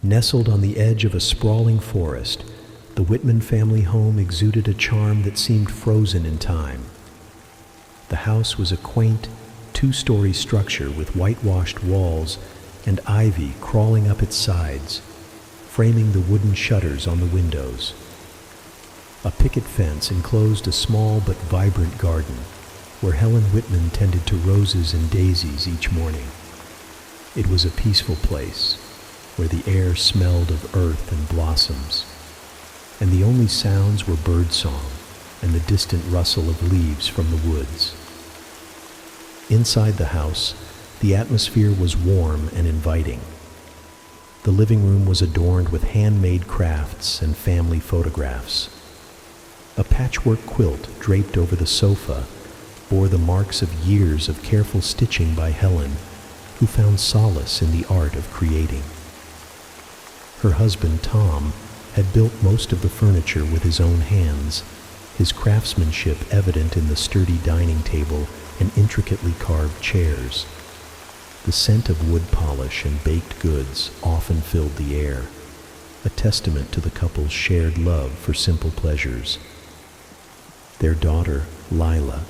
Nestled on the edge of a sprawling forest, the Whitman family home exuded a charm that seemed frozen in time. The house was a quaint, two-story structure with whitewashed walls and ivy crawling up its sides, framing the wooden shutters on the windows. A picket fence enclosed a small but vibrant garden, where Helen Whitman tended to roses and daisies each morning. It was a peaceful place, where the air smelled of earth and blossoms, and the only sounds were birdsong and the distant rustle of leaves from the woods. Inside the house, the atmosphere was warm and inviting. The living room was adorned with handmade crafts and family photographs. A patchwork quilt draped over the sofa bore the marks of years of careful stitching by Helen, who found solace in the art of creating. Her husband, Tom, had built most of the furniture with his own hands, his craftsmanship evident in the sturdy dining table and intricately carved chairs. The scent of wood polish and baked goods often filled the air, a testament to the couple's shared love for simple pleasures. Their daughter, Lila,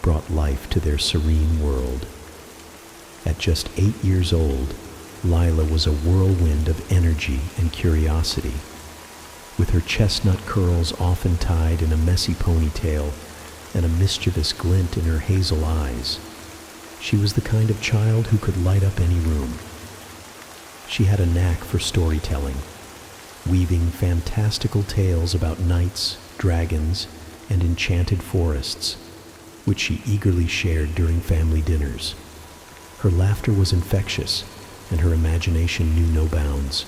brought life to their serene world. At just 8 years old, Lila was a whirlwind of energy and curiosity. With her chestnut curls often tied in a messy ponytail and a mischievous glint in her hazel eyes, she was the kind of child who could light up any room. She had a knack for storytelling, weaving fantastical tales about knights, dragons, and enchanted forests, which she eagerly shared during family dinners. Her laughter was infectious, and her imagination knew no bounds.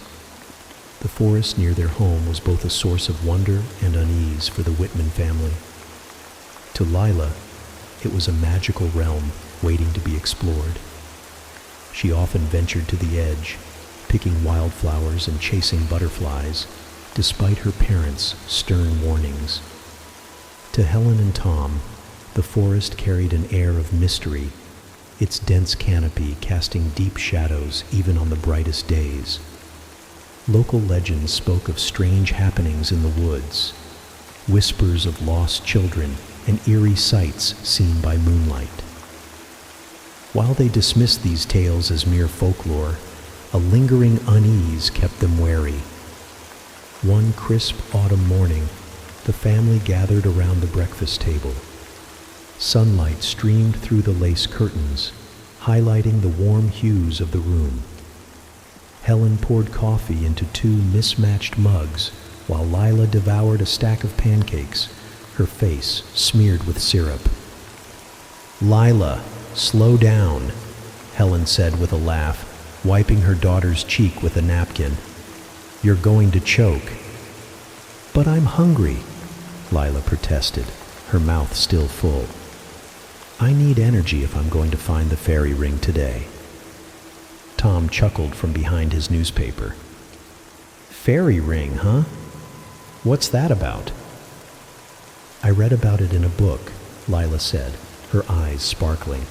The forest near their home was both a source of wonder and unease for the Whitman family. To Lila, it was a magical realm waiting to be explored. She often ventured to the edge, picking wildflowers and chasing butterflies, despite her parents' stern warnings. To Helen and Tom, the forest carried an air of mystery, its dense canopy casting deep shadows even on the brightest days. Local legends spoke of strange happenings in the woods, whispers of lost children, and eerie sights seen by moonlight. While they dismissed these tales as mere folklore, a lingering unease kept them wary. One crisp autumn morning, the family gathered around the breakfast table. Sunlight streamed through the lace curtains, highlighting the warm hues of the room. Helen poured coffee into 2 mismatched mugs, while Lila devoured a stack of pancakes, her face smeared with syrup. "Lila, slow down," Helen said with a laugh, wiping her daughter's cheek with a napkin. "You're going to choke." "But I'm hungry," Lila protested, her mouth still full. "I need energy if I'm going to find the fairy ring today." Tom chuckled from behind his newspaper. "Fairy ring, huh? What's that about?" "I read about it in a book," Lila said, her eyes sparkling.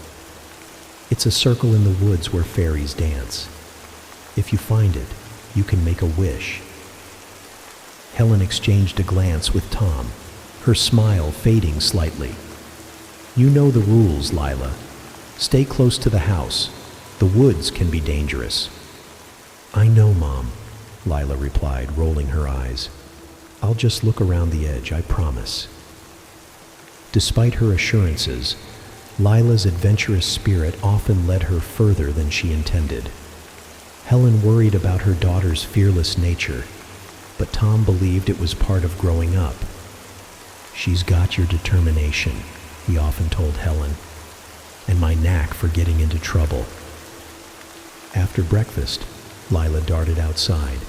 "It's a circle in the woods where fairies dance. If you find it, you can make a wish." Helen exchanged a glance with Tom, her smile fading slightly. "You know the rules, Lila. Stay close to the house. The woods can be dangerous." "I know, Mom," Lila replied, rolling her eyes. "I'll just look around the edge, I promise." Despite her assurances, Lila's adventurous spirit often led her further than she intended. Helen worried about her daughter's fearless nature, but Tom believed it was part of growing up. "She's got your determination," he often told Helen, "and my knack for getting into trouble." After breakfast, Lila darted outside,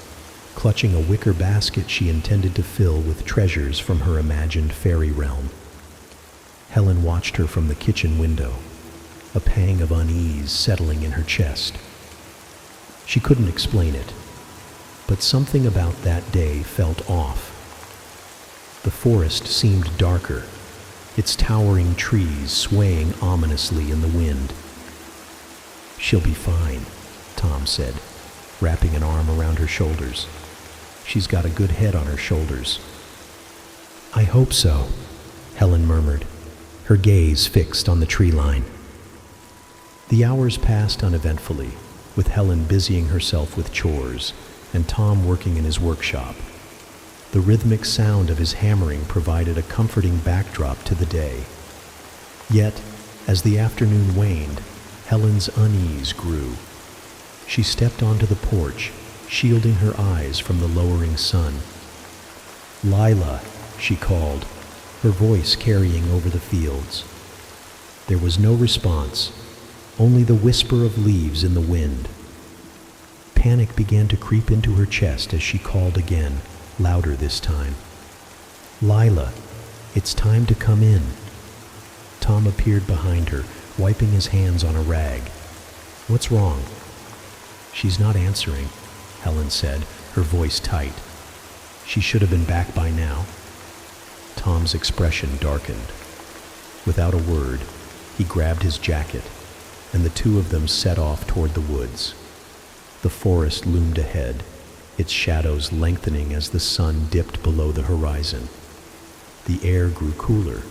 clutching a wicker basket she intended to fill with treasures from her imagined fairy realm. Helen watched her from the kitchen window, a pang of unease settling in her chest. She couldn't explain it, but something about that day felt off. The forest seemed darker, its towering trees swaying ominously in the wind. "She'll be fine," Tom said, wrapping an arm around her shoulders. "She's got a good head on her shoulders." "I hope so," Helen murmured, her gaze fixed on the tree line. The hours passed uneventfully, with Helen busying herself with chores and Tom working in his workshop. The rhythmic sound of his hammering provided a comforting backdrop to the day. Yet, as the afternoon waned, Helen's unease grew. She stepped onto the porch, shielding her eyes from the lowering sun. "Lila," she called, her voice carrying over the fields. There was no response, only the whisper of leaves in the wind. Panic began to creep into her chest as she called again, louder this time. "Lila, it's time to come in." Tom appeared behind her, wiping his hands on a rag. "What's wrong?" "She's not answering," Helen said, her voice tight. "She should have been back by now." Tom's expression darkened. Without a word, he grabbed his jacket, and the two of them set off toward the woods. The forest loomed ahead, its shadows lengthening as the sun dipped below the horizon. The air grew cooler,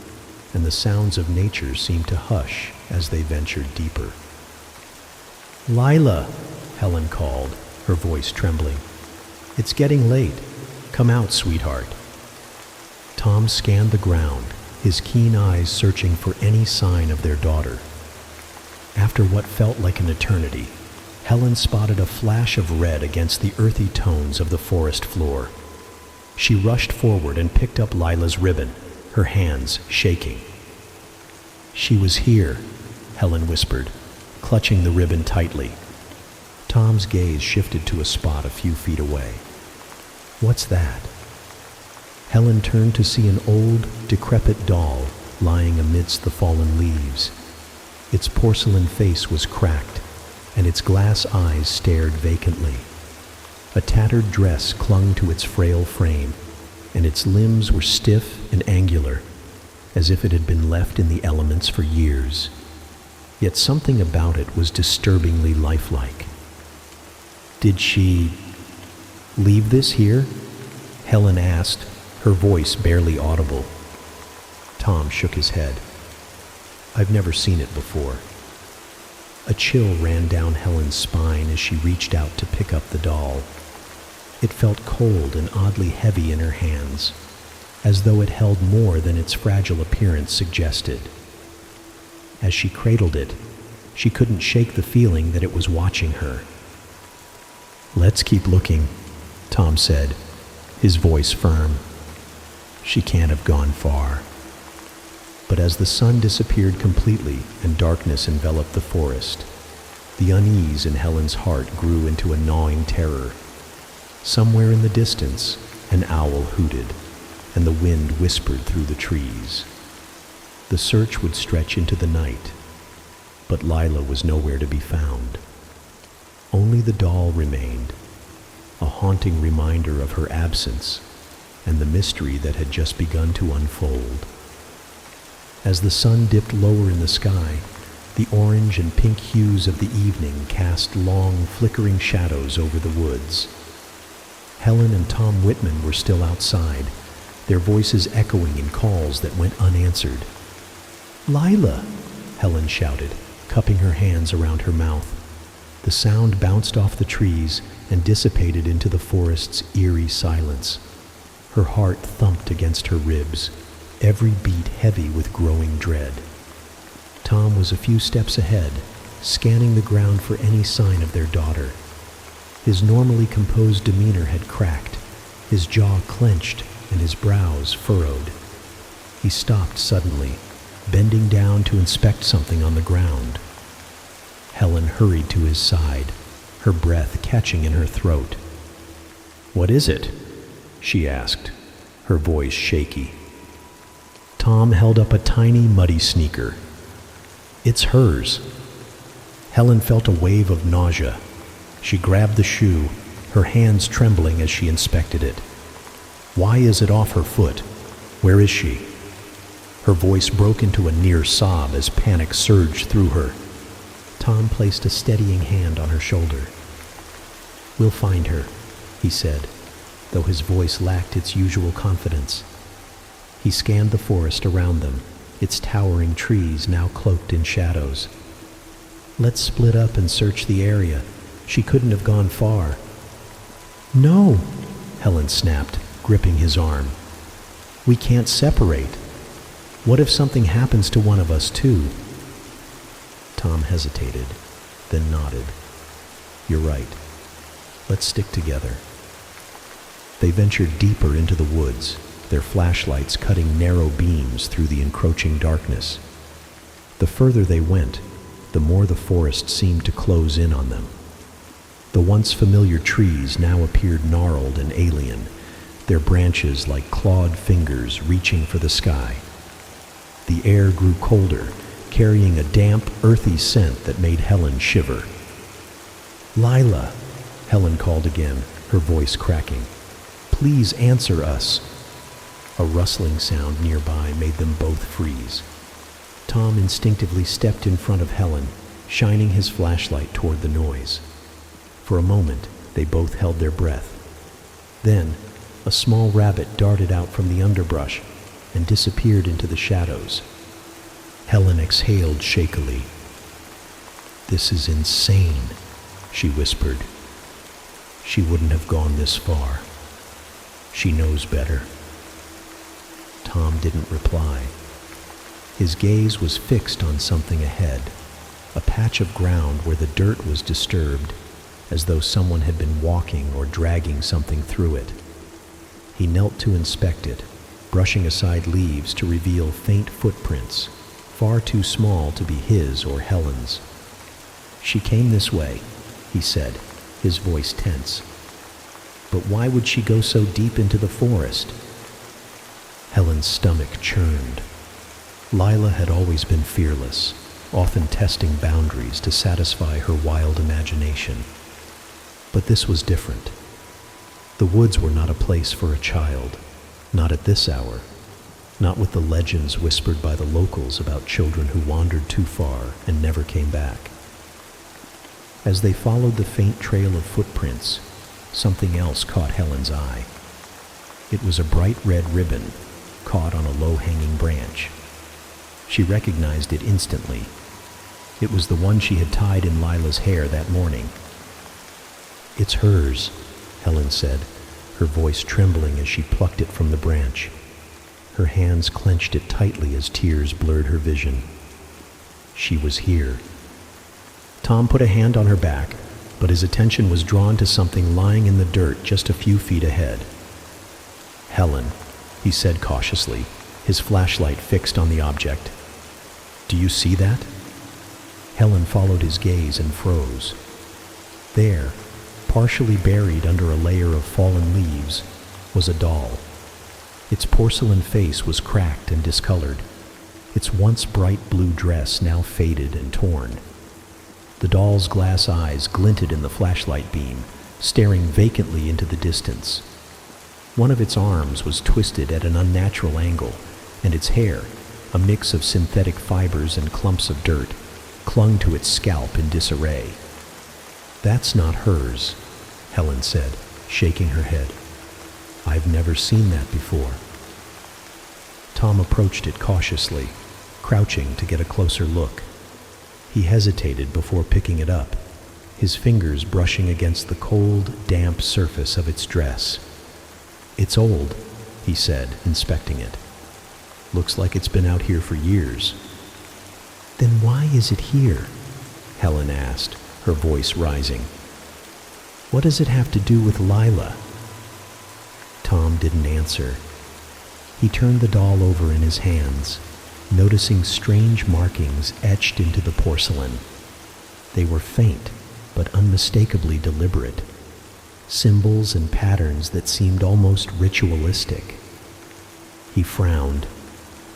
and the sounds of nature seemed to hush as they ventured deeper. "Lila," Helen called, her voice trembling. "It's getting late. Come out, sweetheart." Tom scanned the ground, his keen eyes searching for any sign of their daughter. After what felt like an eternity, Helen spotted a flash of red against the earthy tones of the forest floor. She rushed forward and picked up Lila's ribbon, her hands shaking. "She was here," Helen whispered, clutching the ribbon tightly. Tom's gaze shifted to a spot a few feet away. "What's that?" Helen turned to see an old, decrepit doll lying amidst the fallen leaves. Its porcelain face was cracked, and its glass eyes stared vacantly. A tattered dress clung to its frail frame, and its limbs were stiff and angular, as if it had been left in the elements for years. Yet something about it was disturbingly lifelike. "Did she leave this here?" Helen asked, her voice barely audible. Tom shook his head. "I've never seen it before." A chill ran down Helen's spine as she reached out to pick up the doll. It felt cold and oddly heavy in her hands, as though it held more than its fragile appearance suggested. As she cradled it, she couldn't shake the feeling that it was watching her. "Let's keep looking," Tom said, his voice firm. "She can't have gone far." But as the sun disappeared completely and darkness enveloped the forest, the unease in Helen's heart grew into a gnawing terror. Somewhere in the distance, an owl hooted, and the wind whispered through the trees. The search would stretch into the night, but Lila was nowhere to be found. Only the doll remained, a haunting reminder of her absence and the mystery that had just begun to unfold. As the sun dipped lower in the sky, the orange and pink hues of the evening cast long, flickering shadows over the woods. Helen and Tom Whitman were still outside, their voices echoing in calls that went unanswered. "Lila!" Helen shouted, cupping her hands around her mouth. The sound bounced off the trees and dissipated into the forest's eerie silence. Her heart thumped against her ribs, every beat heavy with growing dread. Tom was a few steps ahead, scanning the ground for any sign of their daughter. His normally composed demeanor had cracked, his jaw clenched, and his brows furrowed. He stopped suddenly, bending down to inspect something on the ground. Helen hurried to his side, her breath catching in her throat. "What is it?" she asked, her voice shaky. Tom held up a tiny, muddy sneaker. "It's hers." Helen felt a wave of nausea. She grabbed the shoe, her hands trembling as she inspected it. "Why is it off her foot? Where is she?" Her voice broke into a near sob as panic surged through her. Tom placed a steadying hand on her shoulder. "We'll find her," he said, though his voice lacked its usual confidence. He scanned the forest around them, its towering trees now cloaked in shadows. "Let's split up and search the area. She couldn't have gone far." "No," Helen snapped, gripping his arm. "We can't separate. What if something happens to one of us too?" Tom hesitated, then nodded. "You're right. Let's stick together." They ventured deeper into the woods, their flashlights cutting narrow beams through the encroaching darkness. The further they went, the more the forest seemed to close in on them. The once familiar trees now appeared gnarled and alien, their branches like clawed fingers reaching for the sky. The air grew colder, carrying a damp, earthy scent that made Helen shiver. "Lila," Helen called again, her voice cracking. "Please answer us." A rustling sound nearby made them both freeze. Tom instinctively stepped in front of Helen, shining his flashlight toward the noise. For a moment, they both held their breath. Then, a small rabbit darted out from the underbrush and disappeared into the shadows. Helen exhaled shakily. "This is insane," she whispered. "She wouldn't have gone this far. She knows better." Tom didn't reply. His gaze was fixed on something ahead, a patch of ground where the dirt was disturbed, as though someone had been walking or dragging something through it. He knelt to inspect it, brushing aside leaves to reveal faint footprints, far too small to be his or Helen's. "She came this way," he said, his voice tense. "But why would she go so deep into the forest?" Helen's stomach churned. Lila had always been fearless, often testing boundaries to satisfy her wild imagination. But this was different. The woods were not a place for a child, not at this hour, not with the legends whispered by the locals about children who wandered too far and never came back. As they followed the faint trail of footprints, something else caught Helen's eye. It was a bright red ribbon caught on a low-hanging branch. She recognized it instantly. It was the one she had tied in Lila's hair that morning. "It's hers," Helen said, her voice trembling as she plucked it from the branch. Her hands clenched it tightly as tears blurred her vision. She was here. Tom put a hand on her back, but his attention was drawn to something lying in the dirt just a few feet ahead. "Helen," he said cautiously, his flashlight fixed on the object. "Do you see that?" Helen followed his gaze and froze. There, partially buried under a layer of fallen leaves, was a doll. Its porcelain face was cracked and discolored, its once bright blue dress now faded and torn. The doll's glass eyes glinted in the flashlight beam, staring vacantly into the distance. One of its arms was twisted at an unnatural angle, and its hair, a mix of synthetic fibers and clumps of dirt, clung to its scalp in disarray. "That's not hers," Helen said, shaking her head. "I've never seen that before." Tom approached it cautiously, crouching to get a closer look. He hesitated before picking it up, his fingers brushing against the cold, damp surface of its dress. "It's old," he said, inspecting it. "Looks like it's been out here for years." "Then why is it here?" Helen asked, her voice rising. "What does it have to do with Lila?" Tom didn't answer. He turned the doll over in his hands, noticing strange markings etched into the porcelain. They were faint, but unmistakably deliberate. Symbols and patterns that seemed almost ritualistic. He frowned,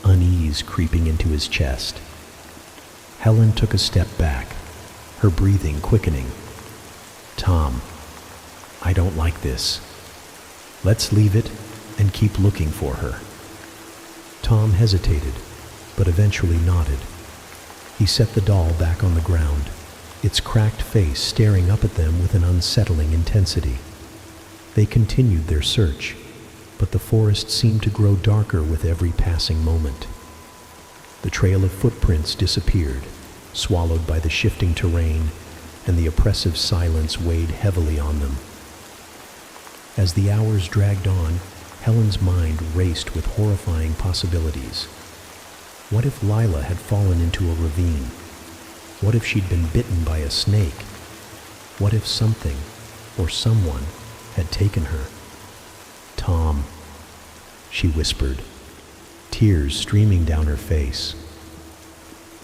unease creeping into his chest. Helen took a step back, her breathing quickening. "Tom, I don't like this. Let's leave it and keep looking for her." Tom hesitated, but eventually nodded. He set the doll back on the ground, its cracked face staring up at them with an unsettling intensity. They continued their search, but the forest seemed to grow darker with every passing moment. The trail of footprints disappeared, swallowed by the shifting terrain, and the oppressive silence weighed heavily on them. As the hours dragged on, Helen's mind raced with horrifying possibilities. What if Lila had fallen into a ravine? What if she'd been bitten by a snake? What if something or someone had taken her? "Tom," she whispered, tears streaming down her face.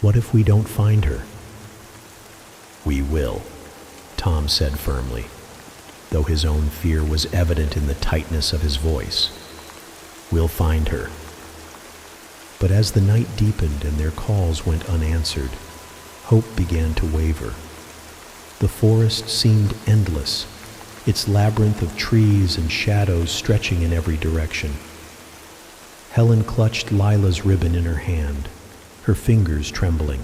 "What if we don't find her?" "We will," Tom said firmly, though his own fear was evident in the tightness of his voice. "We'll find her." But as the night deepened and their calls went unanswered, hope began to waver. The forest seemed endless, its labyrinth of trees and shadows stretching in every direction. Helen clutched Lila's ribbon in her hand, her fingers trembling.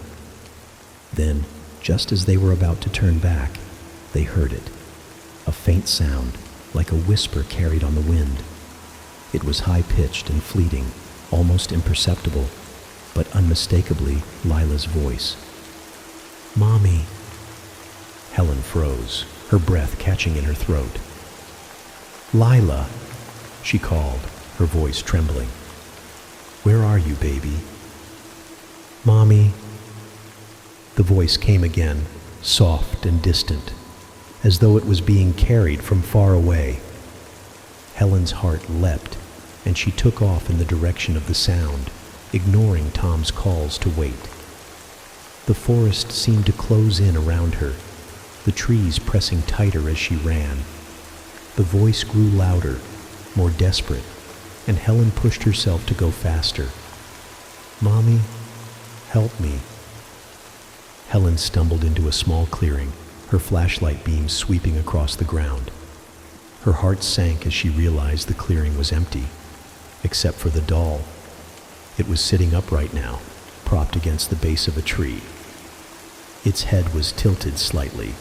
Then, just as they were about to turn back, they heard it. A faint sound, like a whisper carried on the wind. It was high-pitched and fleeting, almost imperceptible, but unmistakably Lila's voice. "Mommy." Helen froze, her breath catching in her throat. "Lila," she called, her voice trembling. "Where are you, baby?" "Mommy." The voice came again, soft and distant, as though it was being carried from far away. Helen's heart leapt, and she took off in the direction of the sound, ignoring Tom's calls to wait. The forest seemed to close in around her, the trees pressing tighter as she ran. The voice grew louder, more desperate, and Helen pushed herself to go faster. "Mommy, help me." Helen stumbled into a small clearing, her flashlight beam sweeping across the ground. Her heart sank as she realized the clearing was empty, except for the doll. It was sitting upright now, propped against the base of a tree. Its head was tilted slightly,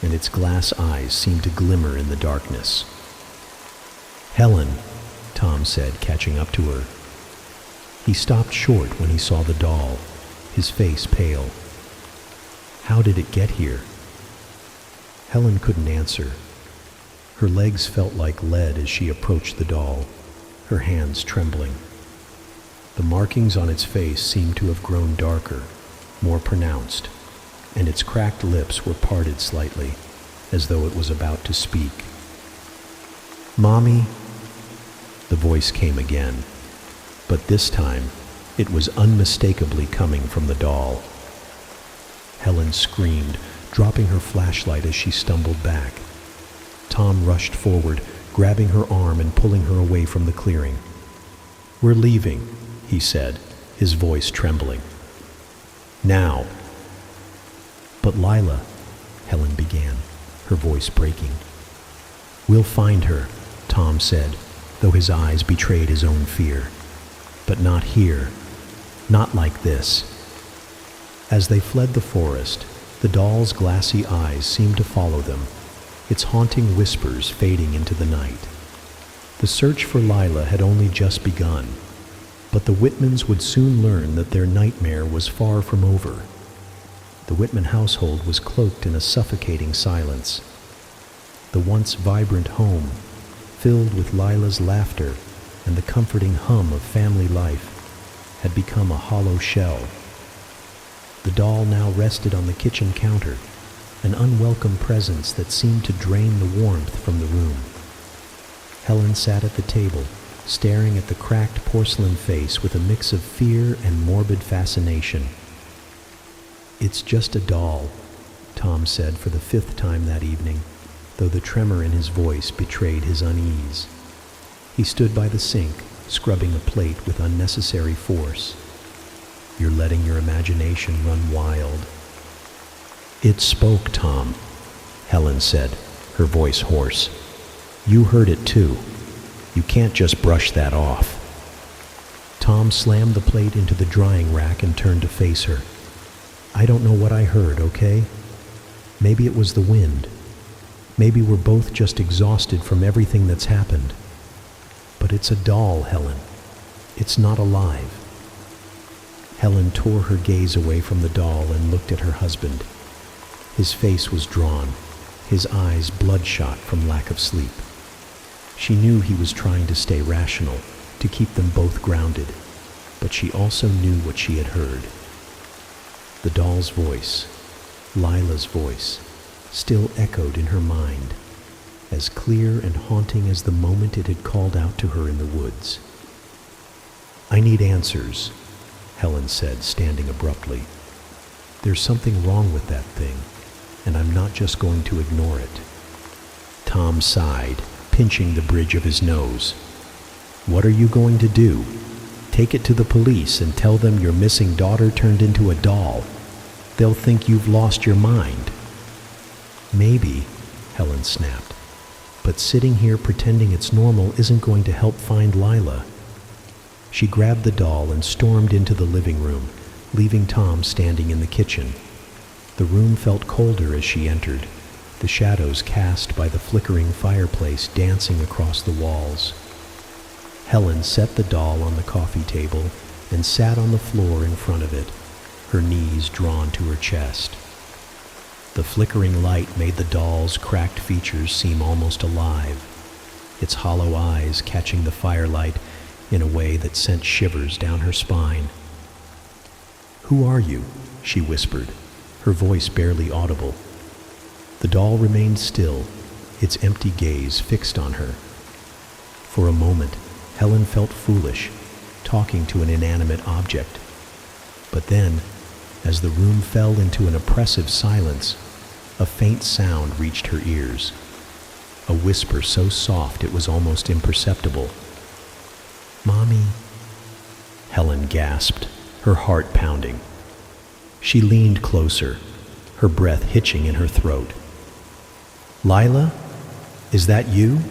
and its glass eyes seemed to glimmer in the darkness. "Helen," Tom said, catching up to her. He stopped short when he saw the doll, his face pale. "How did it get here?" Helen couldn't answer. Her legs felt like lead as she approached the doll, her hands trembling. The markings on its face seemed to have grown darker, more pronounced, and its cracked lips were parted slightly, as though it was about to speak. "Mommy," the voice came again, but this time it was unmistakably coming from the doll. Helen screamed, dropping her flashlight as she stumbled back. Tom rushed forward, grabbing her arm and pulling her away from the clearing. "We're leaving," he said, his voice trembling. "Now." "But Lila," Helen began, her voice breaking. "We'll find her," Tom said, though his eyes betrayed his own fear. "But not here. Not like this." As they fled the forest, the doll's glassy eyes seemed to follow them, its haunting whispers fading into the night. The search for Lila had only just begun, but the Whitmans would soon learn that their nightmare was far from over. The Whitman household was cloaked in a suffocating silence. The once vibrant home, filled with Lila's laughter and the comforting hum of family life, had become a hollow shell. The doll now rested on the kitchen counter, an unwelcome presence that seemed to drain the warmth from the room. Helen sat at the table, staring at the cracked porcelain face with a mix of fear and morbid fascination. "It's just a doll," Tom said for the 5th time that evening, though the tremor in his voice betrayed his unease. He stood by the sink, scrubbing a plate with unnecessary force. "You're letting your imagination run wild." "It spoke, Tom," Helen said, her voice hoarse. "You heard it too. You can't just brush that off." Tom slammed the plate into the drying rack and turned to face her. "I don't know what I heard, okay? Maybe it was the wind. Maybe we're both just exhausted from everything that's happened. But it's a doll, Helen. It's not alive. Helen tore her gaze away from the doll and looked at her husband. His face was drawn, his eyes bloodshot from lack of sleep. She knew he was trying to stay rational, to keep them both grounded, but she also knew what she had heard. The doll's voice, Lila's voice, still echoed in her mind, as clear and haunting as the moment it had called out to her in the woods. "I need answers," Helen said, standing abruptly. "There's something wrong with that thing, and I'm not just going to ignore it." Tom sighed, pinching the bridge of his nose. "What are you going to do? Take it to the police and tell them your missing daughter turned into a doll? They'll think you've lost your mind." "Maybe," Helen snapped, "but sitting here pretending it's normal isn't going to help find Lila." She grabbed the doll and stormed into the living room, leaving Tom standing in the kitchen. The room felt colder as she entered, the shadows cast by the flickering fireplace dancing across the walls. Helen set the doll on the coffee table and sat on the floor in front of it, her knees drawn to her chest. The flickering light made the doll's cracked features seem almost alive, its hollow eyes catching the firelight in a way that sent shivers down her spine. "Who are you?" she whispered, her voice barely audible. The doll remained still, its empty gaze fixed on her. For a moment, Helen felt foolish, talking to an inanimate object. But then, as the room fell into an oppressive silence, a faint sound reached her ears. A whisper so soft it was almost imperceptible. "Mommy," Helen gasped, her heart pounding. She leaned closer, her breath hitching in her throat. "Lila, is that you?"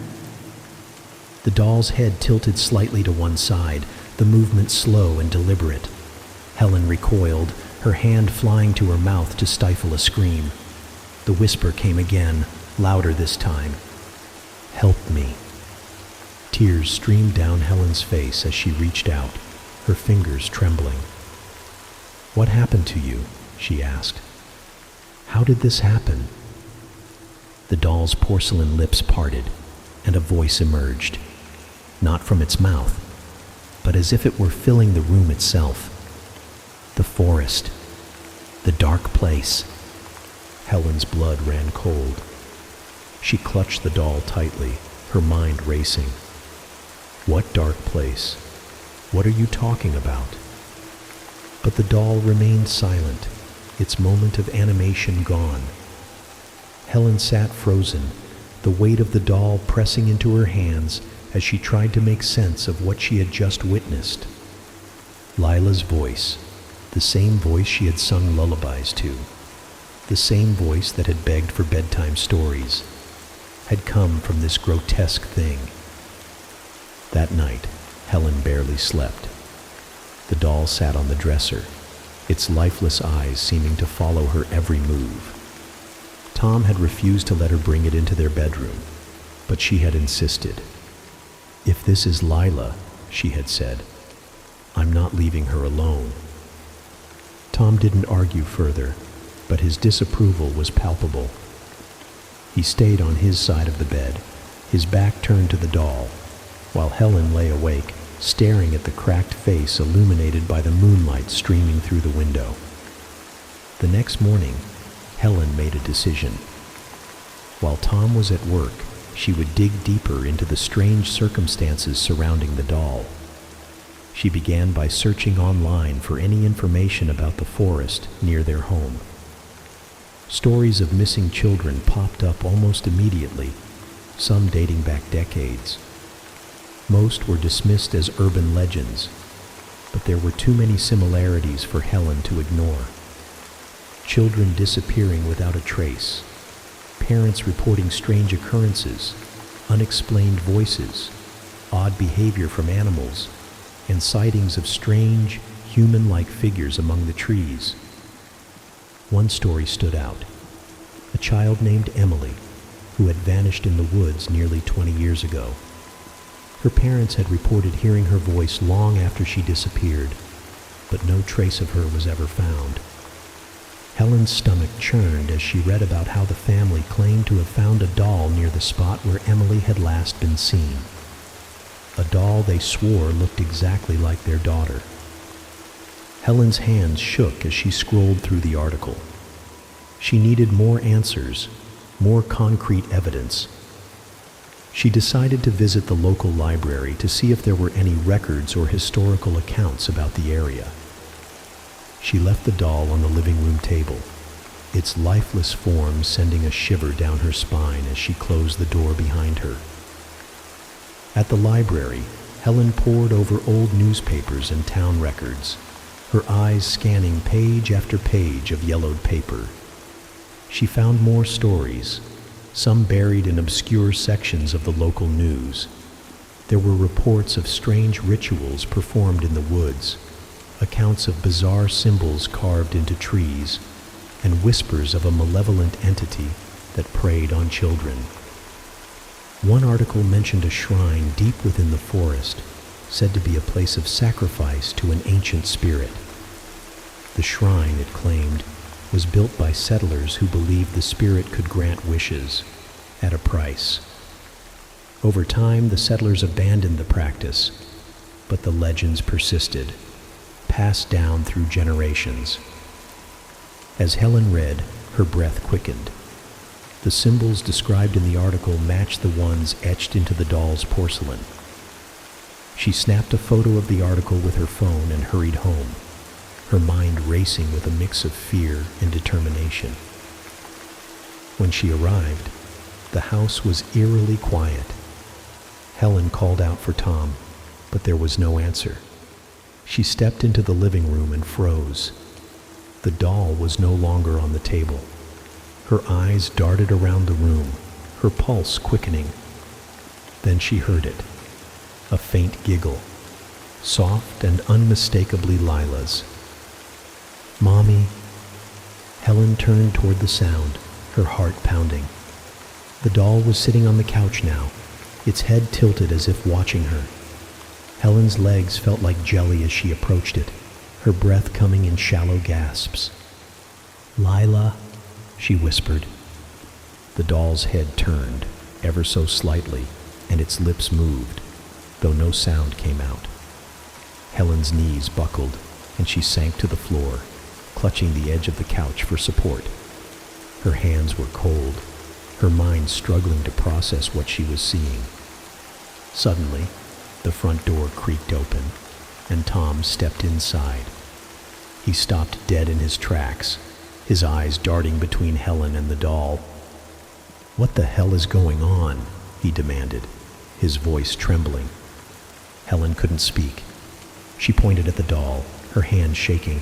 The doll's head tilted slightly to one side, the movement slow and deliberate. Helen recoiled, her hand flying to her mouth to stifle a scream. The whisper came again, louder this time. "Help me." Tears streamed down Helen's face as she reached out, her fingers trembling. "What happened to you?" she asked. "How did this happen?" The doll's porcelain lips parted, and a voice emerged, not from its mouth, but as if it were filling the room itself. "The forest. The dark place." Helen's blood ran cold. She clutched the doll tightly, her mind racing. "What dark place? What are you talking about?" But the doll remained silent, its moment of animation gone. Helen sat frozen, the weight of the doll pressing into her hands as she tried to make sense of what she had just witnessed. Lila's voice, the same voice she had sung lullabies to, the same voice that had begged for bedtime stories, had come from this grotesque thing. That night, Helen barely slept. The doll sat on the dresser, its lifeless eyes seeming to follow her every move. Tom had refused to let her bring it into their bedroom, but she had insisted. "If this is Lila," she had said, "I'm not leaving her alone." Tom didn't argue further, but his disapproval was palpable. He stayed on his side of the bed, his back turned to the doll, while Helen lay awake, staring at the cracked face illuminated by the moonlight streaming through the window. The next morning, Helen made a decision. While Tom was at work, she would dig deeper into the strange circumstances surrounding the doll. She began by searching online for any information about the forest near their home. Stories of missing children popped up almost immediately, some dating back decades. Most were dismissed as urban legends, but there were too many similarities for Helen to ignore. Children disappearing without a trace, parents reporting strange occurrences, unexplained voices, odd behavior from animals, and sightings of strange, human-like figures among the trees. One story stood out. a child named Emily, who had vanished in the woods nearly 20 years ago. Her parents had reported hearing her voice long after she disappeared, but no trace of her was ever found. Helen's stomach churned as she read about how the family claimed to have found a doll near the spot where Emily had last been seen. A doll they swore looked exactly like their daughter. Helen's hands shook as she scrolled through the article. She needed more answers, more concrete evidence. She decided to visit the local library to see if there were any records or historical accounts about the area. She left the doll on the living room table, its lifeless form sending a shiver down her spine as she closed the door behind her. At the library, Helen pored over old newspapers and town records, her eyes scanning page after page of yellowed paper. She found more stories, some buried in obscure sections of the local news. There were reports of strange rituals performed in the woods, accounts of bizarre symbols carved into trees, and whispers of a malevolent entity that preyed on children. One article mentioned a shrine deep within the forest, said to be a place of sacrifice to an ancient spirit. The shrine, it claimed, was built by settlers who believed the spirit could grant wishes at a price. Over time, the settlers abandoned the practice, but the legends persisted, passed down through generations. As Helen read, her breath quickened. The symbols described in the article matched the ones etched into the doll's porcelain. She snapped a photo of the article with her phone and hurried home, her mind racing with a mix of fear and determination. When she arrived, the house was eerily quiet. Helen called out for Tom, but there was no answer. She stepped into the living room and froze. The doll was no longer on the table. Her eyes darted around the room, her pulse quickening. Then she heard it, a faint giggle, soft and unmistakably Lila's. "Mommy." Helen turned toward the sound, her heart pounding. The doll was sitting on the couch now, its head tilted as if watching her. Helen's legs felt like jelly as she approached it, her breath coming in shallow gasps. "Lila," she whispered. The doll's head turned, ever so slightly, and its lips moved, though no sound came out. Helen's knees buckled, and she sank to the floor, clutching the edge of the couch for support. Her hands were cold, her mind struggling to process what she was seeing. Suddenly, the front door creaked open, and Tom stepped inside. He stopped dead in his tracks, his eyes darting between Helen and the doll. "What the hell is going on?" he demanded, his voice trembling. Helen couldn't speak. She pointed at the doll, her hand shaking.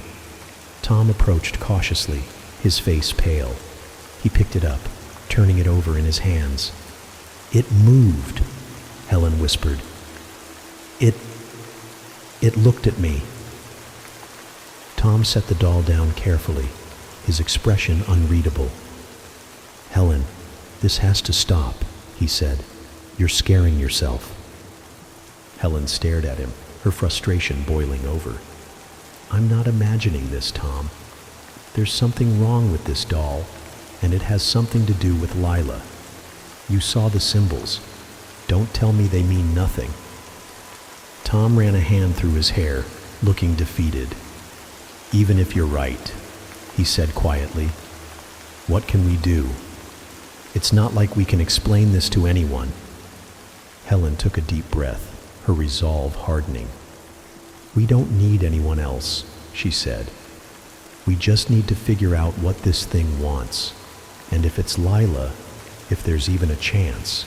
Tom approached cautiously, his face pale. He picked it up, turning it over in his hands. "It moved," Helen whispered. It looked at me." Tom set the doll down carefully, his expression unreadable. "Helen, this has to stop," he said. "You're scaring yourself." Helen stared at him, her frustration boiling over. "I'm not imagining this, Tom. There's something wrong with this doll, and it has something to do with Lila. You saw the symbols. Don't tell me they mean nothing." Tom ran a hand through his hair, looking defeated. "Even if you're right," he said quietly, "what can we do? It's not like we can explain this to anyone." Helen took a deep breath, her resolve hardening. "We don't need anyone else," she said. "We just need to figure out what this thing wants. And if it's Lila, if there's even a chance,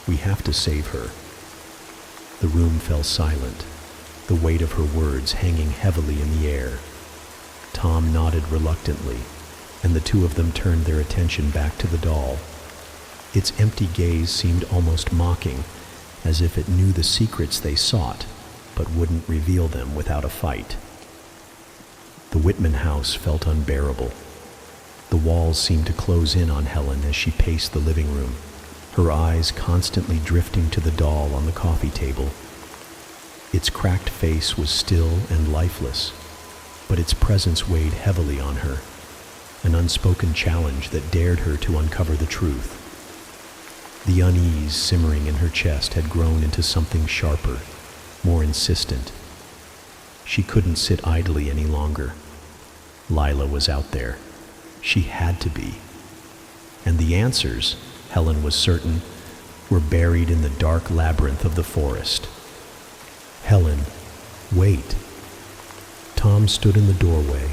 we have to save her." The room fell silent, the weight of her words hanging heavily in the air. Tom nodded reluctantly, and the two of them turned their attention back to the doll. Its empty gaze seemed almost mocking, as if it knew the secrets they sought, but wouldn't reveal them without a fight. The Whitman house felt unbearable. The walls seemed to close in on Helen as she paced the living room, her eyes constantly drifting to the doll on the coffee table. Its cracked face was still and lifeless, but its presence weighed heavily on her, an unspoken challenge that dared her to uncover the truth. The unease simmering in her chest had grown into something sharper, more insistent. She couldn't sit idly any longer. Lila was out there. She had to be. And the answers, Helen was certain, were buried in the dark labyrinth of the forest. Helen, wait. Tom stood in the doorway,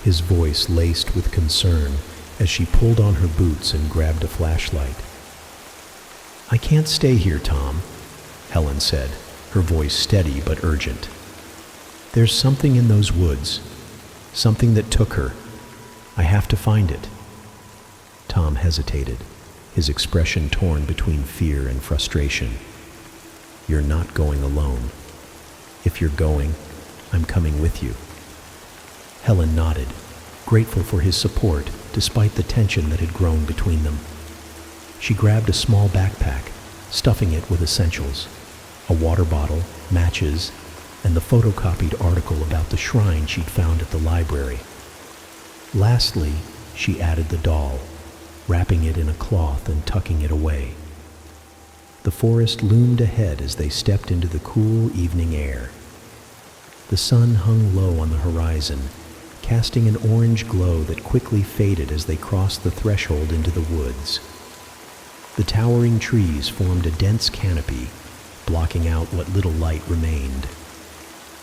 his voice laced with concern as she pulled on her boots and grabbed a flashlight. I can't stay here, Tom, Helen said, her voice steady but urgent. There's something in those woods, something that took her. I have to find it. Tom hesitated, his expression torn between fear and frustration. You're not going alone. If you're going, I'm coming with you. Helen nodded, grateful for his support despite the tension that had grown between them. She grabbed a small backpack, stuffing it with essentials, a water bottle, matches, and the photocopied article about the shrine she'd found at the library. Lastly, she added the doll, wrapping it in a cloth and tucking it away. The forest loomed ahead as they stepped into the cool evening air. The sun hung low on the horizon, casting an orange glow that quickly faded as they crossed the threshold into the woods. The towering trees formed a dense canopy, blocking out what little light remained.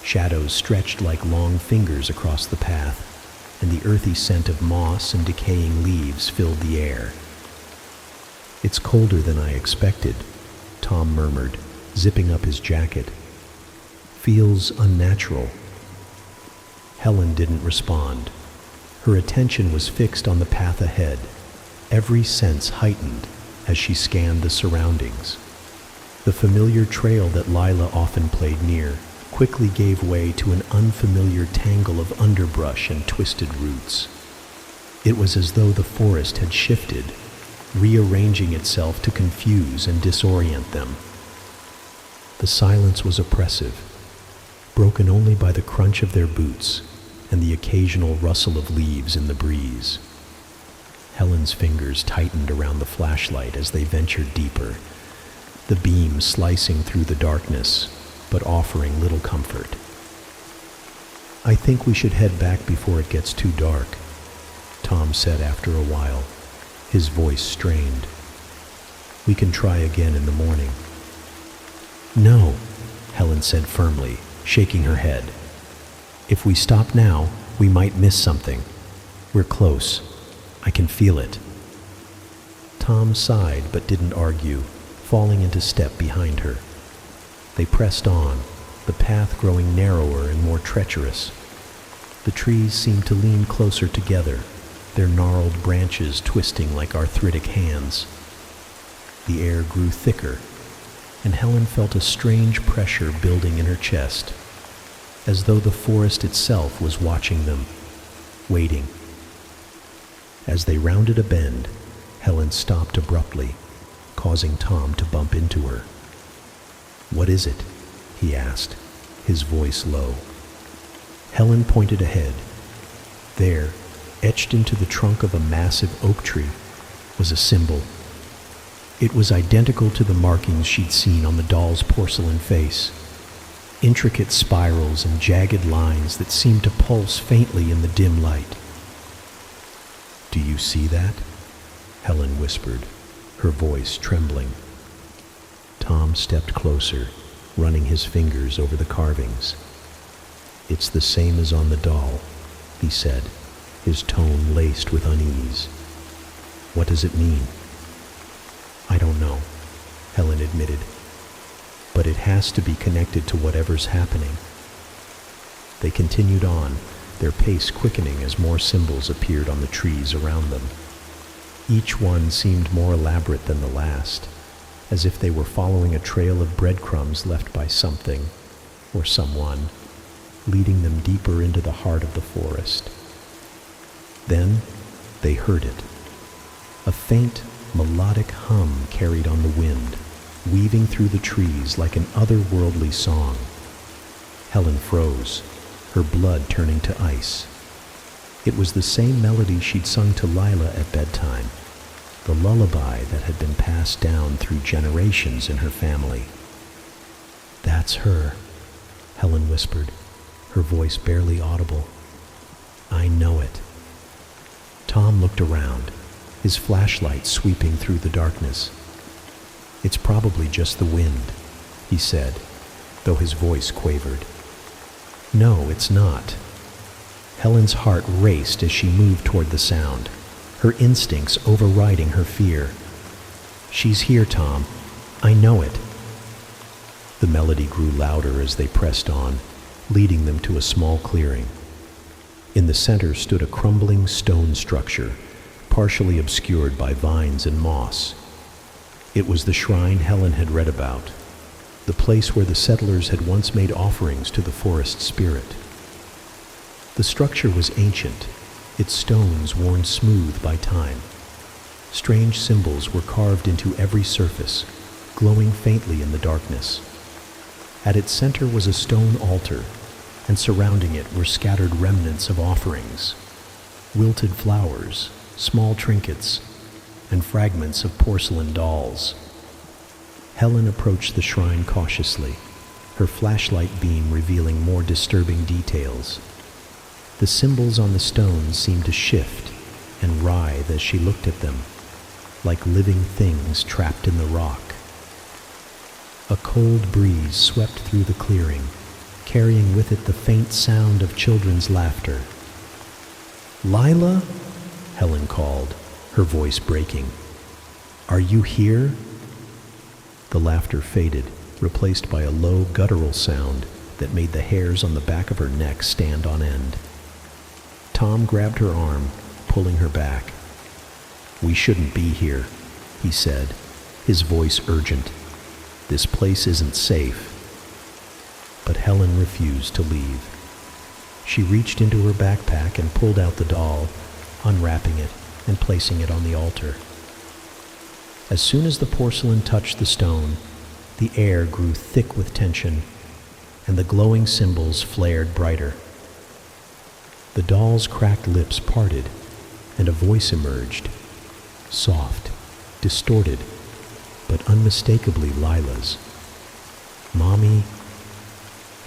Shadows stretched like long fingers across the path, and the earthy scent of moss and decaying leaves filled the air. It's colder than I expected, Tom murmured, zipping up his jacket. Feels unnatural. Helen didn't respond. Her attention was fixed on the path ahead, every sense heightened as she scanned the surroundings. The familiar trail that Lila often played near quickly gave way to an unfamiliar tangle of underbrush and twisted roots. It was as though the forest had shifted, rearranging itself to confuse and disorient them. The silence was oppressive, broken only by the crunch of their boots and the occasional rustle of leaves in the breeze. Helen's fingers tightened around the flashlight as they ventured deeper, the beam slicing through the darkness, but offering little comfort. I think we should head back before it gets too dark, Tom said after a while, his voice strained. We can try again in the morning. No, Helen said firmly, shaking her head. If we stop now, we might miss something. We're close. I can feel it. Tom sighed but didn't argue, falling into step behind her. They pressed on, the path growing narrower and more treacherous. The trees seemed to lean closer together, their gnarled branches twisting like arthritic hands. The air grew thicker, and Helen felt a strange pressure building in her chest, as though the forest itself was watching them, waiting. As they rounded a bend, Helen stopped abruptly, causing Tom to bump into her. What is it? He asked, his voice low. Helen pointed ahead. There, etched into the trunk of a massive oak tree, was a symbol. It was identical to the markings she'd seen on the doll's porcelain face. Intricate spirals and jagged lines that seemed to pulse faintly in the dim light. Do you see that? Helen whispered, her voice trembling. Tom stepped closer, running his fingers over the carvings. It's the same as on the doll, he said, his tone laced with unease. What does it mean? I don't know, Helen admitted, but it has to be connected to whatever's happening. They continued on, their pace quickening as more symbols appeared on the trees around them. Each one seemed more elaborate than the last, as if they were following a trail of breadcrumbs left by something, or someone, leading them deeper into the heart of the forest. Then, They heard it. A faint, melodic hum carried on the wind, weaving through the trees like an otherworldly song. Helen froze, her blood turning to ice. It was the same melody she'd sung to Lila at bedtime, the lullaby that had been passed down through generations in her family. "That's her," Helen whispered, her voice barely audible. "I know it." Tom looked around, his flashlight sweeping through the darkness. "It's probably just the wind," he said, though his voice quavered. "No, it's not." Helen's heart raced as she moved toward the sound, her instincts overriding her fear. "She's here, Tom. I know it." The melody grew louder as they pressed on, leading them to a small clearing. In the center stood a crumbling stone structure, partially obscured by vines and moss. It was the shrine Helen had read about, the place where the settlers had once made offerings to the forest spirit. The structure was ancient, its stones worn smooth by time. Strange symbols were carved into every surface, glowing faintly in the darkness. At its center was a stone altar, and surrounding it were scattered remnants of offerings, wilted flowers, small trinkets, and fragments of porcelain dolls. Helen approached the shrine cautiously, her flashlight beam revealing more disturbing details. The symbols on the stones seemed to shift and writhe as she looked at them, like living things trapped in the rock. A cold breeze swept through the clearing, carrying with it the faint sound of children's laughter. "Lila?" Helen called, her voice breaking. "Are you here?" The laughter faded, replaced by a low, guttural sound that made the hairs on the back of her neck stand on end. Tom grabbed her arm, pulling her back. "We shouldn't be here," he said, his voice urgent. "This place isn't safe." But Helen refused to leave. She reached into her backpack and pulled out the doll, unwrapping it and placing it on the altar. As soon as the porcelain touched the stone, the air grew thick with tension, and the glowing symbols flared brighter. The doll's cracked lips parted, and a voice emerged, soft, distorted, but unmistakably Lila's. "Mommy?"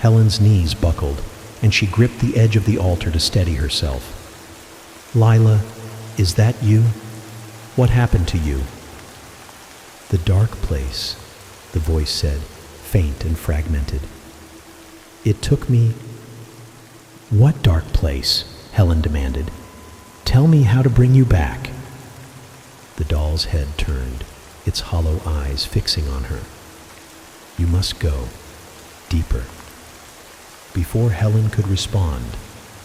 Helen's knees buckled, and she gripped the edge of the altar to steady herself. "Lila, is that you? What happened to you?" "The dark place," the voice said, faint and fragmented. "It took me—" "What dark place?" Helen demanded. "Tell me how to bring you back." The doll's head turned, its hollow eyes fixing on her. "You must go deeper." Before Helen could respond,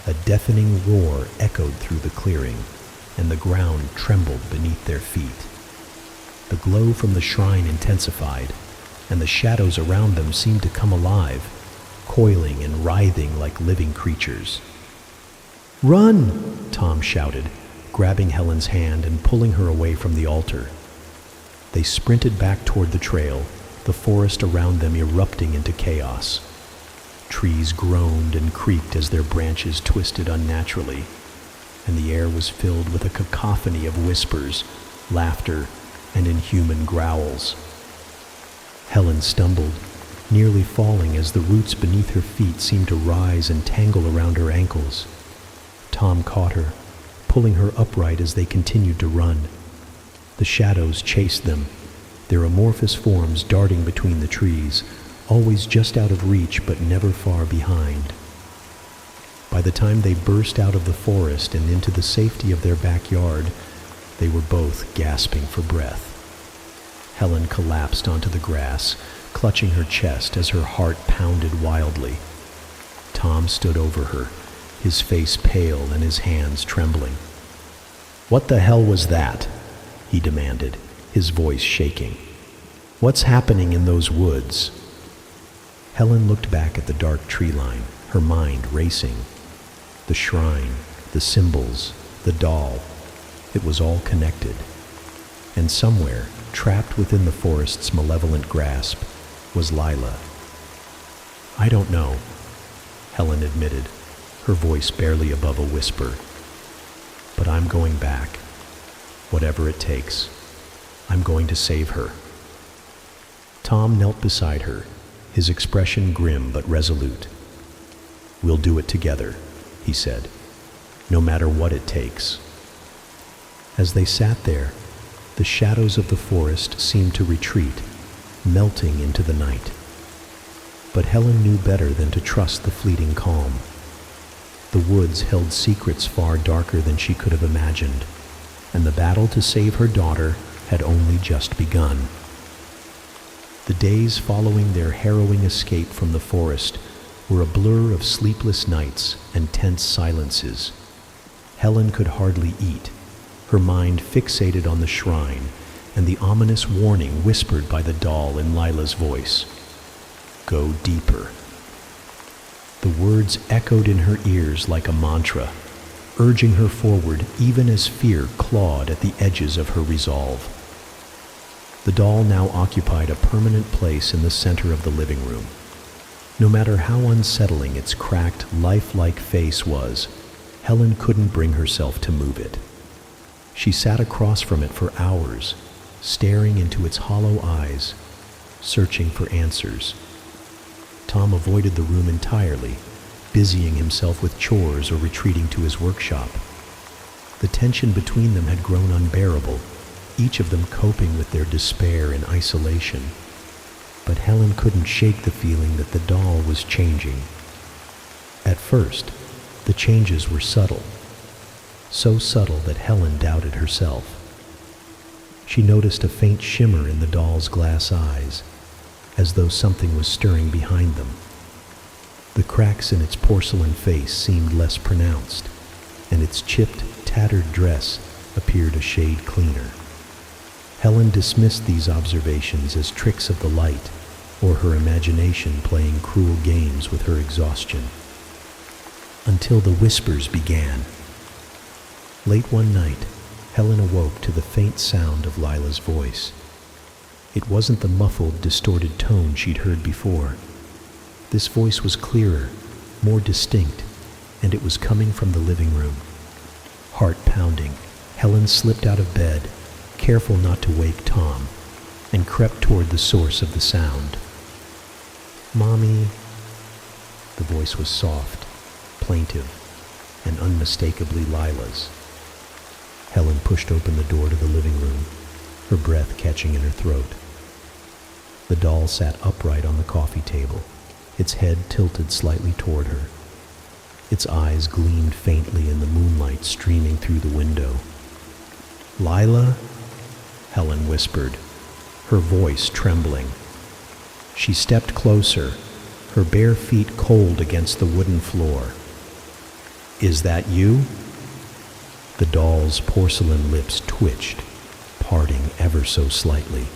a deafening roar echoed through the clearing, and the ground trembled beneath their feet. The glow from the shrine intensified, and the shadows around them seemed to come alive, coiling and writhing like living creatures. "Run!" Tom shouted, grabbing Helen's hand and pulling her away from the altar. They sprinted back toward the trail, the forest around them erupting into chaos. Trees groaned and creaked as their branches twisted unnaturally, and the air was filled with a cacophony of whispers, laughter, and inhuman growls. Helen stumbled, nearly falling as the roots beneath her feet seemed to rise and tangle around her ankles. Tom caught her, pulling her upright as they continued to run. The shadows chased them, their amorphous forms darting between the trees, always just out of reach but never far behind. By the time they burst out of the forest and into the safety of their backyard, they were both gasping for breath. Helen collapsed onto the grass, clutching her chest as her heart pounded wildly. Tom stood over her, his face pale and his hands trembling. "What the hell was that?" he demanded, his voice shaking. "What's happening in those woods?" Helen looked back at the dark tree line, her mind racing. The shrine, the symbols, the doll. It was all connected. And somewhere, trapped within the forest's malevolent grasp, was Lila. "I don't know," Helen admitted, her voice barely above a whisper. "But I'm going back. Whatever it takes. I'm going to save her." Tom knelt beside her, his expression grim but resolute. "We'll do it together," he said, "no matter what it takes." As they sat there, the shadows of the forest seemed to retreat, melting into the night. But Helen knew better than to trust the fleeting calm. The woods held secrets far darker than she could have imagined, and the battle to save her daughter had only just begun. The days following their harrowing escape from the forest were a blur of sleepless nights and tense silences. Helen could hardly eat, her mind fixated on the shrine and the ominous warning whispered by the doll in Lila's voice. "Go deeper." The words echoed in her ears like a mantra, urging her forward even as fear clawed at the edges of her resolve. The doll now occupied a permanent place in the center of the living room. No matter how unsettling its cracked, lifelike face was, Helen couldn't bring herself to move it. She sat across from it for hours, staring into its hollow eyes, searching for answers. Tom avoided the room entirely, busying himself with chores or retreating to his workshop. The tension between them had grown unbearable, each of them coping with their despair in isolation. But Helen couldn't shake the feeling that the doll was changing. At first, the changes were subtle, so subtle that Helen doubted herself. She noticed a faint shimmer in the doll's glass eyes, as though something was stirring behind them. The cracks in its porcelain face seemed less pronounced, and its chipped, tattered dress appeared a shade cleaner. Helen dismissed these observations as tricks of the light, or her imagination playing cruel games with her exhaustion. Until the whispers began. Late one night, Helen awoke to the faint sound of Lila's voice. It wasn't the muffled, distorted tone she'd heard before. This voice was clearer, more distinct, and it was coming from the living room. Heart pounding, Helen slipped out of bed, careful not to wake Tom, and crept toward the source of the sound. "Mommy." The voice was soft, plaintive, and unmistakably Lila's. Helen pushed open the door to the living room, her breath catching in her throat. The doll sat upright on the coffee table, its head tilted slightly toward her. Its eyes gleamed faintly in the moonlight streaming through the window. "Lila?" Helen whispered, her voice trembling. She stepped closer, her bare feet cold against the wooden floor. "Is that you?" The doll's porcelain lips twitched, parting ever so slightly.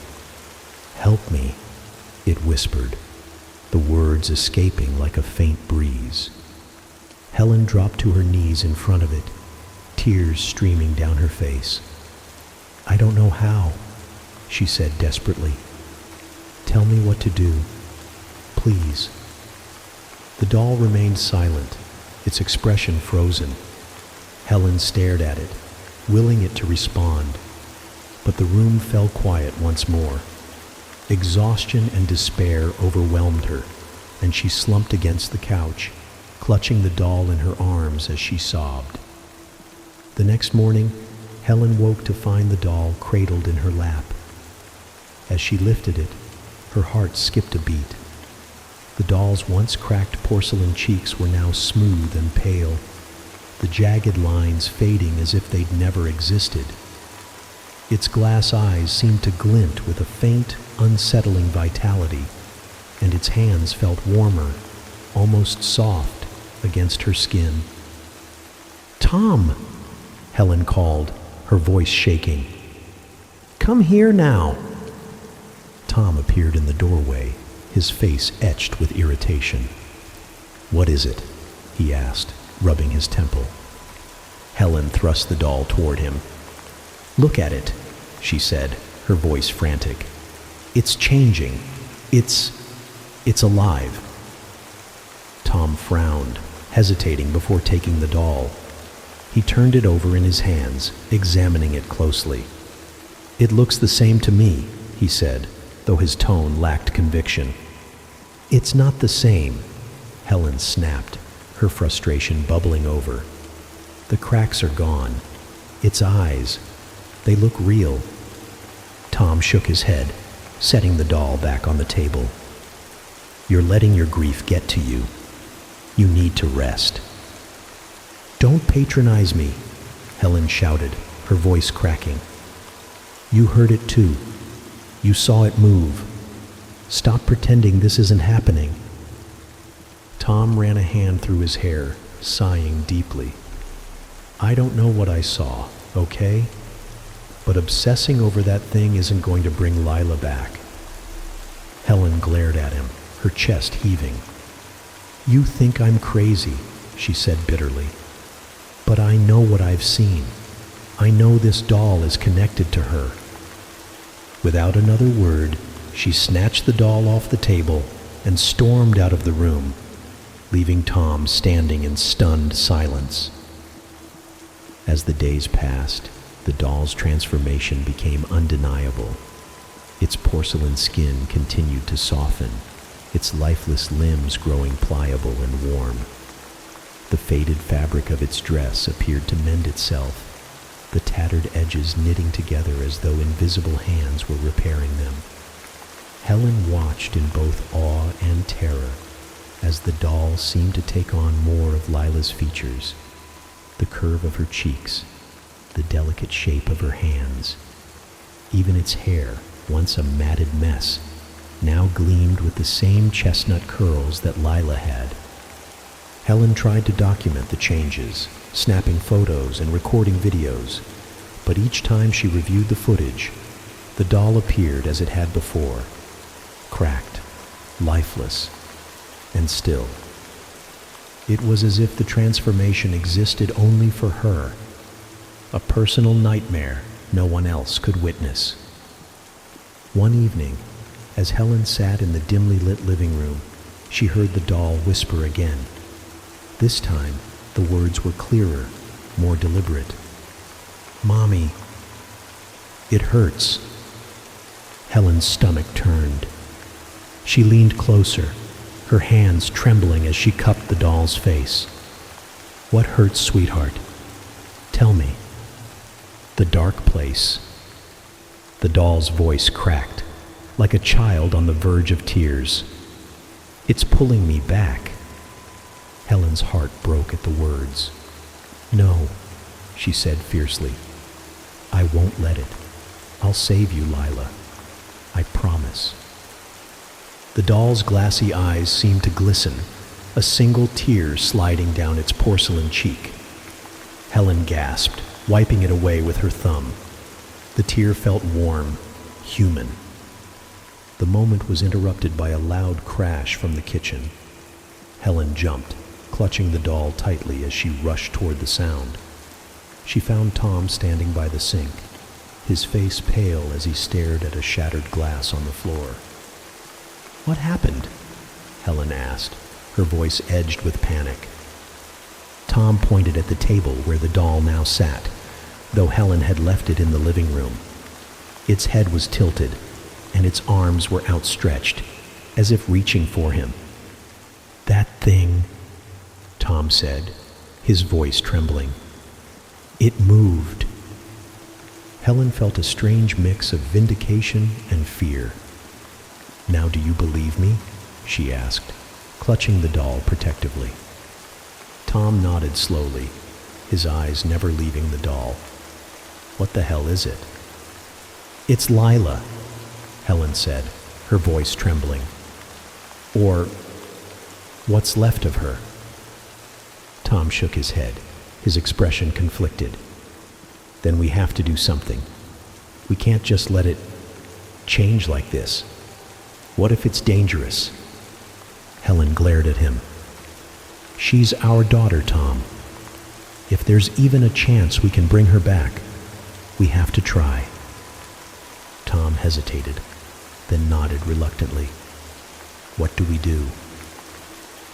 "Help me," it whispered, the words escaping like a faint breeze. Helen dropped to her knees in front of it, tears streaming down her face. "I don't know how," she said desperately. "Tell me what to do, please." The doll remained silent, its expression frozen. Helen stared at it, willing it to respond, but the room fell quiet once more. Exhaustion and despair overwhelmed her, and she slumped against the couch, clutching the doll in her arms as she sobbed. The next morning, Helen woke to find the doll cradled in her lap. As she lifted it, her heart skipped a beat. The doll's once cracked porcelain cheeks were now smooth and pale, the jagged lines fading as if they'd never existed. Its glass eyes seemed to glint with a faint, unsettling vitality, and its hands felt warmer, almost soft, against her skin. "Tom!" Helen called, her voice shaking. "Come here now!" Tom appeared in the doorway, his face etched with irritation. "What is it?" he asked, rubbing his temple. Helen thrust the doll toward him. "Look at it," she said, her voice frantic. "It's changing. It's alive." Tom frowned, hesitating before taking the doll. He turned it over in his hands, examining it closely. "It looks the same to me," he said, though his tone lacked conviction. "It's not the same," Helen snapped, her frustration bubbling over. "The cracks are gone. Its eyes, they look real." Tom shook his head, setting the doll back on the table. "You're letting your grief get to you. You need to rest." "Don't patronize me," Helen shouted, her voice cracking. "You heard it too. You saw it move. Stop pretending this isn't happening." Tom ran a hand through his hair, sighing deeply. "I don't know what I saw, okay? But obsessing over that thing isn't going to bring Lila back." Helen glared at him, her chest heaving. "You think I'm crazy," she said bitterly. "But I know what I've seen. I know this doll is connected to her." Without another word, she snatched the doll off the table and stormed out of the room, leaving Tom standing in stunned silence. As the days passed, the doll's transformation became undeniable. Its porcelain skin continued to soften, its lifeless limbs growing pliable and warm. The faded fabric of its dress appeared to mend itself, the tattered edges knitting together as though invisible hands were repairing them. Helen watched in both awe and terror as the doll seemed to take on more of Lila's features, the curve of her cheeks, the delicate shape of her hands. Even its hair, once a matted mess, now gleamed with the same chestnut curls that Lila had. Helen tried to document the changes, snapping photos and recording videos, but each time she reviewed the footage, the doll appeared as it had before, cracked, lifeless, and still. It was as if the transformation existed only for her, a personal nightmare no one else could witness. One evening, as Helen sat in the dimly lit living room, she heard the doll whisper again. This time, the words were clearer, more deliberate. "Mommy, it hurts." Helen's stomach turned. She leaned closer, her hands trembling as she cupped the doll's face. "What hurts, sweetheart? Tell me." "The dark place." The doll's voice cracked, like a child on the verge of tears. "It's pulling me back." Helen's heart broke at the words. "No," she said fiercely. "I won't let it. I'll save you, Lila. I promise." The doll's glassy eyes seemed to glisten, a single tear sliding down its porcelain cheek. Helen gasped, wiping it away with her thumb. The tear felt warm, human. The moment was interrupted by a loud crash from the kitchen. Helen jumped, clutching the doll tightly as she rushed toward the sound. She found Tom standing by the sink, his face pale as he stared at a shattered glass on the floor. "What happened?" Helen asked, her voice edged with panic. Tom pointed at the table where the doll now sat, though Helen had left it in the living room. Its head was tilted, and its arms were outstretched, as if reaching for him. "That thing," Tom said, his voice trembling. "It moved." Helen felt a strange mix of vindication and fear. "Now do you believe me?" she asked, clutching the doll protectively. Tom nodded slowly, his eyes never leaving the doll. "What the hell is it?" "It's Lila," Helen said, her voice trembling. "Or what's left of her." Tom shook his head, his expression conflicted. "Then we have to do something. We can't just let it change like this. What if it's dangerous?" Helen glared at him. "She's our daughter, Tom. If there's even a chance we can bring her back, We have to try. Tom hesitated, then nodded reluctantly. What do we do?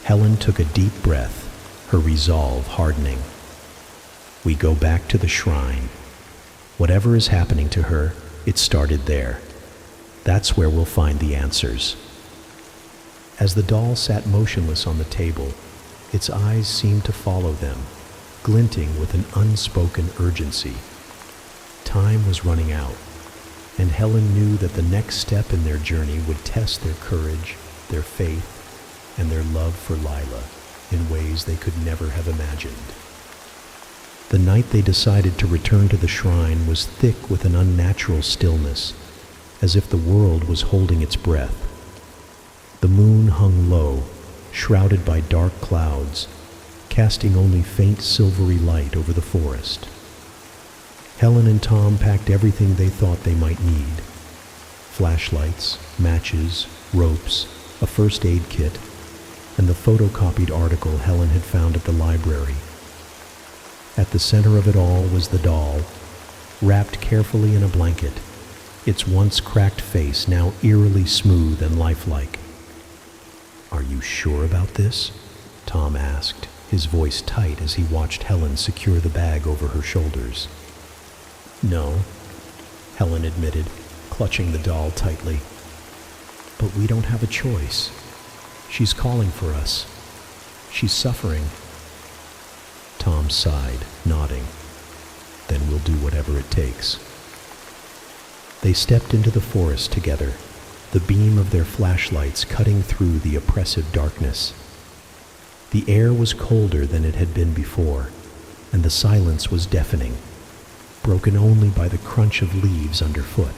Helen took a deep breath, her resolve hardening. We go back to the shrine. Whatever is happening to her, it started there. That's where we'll find the answers. As the doll sat motionless on the table, its eyes seemed to follow them, glinting with an unspoken urgency. Time was running out, and Helen knew that the next step in their journey would test their courage, their faith, and their love for Lila in ways they could never have imagined. The night they decided to return to the shrine was thick with an unnatural stillness, as if the world was holding its breath. The moon hung low, shrouded by dark clouds, casting only faint silvery light over the forest. Helen and Tom packed everything they thought they might need: flashlights, matches, ropes, a first aid kit, and the photocopied article Helen had found at the library. At the center of it all was the doll, wrapped carefully in a blanket, its once cracked face now eerily smooth and lifelike. "Are you sure about this?" Tom asked, his voice tight as he watched Helen secure the bag over her shoulders. "No," Helen admitted, clutching the doll tightly. "But we don't have a choice. She's calling for us. She's suffering." Tom sighed, nodding. "Then we'll do whatever it takes." They stepped into the forest together, the beam of their flashlights cutting through the oppressive darkness. The air was colder than it had been before, and the silence was deafening, broken only by the crunch of leaves underfoot.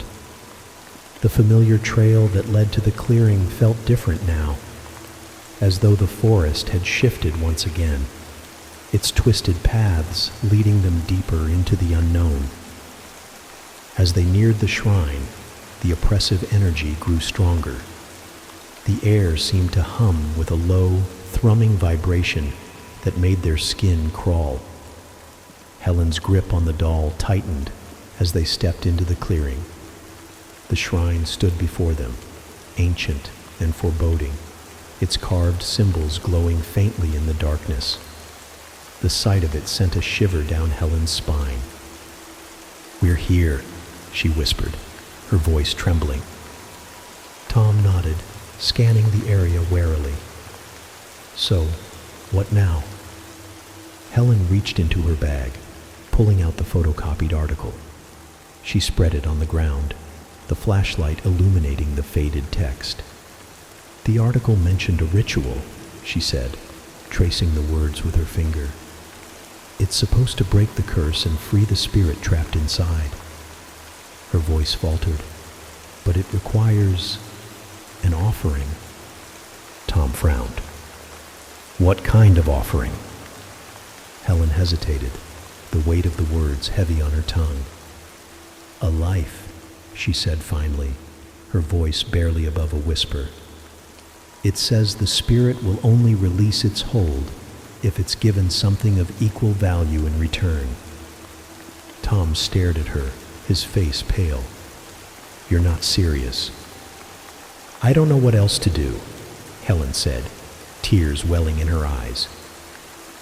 The familiar trail that led to the clearing felt different now, as though the forest had shifted once again, its twisted paths leading them deeper into the unknown. As they neared the shrine, the oppressive energy grew stronger. The air seemed to hum with a low, thrumming vibration that made their skin crawl. Helen's grip on the doll tightened as they stepped into the clearing. The shrine stood before them, ancient and foreboding, its carved symbols glowing faintly in the darkness. The sight of it sent a shiver down Helen's spine. "We're here," she whispered, her voice trembling. Tom nodded, scanning the area warily. "So, what now?" Helen reached into her bag, pulling out the photocopied article. She spread it on the ground, the flashlight illuminating the faded text. "The article mentioned a ritual," she said, tracing the words with her finger. "It's supposed to break the curse and free the spirit trapped inside." Her voice faltered. "But it requires an offering." Tom frowned. "What kind of offering?" Helen hesitated, the weight of the words heavy on her tongue. "A life," she said finally, her voice barely above a whisper. "It says the spirit will only release its hold if it's given something of equal value in return." Tom stared at her, his face pale. "You're not serious." "I don't know what else to do," Helen said, tears welling in her eyes.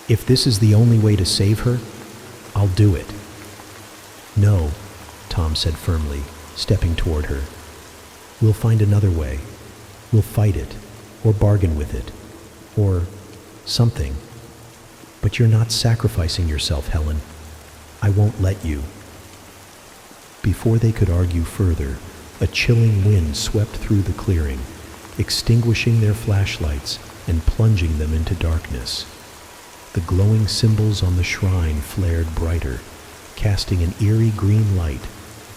"If this is the only way to save her, I'll do it." "No," Tom said firmly, stepping toward her. "We'll find another way. We'll fight it, or bargain with it, or something. But you're not sacrificing yourself, Helen. I won't let you." Before they could argue further, a chilling wind swept through the clearing, extinguishing their flashlights and plunging them into darkness. The glowing symbols on the shrine flared brighter, casting an eerie green light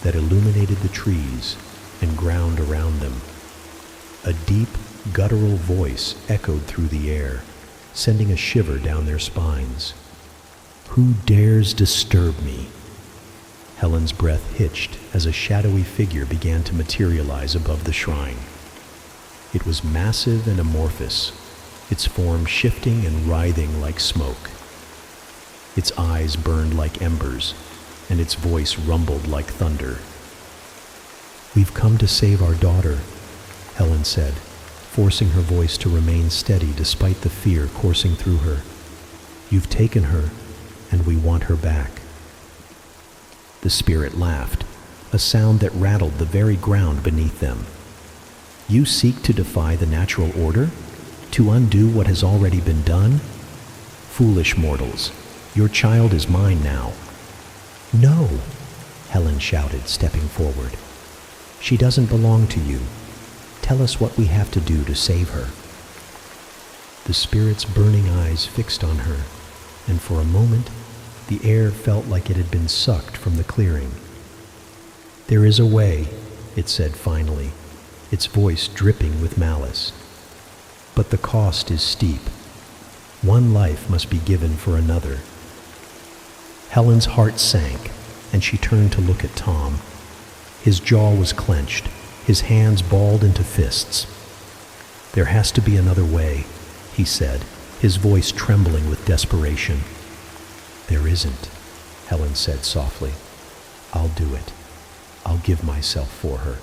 that illuminated the trees and ground around them. A deep, guttural voice echoed through the air, sending a shiver down their spines. "Who dares disturb me?" Helen's breath hitched as a shadowy figure began to materialize above the shrine. It was massive and amorphous, its form shifting and writhing like smoke. Its eyes burned like embers, and its voice rumbled like thunder. "We've come to save our daughter," Helen said, forcing her voice to remain steady despite the fear coursing through her. "You've taken her, and we want her back." The spirit laughed, a sound that rattled the very ground beneath them. "You seek to defy the natural order? To undo what has already been done? Foolish mortals, your child is mine now." "No," Helen shouted, stepping forward. "She doesn't belong to you. Tell us what we have to do to save her." The spirit's burning eyes fixed on her, and for a moment, the air felt like it had been sucked from the clearing. "There is a way," it said finally, its voice dripping with malice. "But the cost is steep. One life must be given for another." Helen's heart sank, and she turned to look at Tom. His jaw was clenched, his hands balled into fists. "There has to be another way," he said, his voice trembling with desperation. "There isn't," Helen said softly. "I'll do it. I'll give myself for her."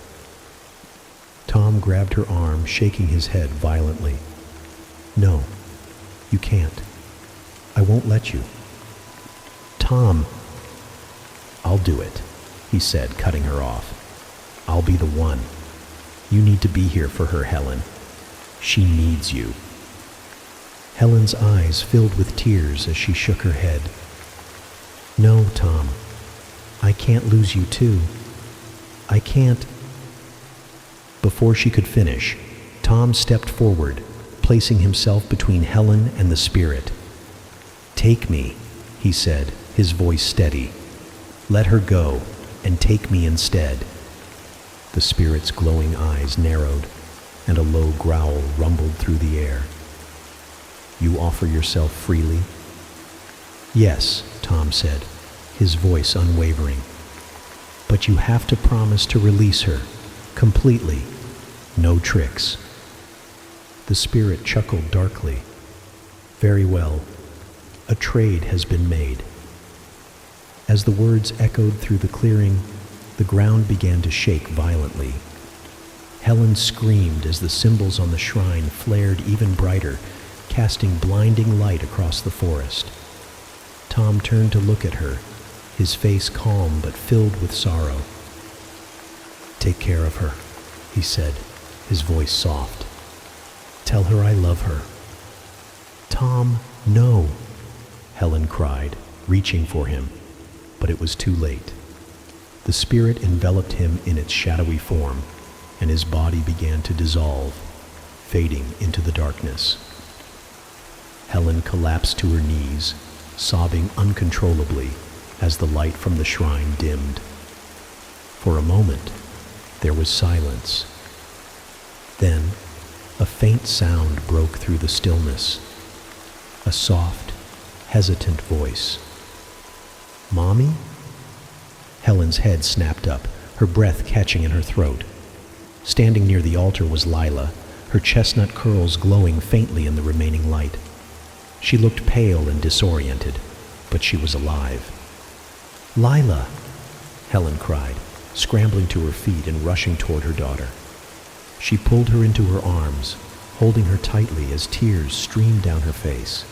Tom grabbed her arm, shaking his head violently. "No, you can't. I won't let you." "Tom." "I'll do it," he said, cutting her off. "I'll be the one. You need to be here for her, Helen. She needs you." Helen's eyes filled with tears as she shook her head. "No, Tom. I can't lose you too. I can't." Before she could finish, Tom stepped forward, placing himself between Helen and the spirit. "Take me," he said, his voice steady. "Let her go, and take me instead." The spirit's glowing eyes narrowed, and a low growl rumbled through the air. "You offer yourself freely?" "Yes," Tom said, his voice unwavering. "But you have to promise to release her, completely. No tricks." The spirit chuckled darkly. "Very well. A trade has been made." As the words echoed through the clearing, the ground began to shake violently. Helen screamed as the symbols on the shrine flared even brighter, casting blinding light across the forest. Tom turned to look at her, his face calm but filled with sorrow. "Take care of her," he said, his voice soft. "Tell her I love her." "Tom, no," Helen cried, reaching for him, but it was too late. The spirit enveloped him in its shadowy form, and his body began to dissolve, fading into the darkness. Helen collapsed to her knees, sobbing uncontrollably as the light from the shrine dimmed. For a moment, there was silence. Then, a faint sound broke through the stillness. A soft, hesitant voice. "Mommy?" Helen's head snapped up, her breath catching in her throat. Standing near the altar was Lila, her chestnut curls glowing faintly in the remaining light. She looked pale and disoriented, but she was alive. "Lila!" Helen cried, scrambling to her feet and rushing toward her daughter. She pulled her into her arms, holding her tightly as tears streamed down her face.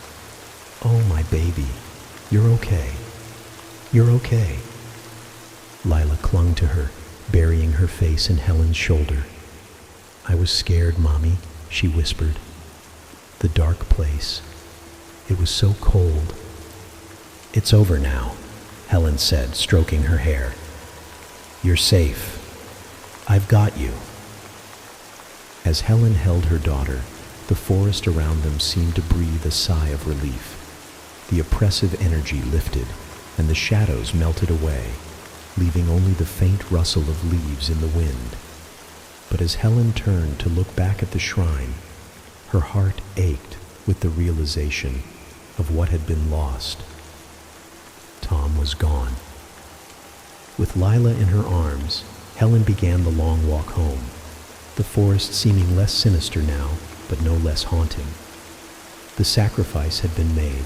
"Oh, my baby, you're okay. You're okay." Lila clung to her, burying her face in Helen's shoulder. "I was scared, Mommy," she whispered. "The dark place. It was so cold." "It's over now," Helen said, stroking her hair. "You're safe. I've got you." As Helen held her daughter, the forest around them seemed to breathe a sigh of relief. The oppressive energy lifted, and the shadows melted away, leaving only the faint rustle of leaves in the wind. But as Helen turned to look back at the shrine, her heart ached with the realization of what had been lost. Tom was gone. With Lila in her arms, Helen began the long walk home, the forest seeming less sinister now, but no less haunting. The sacrifice had been made,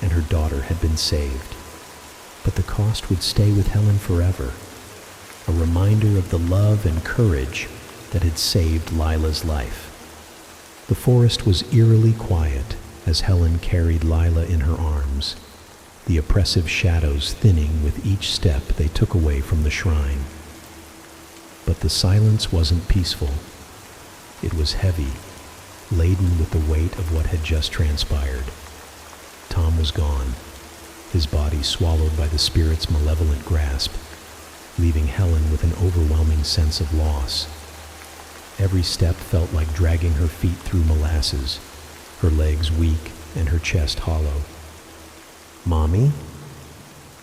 and her daughter had been saved. but the cost would stay with Helen forever, a reminder of the love and courage that had saved Lila's life. The forest was eerily quiet as Helen carried Lila in her arms, the oppressive shadows thinning with each step they took away from the shrine. But the silence wasn't peaceful. It was heavy, laden with the weight of what had just transpired. Tom was gone, his body swallowed by the spirit's malevolent grasp, leaving Helen with an overwhelming sense of loss. Every step felt like dragging her feet through molasses, her legs weak and her chest hollow. "Mommy?"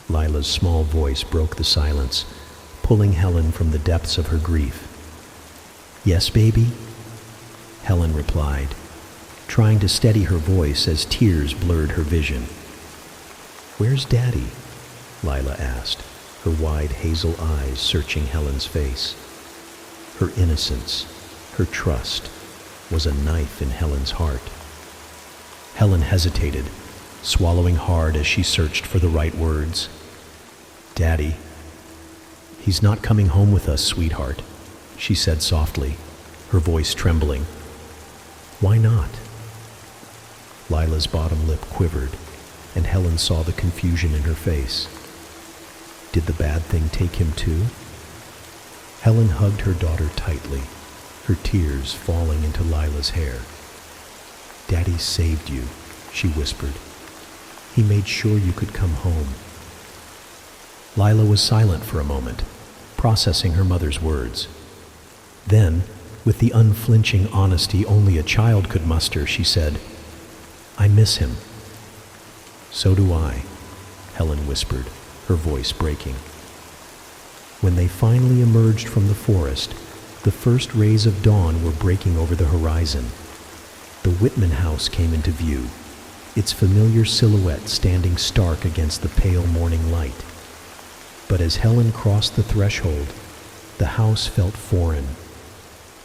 Lila's small voice broke the silence, pulling Helen from the depths of her grief. "Yes, baby?" Helen replied, trying to steady her voice as tears blurred her vision. "Where's Daddy?" Lila asked, her wide hazel eyes searching Helen's face. Her innocence, her trust, was a knife in Helen's heart. Helen hesitated, swallowing hard as she searched for the right words. "Daddy, he's not coming home with us, sweetheart," she said softly, her voice trembling. "Why not?" Lila's bottom lip quivered, and Helen saw the confusion in her face. Did the bad thing take him too? Helen hugged her daughter tightly, her tears falling into Lila's hair. "Daddy saved you," she whispered. "He made sure you could come home." Lila was silent for a moment, processing her mother's words. Then, with the unflinching honesty only a child could muster, she said, "I miss him." "So do I," Helen whispered, her voice breaking. When they finally emerged from the forest, the first rays of dawn were breaking over the horizon. The Whitman house came into view, its familiar silhouette standing stark against the pale morning light. But as Helen crossed the threshold, the house felt foreign,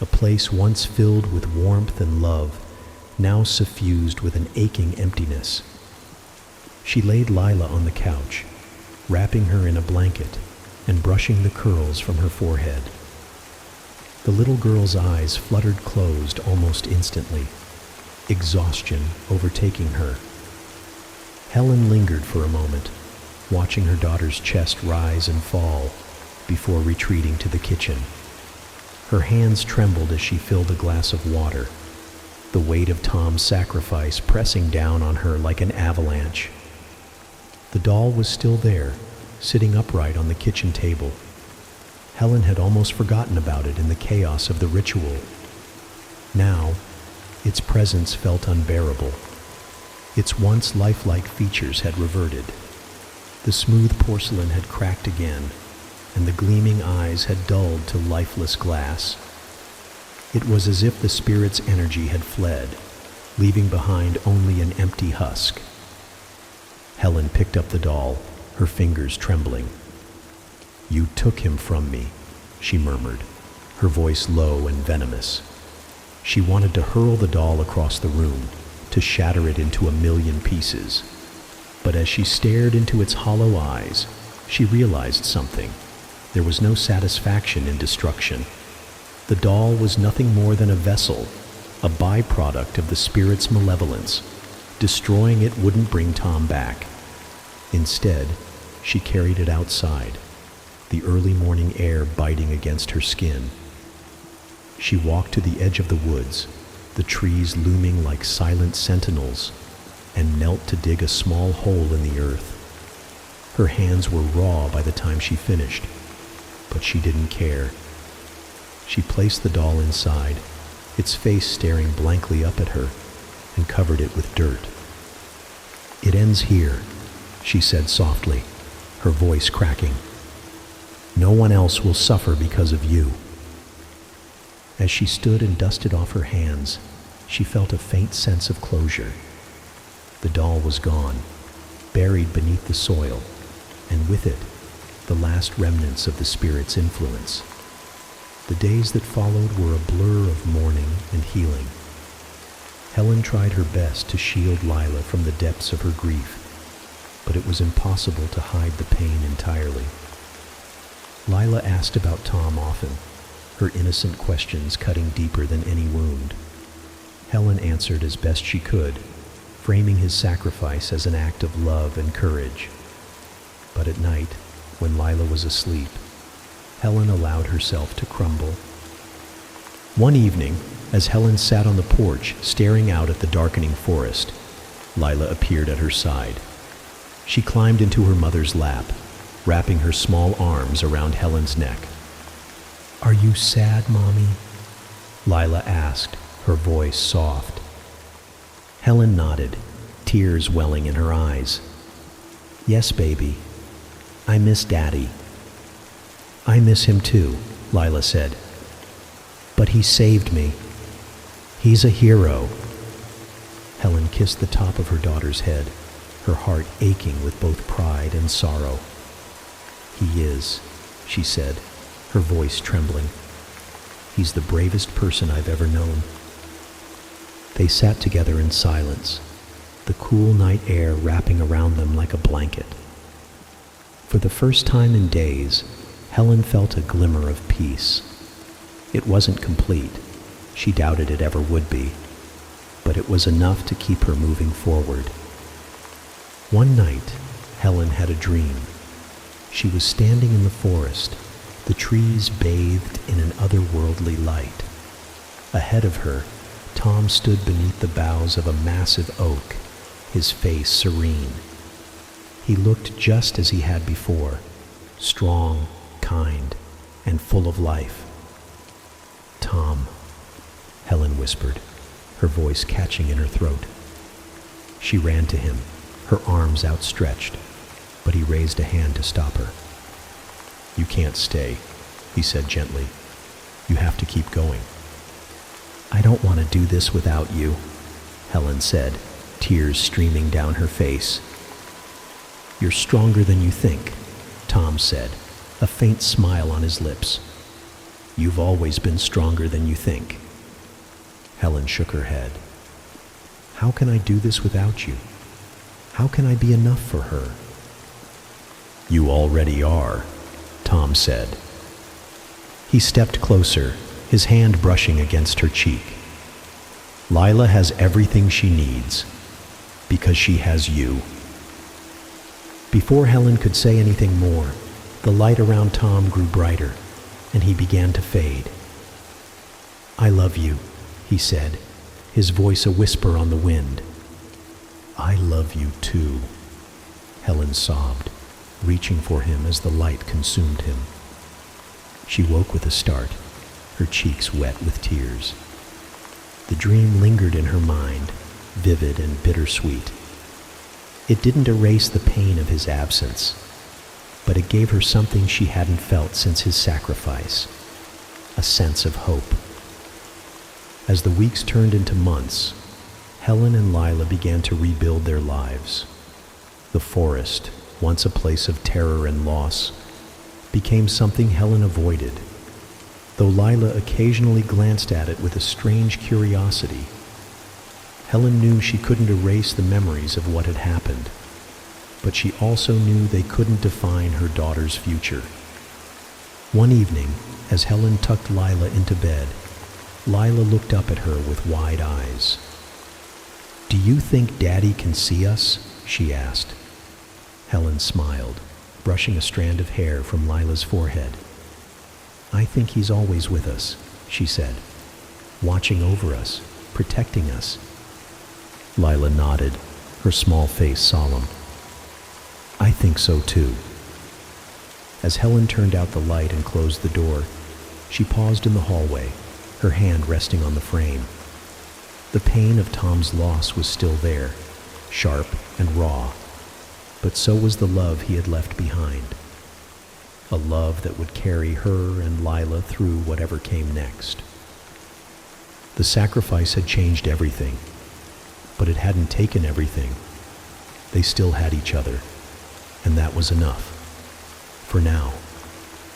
a place once filled with warmth and love, now suffused with an aching emptiness. She laid Lila on the couch, wrapping her in a blanket and brushing the curls from her forehead. The little girl's eyes fluttered closed almost instantly, exhaustion overtaking her. Helen lingered for a moment, watching her daughter's chest rise and fall before retreating to the kitchen. Her hands trembled as she filled a glass of water, the weight of Tom's sacrifice pressing down on her like an avalanche. The doll was still there, sitting upright on the kitchen table. Helen had almost forgotten about it in the chaos of the ritual. Now, its presence felt unbearable. Its once lifelike features had reverted. The smooth porcelain had cracked again, and the gleaming eyes had dulled to lifeless glass. It was as if the spirit's energy had fled, leaving behind only an empty husk. Helen picked up the doll, her fingers trembling. "You took him from me," she murmured, her voice low and venomous. She wanted to hurl the doll across the room, to shatter it into a million pieces. But as she stared into its hollow eyes, she realized something. There was no satisfaction in destruction. The doll was nothing more than a vessel, a byproduct of the spirit's malevolence. Destroying it wouldn't bring Tom back. Instead, she carried it outside, the early morning air biting against her skin. She walked to the edge of the woods, the trees looming like silent sentinels, and knelt to dig a small hole in the earth. Her hands were raw by the time she finished, but she didn't care. She placed the doll inside, its face staring blankly up at her, and covered it with dirt. "It ends here," she said softly, her voice cracking. "No one else will suffer because of you." As she stood and dusted off her hands, she felt a faint sense of closure. The doll was gone, buried beneath the soil, and with it, the last remnants of the spirit's influence. The days that followed were a blur of mourning and healing. Helen tried her best to shield Lila from the depths of her grief, but it was impossible to hide the pain entirely. Lila asked about Tom often, her innocent questions cutting deeper than any wound. Helen answered as best she could, framing his sacrifice as an act of love and courage. But at night, when Lila was asleep, Helen allowed herself to crumble. One evening, as Helen sat on the porch staring out at the darkening forest, Lila appeared at her side. She climbed into her mother's lap, wrapping her small arms around Helen's neck. "Are you sad, Mommy?" Lila asked, her voice soft. Helen nodded, tears welling in her eyes. "Yes, baby. I miss Daddy." "I miss him too," Lila said. "But he saved me. He's a hero." Helen kissed the top of her daughter's head, her heart aching with both pride and sorrow. "He is," she said, her voice trembling. "He's the bravest person I've ever known." They sat together in silence, the cool night air wrapping around them like a blanket. For the first time in days, Helen felt a glimmer of peace. It wasn't complete. She doubted it ever would be, but it was enough to keep her moving forward. One night, Helen had a dream. She was standing in the forest, the trees bathed in an otherworldly light. Ahead of her, Tom stood beneath the boughs of a massive oak, his face serene. He looked just as he had before, strong, kind, and full of life. "Tom," Helen whispered, her voice catching in her throat. She ran to him, her arms outstretched, but he raised a hand to stop her. "You can't stay," he said gently. "You have to keep going." "I don't want to do this without you," Helen said, tears streaming down her face. "You're stronger than you think," Tom said, a faint smile on his lips. "You've always been stronger than you think." Helen shook her head. "How can I do this without you? How can I be enough for her?" "You already are," Tom said. He stepped closer, his hand brushing against her cheek. "Lila has everything she needs, because she has you." Before Helen could say anything more, the light around Tom grew brighter, and he began to fade. "I love you," he said, his voice a whisper on the wind. "I love you too," Helen sobbed, reaching for him as the light consumed him. She woke with a start, her cheeks wet with tears. The dream lingered in her mind, vivid and bittersweet. It didn't erase the pain of his absence, but it gave her something she hadn't felt since his sacrifice, a sense of hope. As the weeks turned into months, Helen and Lila began to rebuild their lives. The forest, once a place of terror and loss, became something Helen avoided, though Lila occasionally glanced at it with a strange curiosity. Helen knew she couldn't erase the memories of what had happened, but she also knew they couldn't define her daughter's future. One evening, as Helen tucked Lila into bed, Lila looked up at her with wide eyes. "Do you think Daddy can see us?" she asked. Helen smiled, brushing a strand of hair from Lila's forehead. "I think he's always with us," she said, "watching over us, protecting us." Lila nodded, her small face solemn. "I think so too." As Helen turned out the light and closed the door, she paused in the hallway, her hand resting on the frame. The pain of Tom's loss was still there, sharp and raw, but so was the love he had left behind. A love that would carry her and Lila through whatever came next. The sacrifice had changed everything, but it hadn't taken everything. They still had each other, and that was enough. For now,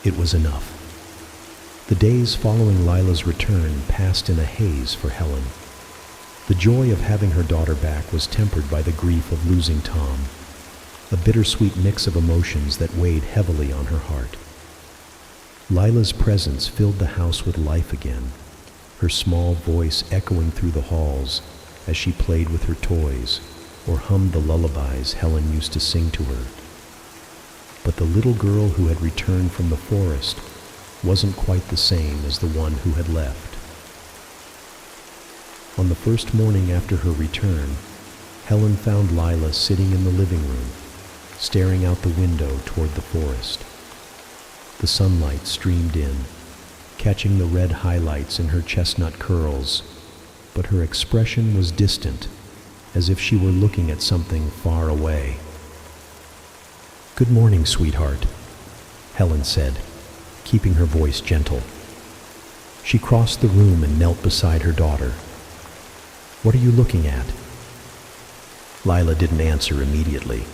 it was enough. The days following Lila's return passed in a haze for Helen. The joy of having her daughter back was tempered by the grief of losing Tom. a bittersweet mix of emotions that weighed heavily on her heart. Lila's presence filled the house with life again, her small voice echoing through the halls as she played with her toys or hummed the lullabies Helen used to sing to her. But the little girl who had returned from the forest wasn't quite the same as the one who had left. On the first morning after her return, Helen found Lila sitting in the living room, staring out the window toward the forest. The sunlight streamed in, catching the red highlights in her chestnut curls, but her expression was distant, as if she were looking at something far away. "Good morning, sweetheart," Helen said, keeping her voice gentle. She crossed the room and knelt beside her daughter. "What are you looking at?" Lila didn't answer immediately.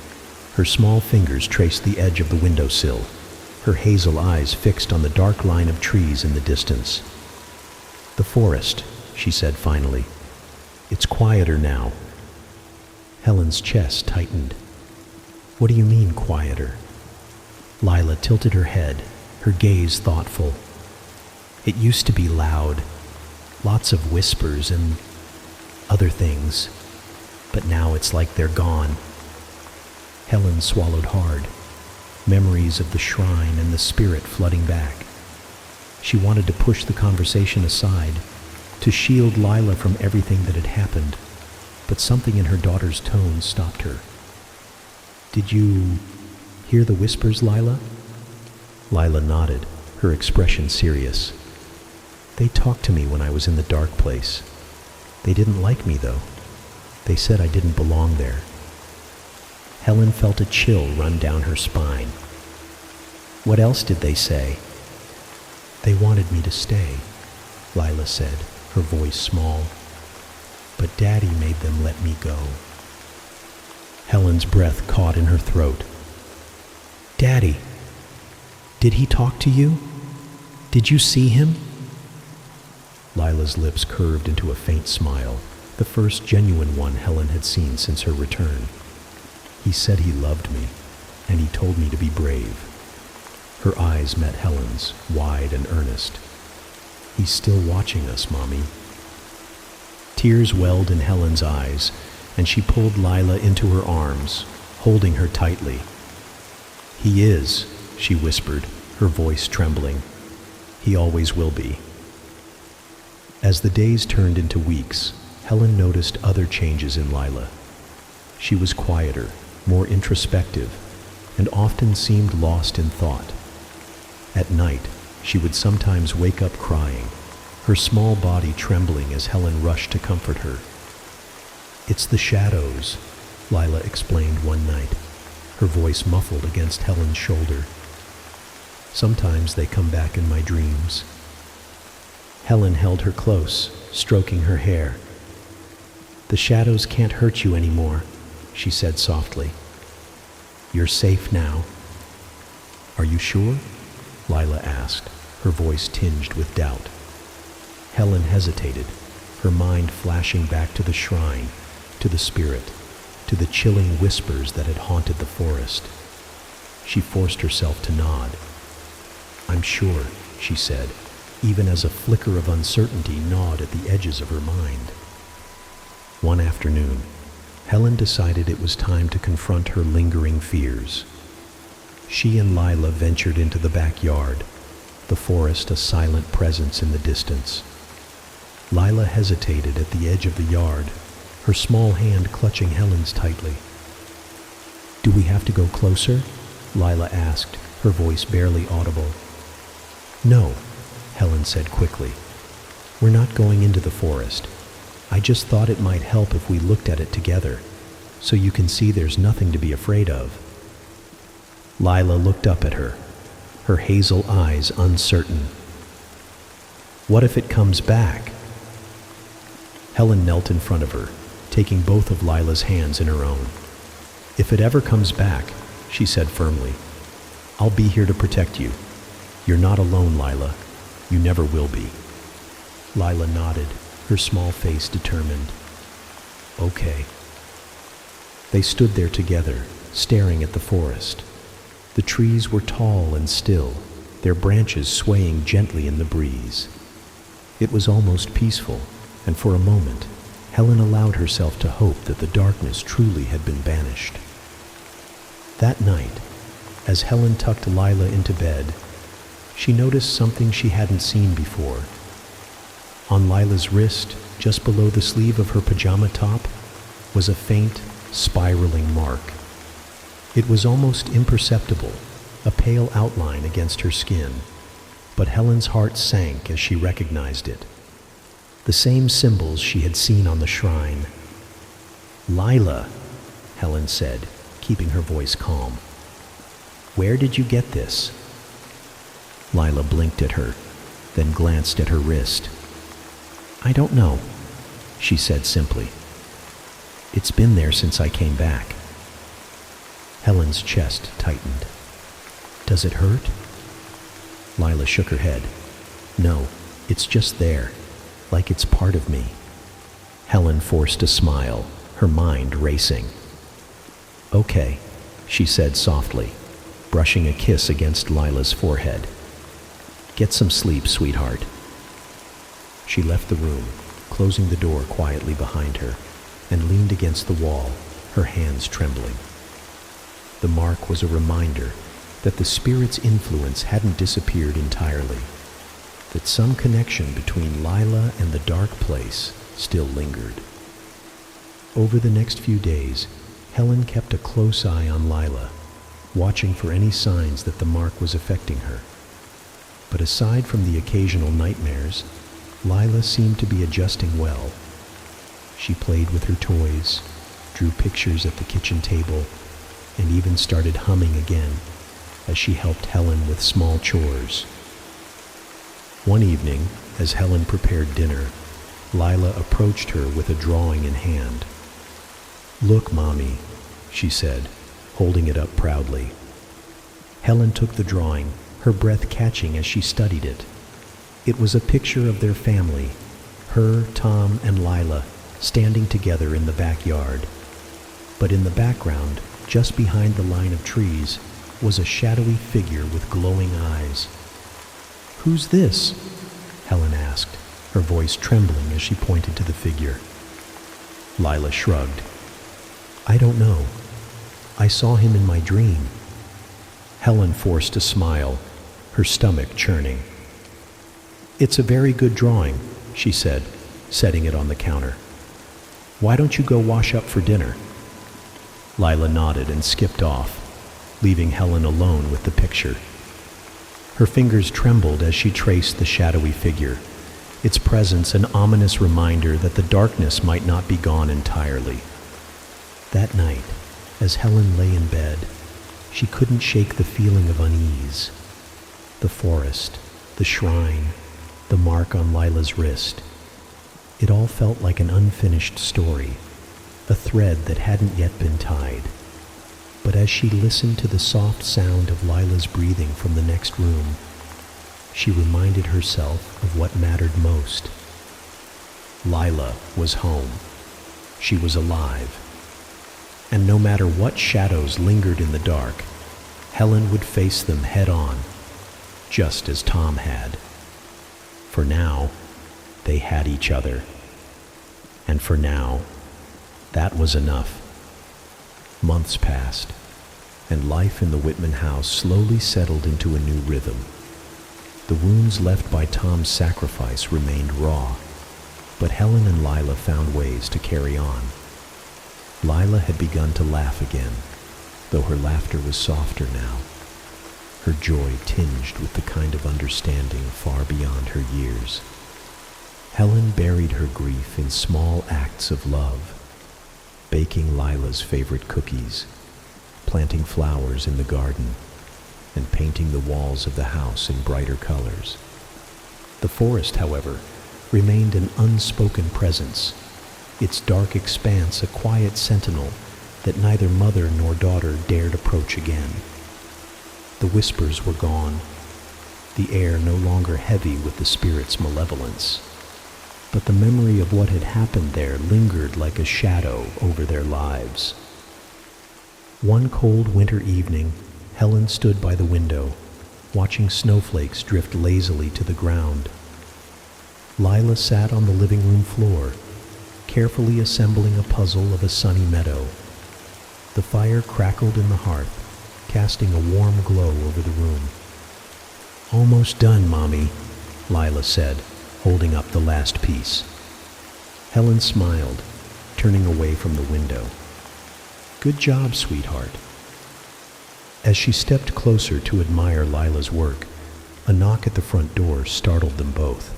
Her small fingers traced the edge of the windowsill, her hazel eyes fixed on the dark line of trees in the distance. "The forest," she said finally. "It's quieter now." Helen's chest tightened. "What do you mean, quieter?" Lila tilted her head, her gaze thoughtful. "It used to be loud, lots of whispers and other things, but now it's like they're gone." Helen swallowed hard, memories of the shrine and the spirit flooding back. She wanted to push the conversation aside, to shield Lila from everything that had happened, but something in her daughter's tone stopped her. "Did you hear the whispers, Lila?" Lila nodded, her expression serious. "They talked to me when I was in the dark place. They didn't like me, though. They said I didn't belong there." Helen felt a chill run down her spine. "What else did they say?" "They wanted me to stay," Lila said, her voice small. "But Daddy made them let me go." Helen's breath caught in her throat. "Daddy, did he talk to you? Did you see him?" Lila's lips curved into a faint smile, the first genuine one Helen had seen since her return. "He said he loved me, and he told me to be brave." Her eyes met Helen's, wide and earnest. "He's still watching us, Mommy." Tears welled in Helen's eyes, and she pulled Lila into her arms, holding her tightly. "He is," she whispered, her voice trembling. "He always will be." As the days turned into weeks, Helen noticed other changes in Lila. She was quieter, more introspective, and often seemed lost in thought. At night, she would sometimes wake up crying, her small body trembling as Helen rushed to comfort her. "It's the shadows," Lila explained one night, her voice muffled against Helen's shoulder. "Sometimes they come back in my dreams." Helen held her close, stroking her hair. "The shadows can't hurt you anymore," she said softly. "You're safe now." "Are you sure?" Lila asked, her voice tinged with doubt. Helen hesitated, her mind flashing back to the shrine, to the spirit, to the chilling whispers that had haunted the forest. She forced herself to nod. "I'm sure," she said, even as a flicker of uncertainty gnawed at the edges of her mind. One afternoon, Helen decided it was time to confront her lingering fears. She and Lila ventured into the backyard, the forest a silent presence in the distance. Lila hesitated at the edge of the yard, her small hand clutching Helen's tightly. "Do we have to go closer?" Lila asked, her voice barely audible. "No," Helen said quickly. "We're not going into the forest. I just thought it might help if we looked at it together, so you can see there's nothing to be afraid of." Lila looked up at her, her hazel eyes uncertain. "What if it comes back?" Helen knelt in front of her, taking both of Lila's hands in her own. "If it ever comes back," she said firmly, "I'll be here to protect you. You're not alone, Lila. You never will be." Lila nodded, her small face determined. "Okay." They stood there together, staring at the forest. The trees were tall and still, their branches swaying gently in the breeze. It was almost peaceful, and for a moment, Helen allowed herself to hope that the darkness truly had been banished. That night, as Helen tucked Lila into bed, she noticed something she hadn't seen before. On Lila's wrist, just below the sleeve of her pajama top, was a faint, spiraling mark. It was almost imperceptible, a pale outline against her skin, but Helen's heart sank as she recognized it. The same symbols she had seen on the shrine. "Lila," Helen said, keeping her voice calm. "Where did you get this?" Lila blinked at her, then glanced at her wrist. "I don't know," she said simply. "It's been there since I came back." Helen's chest tightened. "Does it hurt?" Lila shook her head. "No, it's just there, like it's part of me." Helen forced a smile, her mind racing. "Okay," she said softly, brushing a kiss against Lila's forehead. "Get some sleep, sweetheart." She left the room, closing the door quietly behind her, and leaned against the wall, her hands trembling. The mark was a reminder that the spirit's influence hadn't disappeared entirely, that some connection between Lila and the dark place still lingered. Over the next few days, Helen kept a close eye on Lila, watching for any signs that the mark was affecting her. But aside from the occasional nightmares, Lila seemed to be adjusting well. She played with her toys, drew pictures at the kitchen table, and even started humming again as she helped Helen with small chores. One evening, as Helen prepared dinner, Lila approached her with a drawing in hand. "Look, Mommy," she said, holding it up proudly. Helen took the drawing, her breath catching as she studied it. It was a picture of their family, her, Tom, and Lila, standing together in the backyard. But in the background, just behind the line of trees, was a shadowy figure with glowing eyes. "Who's this?" Helen asked, her voice trembling as she pointed to the figure. Lila shrugged. "I don't know. I saw him in my dream." Helen forced a smile, her stomach churning. "It's a very good drawing," she said, setting it on the counter. "Why don't you go wash up for dinner?" Lila nodded and skipped off, leaving Helen alone with the picture. Her fingers trembled as she traced the shadowy figure, its presence an ominous reminder that the darkness might not be gone entirely. That night, as Helen lay in bed, she couldn't shake the feeling of unease. The forest, the shrine, the mark on Lila's wrist. It all felt like an unfinished story, a thread that hadn't yet been tied. But as she listened to the soft sound of Lila's breathing from the next room, she reminded herself of what mattered most. Lila was home. She was alive. And no matter what shadows lingered in the dark, Helen would face them head on, just as Tom had. For now, they had each other. And for now, that was enough. Months passed, and life in the Whitman house slowly settled into a new rhythm. The wounds left by Tom's sacrifice remained raw, but Helen and Lila found ways to carry on. Lila had begun to laugh again, though her laughter was softer now, her joy tinged with the kind of understanding far beyond her years. Helen buried her grief in small acts of love, baking Lila's favorite cookies, planting flowers in the garden, and painting the walls of the house in brighter colors. The forest, however, remained an unspoken presence, its dark expanse a quiet sentinel that neither mother nor daughter dared approach again. The whispers were gone, the air no longer heavy with the spirit's malevolence. But the memory of what had happened there lingered like a shadow over their lives. One cold winter evening, Helen stood by the window, watching snowflakes drift lazily to the ground. Lila sat on the living room floor, carefully assembling a puzzle of a sunny meadow. The fire crackled in the hearth, casting a warm glow over the room. "Almost done, Mommy," Lila said, holding up the last piece. Helen smiled, turning away from the window. "Good job, sweetheart." As she stepped closer to admire Lila's work, a knock at the front door startled them both.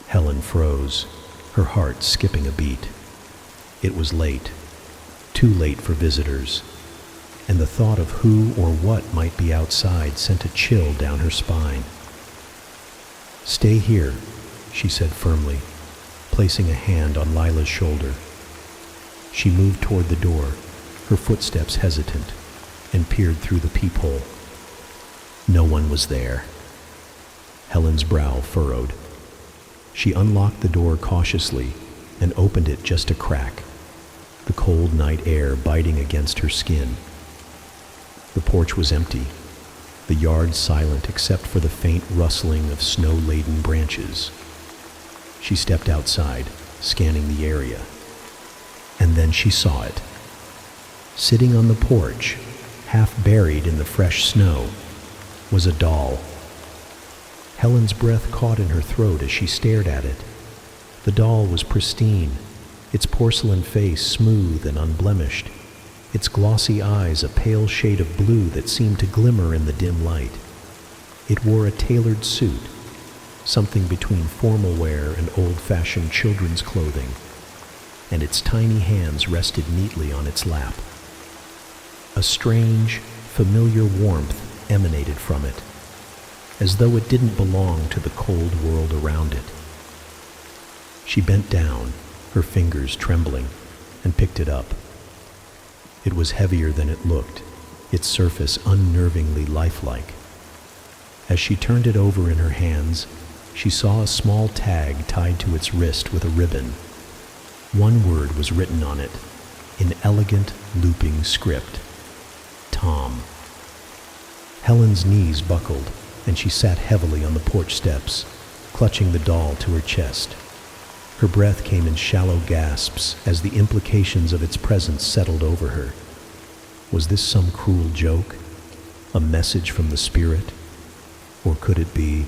Helen froze, her heart skipping a beat. It was late, too late for visitors, and the thought of who or what might be outside sent a chill down her spine. "Stay here," she said firmly, placing a hand on Lila's shoulder. She moved toward the door, her footsteps hesitant, and peered through the peephole. No one was there. Helen's brow furrowed. She unlocked the door cautiously and opened it just a crack, the cold night air biting against her skin. The porch was empty, the yard silent except for the faint rustling of snow-laden branches. She stepped outside, scanning the area. And then she saw it. Sitting on the porch, half buried in the fresh snow, was a doll. Helen's breath caught in her throat as she stared at it. The doll was pristine, its porcelain face smooth and unblemished, its glossy eyes a pale shade of blue that seemed to glimmer in the dim light. It wore a tailored suit, something between formal wear and old-fashioned children's clothing, and its tiny hands rested neatly on its lap. A strange, familiar warmth emanated from it, as though it didn't belong to the cold world around it. She bent down, her fingers trembling, and picked it up. It was heavier than it looked, its surface unnervingly lifelike. As she turned it over in her hands, she saw a small tag tied to its wrist with a ribbon. One word was written on it, in elegant, looping script: Tom. Helen's knees buckled, and she sat heavily on the porch steps, clutching the doll to her chest. Her breath came in shallow gasps as the implications of its presence settled over her. Was this some cruel joke? A message from the spirit? Or could it be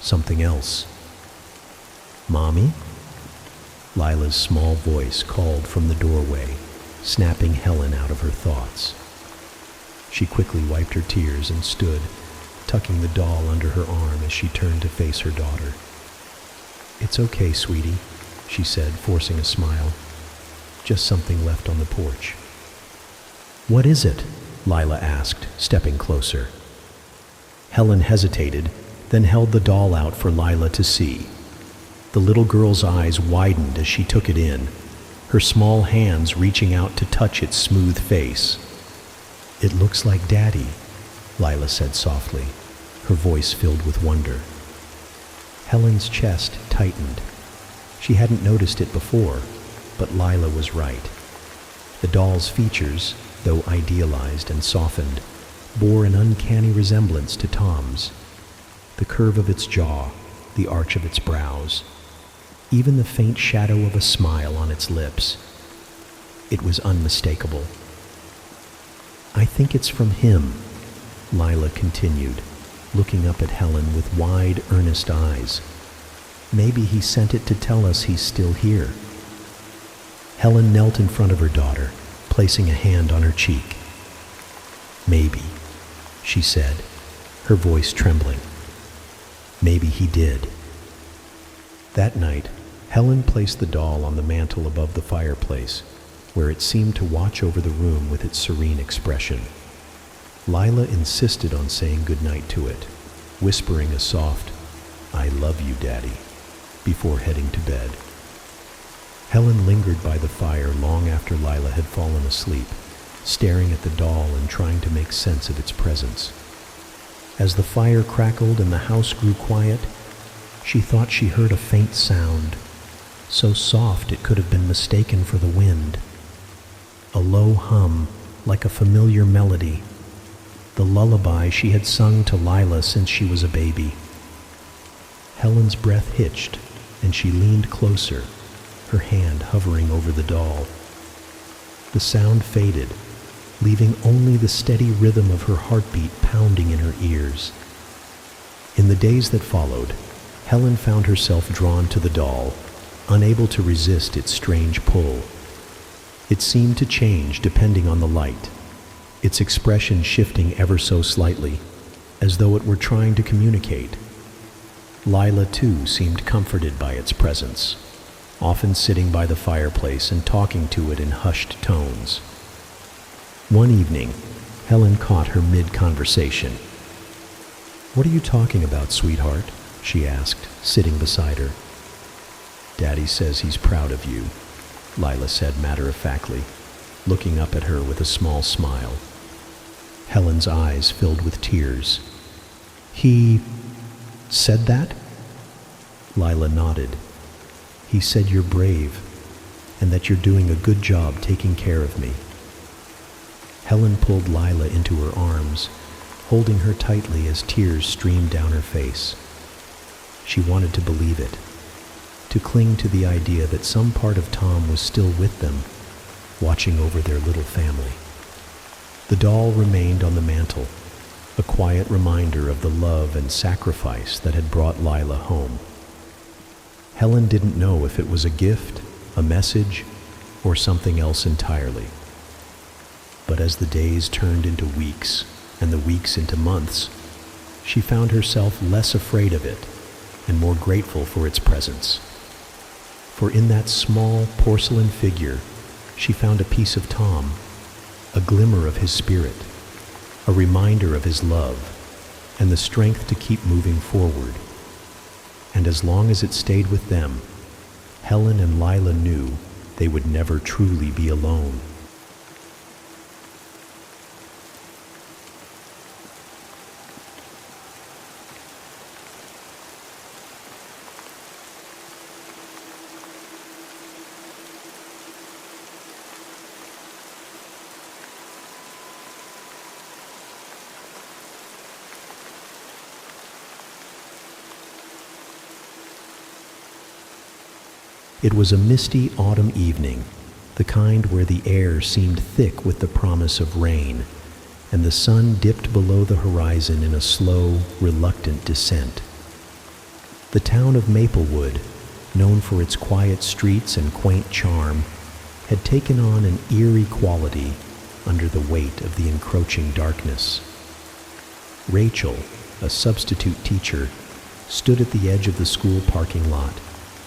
something else? "Mommy?" Lila's small voice called from the doorway, snapping Helen out of her thoughts. She quickly wiped her tears and stood, tucking the doll under her arm as she turned to face her daughter. "It's okay, sweetie," she said, forcing a smile. "Just something left on the porch." "What is it?" Lila asked, stepping closer. Helen hesitated, then held the doll out for Lila to see. The little girl's eyes widened as she took it in, her small hands reaching out to touch its smooth face. "It looks like Daddy," Lila said softly, her voice filled with wonder. Helen's chest tightened. She hadn't noticed it before, but Lila was right. The doll's features, though idealized and softened, bore an uncanny resemblance to Tom's. The curve of its jaw, the arch of its brows, even the faint shadow of a smile on its lips. It was unmistakable. "I think it's from him," Lila continued, looking up at Helen with wide, earnest eyes. "Maybe he sent it to tell us he's still here." Helen knelt in front of her daughter, placing a hand on her cheek. "Maybe," she said, her voice trembling. "Maybe he did." That night, Helen placed the doll on the mantel above the fireplace, where it seemed to watch over the room with its serene expression. Lila insisted on saying goodnight to it, whispering a soft, "I love you, Daddy," before heading to bed. Helen lingered by the fire long after Lila had fallen asleep, staring at the doll and trying to make sense of its presence. As the fire crackled and the house grew quiet, she thought she heard a faint sound, so soft it could have been mistaken for the wind. A low hum, like a familiar melody, the lullaby she had sung to Lila since she was a baby. Helen's breath hitched, and she leaned closer, her hand hovering over the doll. The sound faded, leaving only the steady rhythm of her heartbeat pounding in her ears. In the days that followed, Helen found herself drawn to the doll, unable to resist its strange pull. It seemed to change depending on the light, its expression shifting ever so slightly, as though it were trying to communicate. Lila, too, seemed comforted by its presence, often sitting by the fireplace and talking to it in hushed tones. One evening, Helen caught her mid-conversation. "What are you talking about, sweetheart?" she asked, sitting beside her. "Daddy says he's proud of you," Lila said matter-of-factly, looking up at her with a small smile. Helen's eyes filled with tears. "He said that?" Lila nodded. "He said you're brave, and that you're doing a good job taking care of me." Helen pulled Lila into her arms, holding her tightly as tears streamed down her face. She wanted to believe it, to cling to the idea that some part of Tom was still with them, watching over their little family. The doll remained on the mantel, a quiet reminder of the love and sacrifice that had brought Lila home. Helen didn't know if it was a gift, a message, or something else entirely. But as the days turned into weeks, and the weeks into months, she found herself less afraid of it and more grateful for its presence. For in that small porcelain figure, she found a piece of Tom, a glimmer of his spirit, a reminder of his love, and the strength to keep moving forward. And as long as it stayed with them, Helen and Lila knew they would never truly be alone. It was a misty autumn evening, the kind where the air seemed thick with the promise of rain, and the sun dipped below the horizon in a slow, reluctant descent. The town of Maplewood, known for its quiet streets and quaint charm, had taken on an eerie quality under the weight of the encroaching darkness. Rachel, a substitute teacher, stood at the edge of the school parking lot,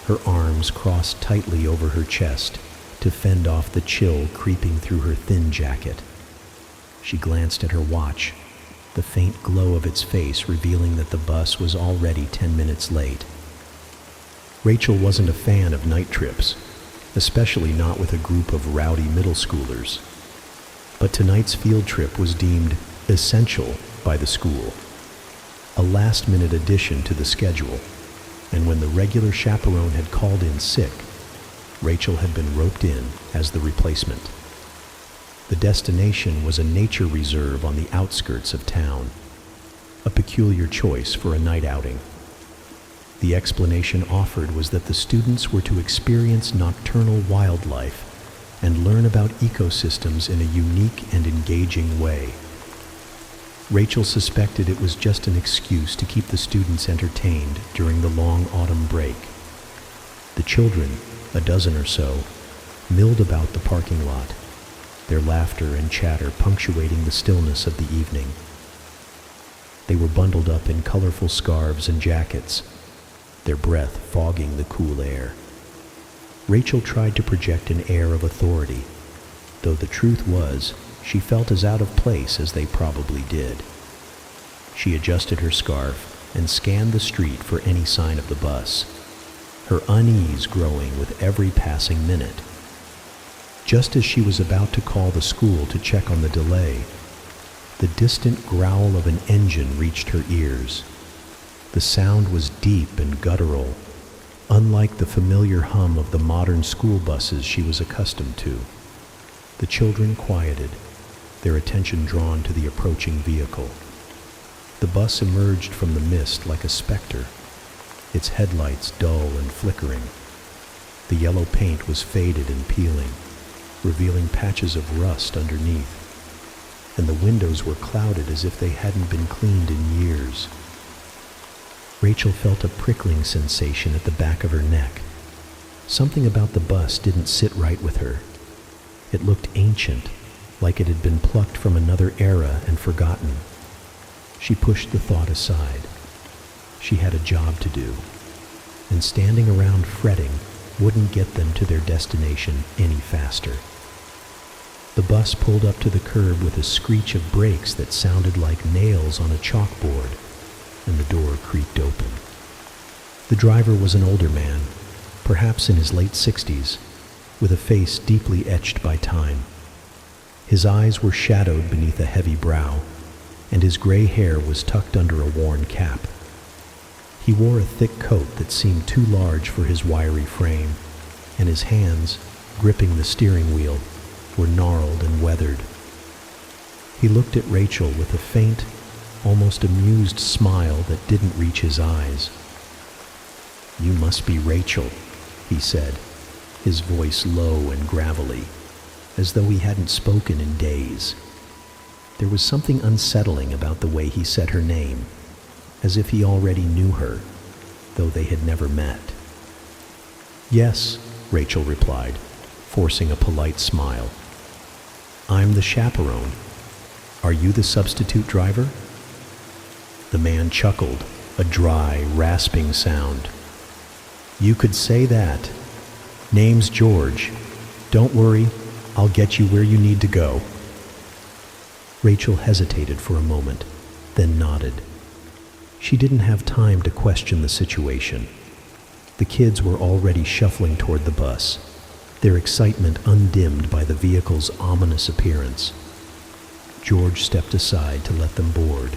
her arms crossed tightly over her chest to fend off the chill creeping through her thin jacket. She glanced at her watch, the faint glow of its face revealing that the bus was already 10 minutes late. Rachel wasn't a fan of night trips, especially not with a group of rowdy middle schoolers. But tonight's field trip was deemed essential by the school, a last-minute addition to the schedule. And when the regular chaperone had called in sick, Rachel had been roped in as the replacement. The destination was a nature reserve on the outskirts of town, a peculiar choice for a night outing. The explanation offered was that the students were to experience nocturnal wildlife and learn about ecosystems in a unique and engaging way. Rachel suspected it was just an excuse to keep the students entertained during the long autumn break. The children, a dozen or so, milled about the parking lot, their laughter and chatter punctuating the stillness of the evening. They were bundled up in colorful scarves and jackets, their breath fogging the cool air. Rachel tried to project an air of authority, though the truth was, she felt as out of place as they probably did. She adjusted her scarf and scanned the street for any sign of the bus, her unease growing with every passing minute. Just as she was about to call the school to check on the delay, the distant growl of an engine reached her ears. The sound was deep and guttural, unlike the familiar hum of the modern school buses she was accustomed to. The children quieted, their attention drawn to the approaching vehicle. The bus emerged from the mist like a specter, its headlights dull and flickering. The yellow paint was faded and peeling, revealing patches of rust underneath, and the windows were clouded as if they hadn't been cleaned in years. Rachel felt a prickling sensation at the back of her neck. Something about the bus didn't sit right with her. It looked ancient, like it had been plucked from another era and forgotten. She pushed the thought aside. She had a job to do, and standing around fretting wouldn't get them to their destination any faster. The bus pulled up to the curb with a screech of brakes that sounded like nails on a chalkboard, and the door creaked open. The driver was an older man, perhaps in his late 60s, with a face deeply etched by time. His eyes were shadowed beneath a heavy brow, and his gray hair was tucked under a worn cap. He wore a thick coat that seemed too large for his wiry frame, and his hands, gripping the steering wheel, were gnarled and weathered. He looked at Rachel with a faint, almost amused smile that didn't reach his eyes. "You must be Rachel," he said, his voice low and gravelly, as though he hadn't spoken in days. There was something unsettling about the way he said her name, as if he already knew her, though they had never met. "Yes," Rachel replied, forcing a polite smile. "I'm the chaperone. Are you the substitute driver?" The man chuckled, a dry, rasping sound. "You could say that. Name's George. Don't worry, I'll get you where you need to go." Rachel hesitated for a moment, then nodded. She didn't have time to question the situation. The kids were already shuffling toward the bus, their excitement undimmed by the vehicle's ominous appearance. George stepped aside to let them board,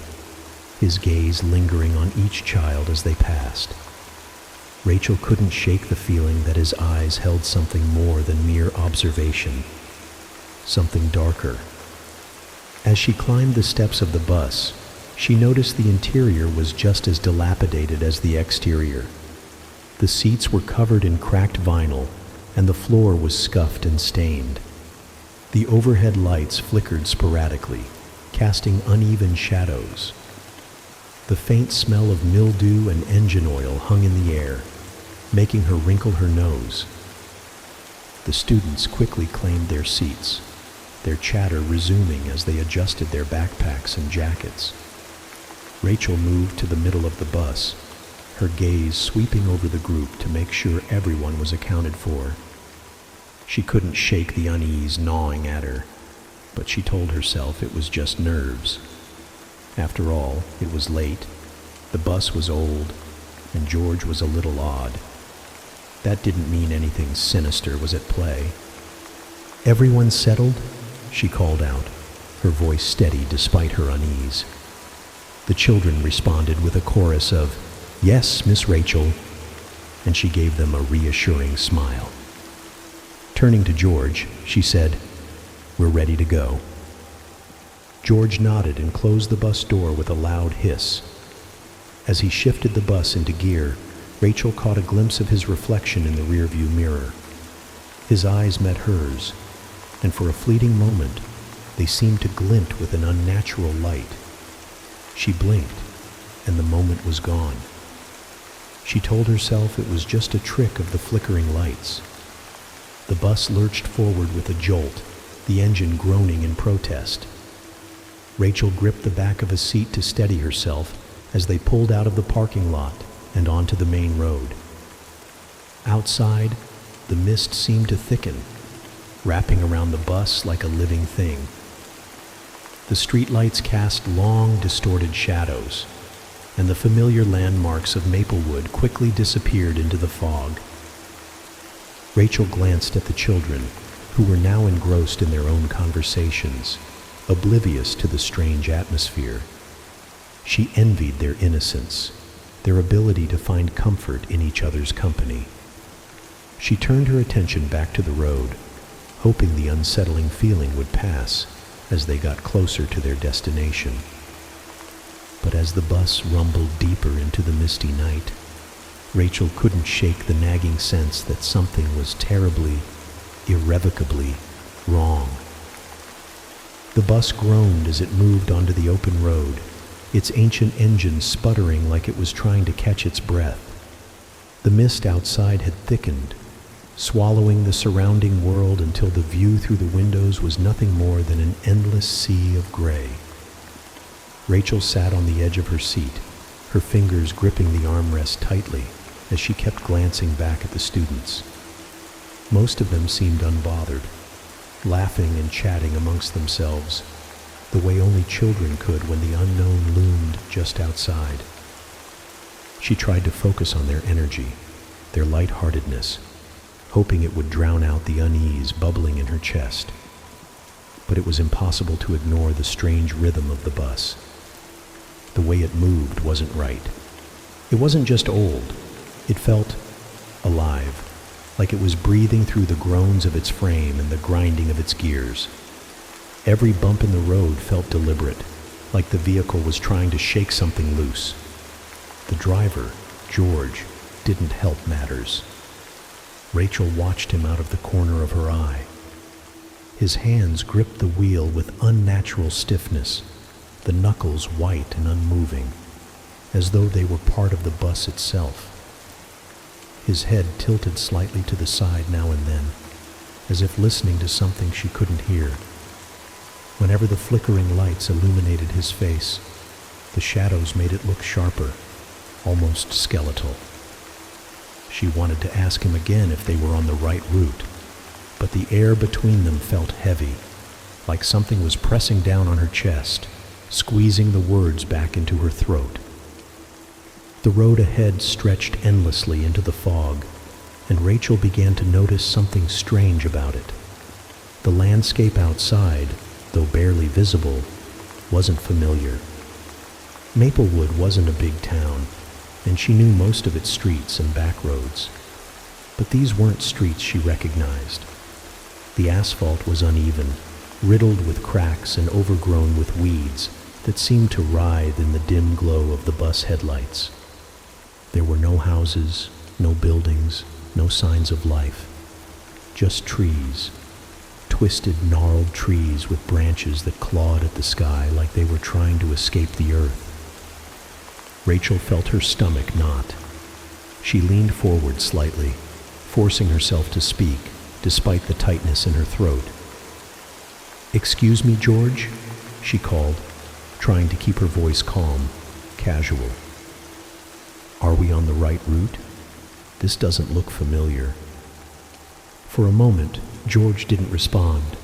his gaze lingering on each child as they passed. Rachel couldn't shake the feeling that his eyes held something more than mere observation, something darker. As she climbed the steps of the bus, she noticed the interior was just as dilapidated as the exterior. The seats were covered in cracked vinyl, and the floor was scuffed and stained. The overhead lights flickered sporadically, casting uneven shadows. The faint smell of mildew and engine oil hung in the air, making her wrinkle her nose. The students quickly claimed their seats, their chatter resuming as they adjusted their backpacks and jackets. Rachel moved to the middle of the bus, her gaze sweeping over the group to make sure everyone was accounted for. She couldn't shake the unease gnawing at her, but she told herself it was just nerves. After all, it was late, the bus was old, and George was a little odd. That didn't mean anything sinister was at play. "Everyone settled?" she called out, her voice steady despite her unease. The children responded with a chorus of, "Yes, Miss Rachel," and she gave them a reassuring smile. Turning to George, she said, "We're ready to go." George nodded and closed the bus door with a loud hiss. As he shifted the bus into gear, Rachel caught a glimpse of his reflection in the rearview mirror. His eyes met hers, and for a fleeting moment, they seemed to glint with an unnatural light. She blinked, and the moment was gone. She told herself it was just a trick of the flickering lights. The bus lurched forward with a jolt, the engine groaning in protest. Rachel gripped the back of a seat to steady herself as they pulled out of the parking lot and onto the main road. Outside, the mist seemed to thicken, wrapping around the bus like a living thing. The streetlights cast long, distorted shadows, and the familiar landmarks of Maplewood quickly disappeared into the fog. Rachel glanced at the children, who were now engrossed in their own conversations, oblivious to the strange atmosphere. She envied their innocence, their ability to find comfort in each other's company. She turned her attention back to the road, hoping the unsettling feeling would pass, as they got closer to their destination. But as the bus rumbled deeper into the misty night, Rachel couldn't shake the nagging sense that something was terribly, irrevocably wrong. The bus groaned as it moved onto the open road, its ancient engine sputtering like it was trying to catch its breath. The mist outside had thickened, swallowing the surrounding world until the view through the windows was nothing more than an endless sea of gray. Rachel sat on the edge of her seat, her fingers gripping the armrest tightly as she kept glancing back at the students. Most of them seemed unbothered, laughing and chatting amongst themselves, the way only children could when the unknown loomed just outside. She tried to focus on their energy, their lightheartedness, hoping it would drown out the unease bubbling in her chest. But it was impossible to ignore the strange rhythm of the bus. The way it moved wasn't right. It wasn't just old. It felt alive, like it was breathing through the groans of its frame and the grinding of its gears. Every bump in the road felt deliberate, like the vehicle was trying to shake something loose. The driver, George, didn't help matters. Rachel watched him out of the corner of her eye. His hands gripped the wheel with unnatural stiffness, the knuckles white and unmoving, as though they were part of the bus itself. His head tilted slightly to the side now and then, as if listening to something she couldn't hear. Whenever the flickering lights illuminated his face, the shadows made it look sharper, almost skeletal. She wanted to ask him again if they were on the right route, but the air between them felt heavy, like something was pressing down on her chest, squeezing the words back into her throat. The road ahead stretched endlessly into the fog, and Rachel began to notice something strange about it. The landscape outside, though barely visible, wasn't familiar. Maplewood wasn't a big town, and she knew most of its streets and back roads. But these weren't streets she recognized. The asphalt was uneven, riddled with cracks and overgrown with weeds that seemed to writhe in the dim glow of the bus headlights. There were no houses, no buildings, no signs of life. Just trees, twisted, gnarled trees with branches that clawed at the sky like they were trying to escape the earth. Rachel felt her stomach knot. She leaned forward slightly, forcing herself to speak, despite the tightness in her throat. "Excuse me, George?" she called, trying to keep her voice calm, casual. "Are we on the right route? This doesn't look familiar." For a moment, George didn't respond.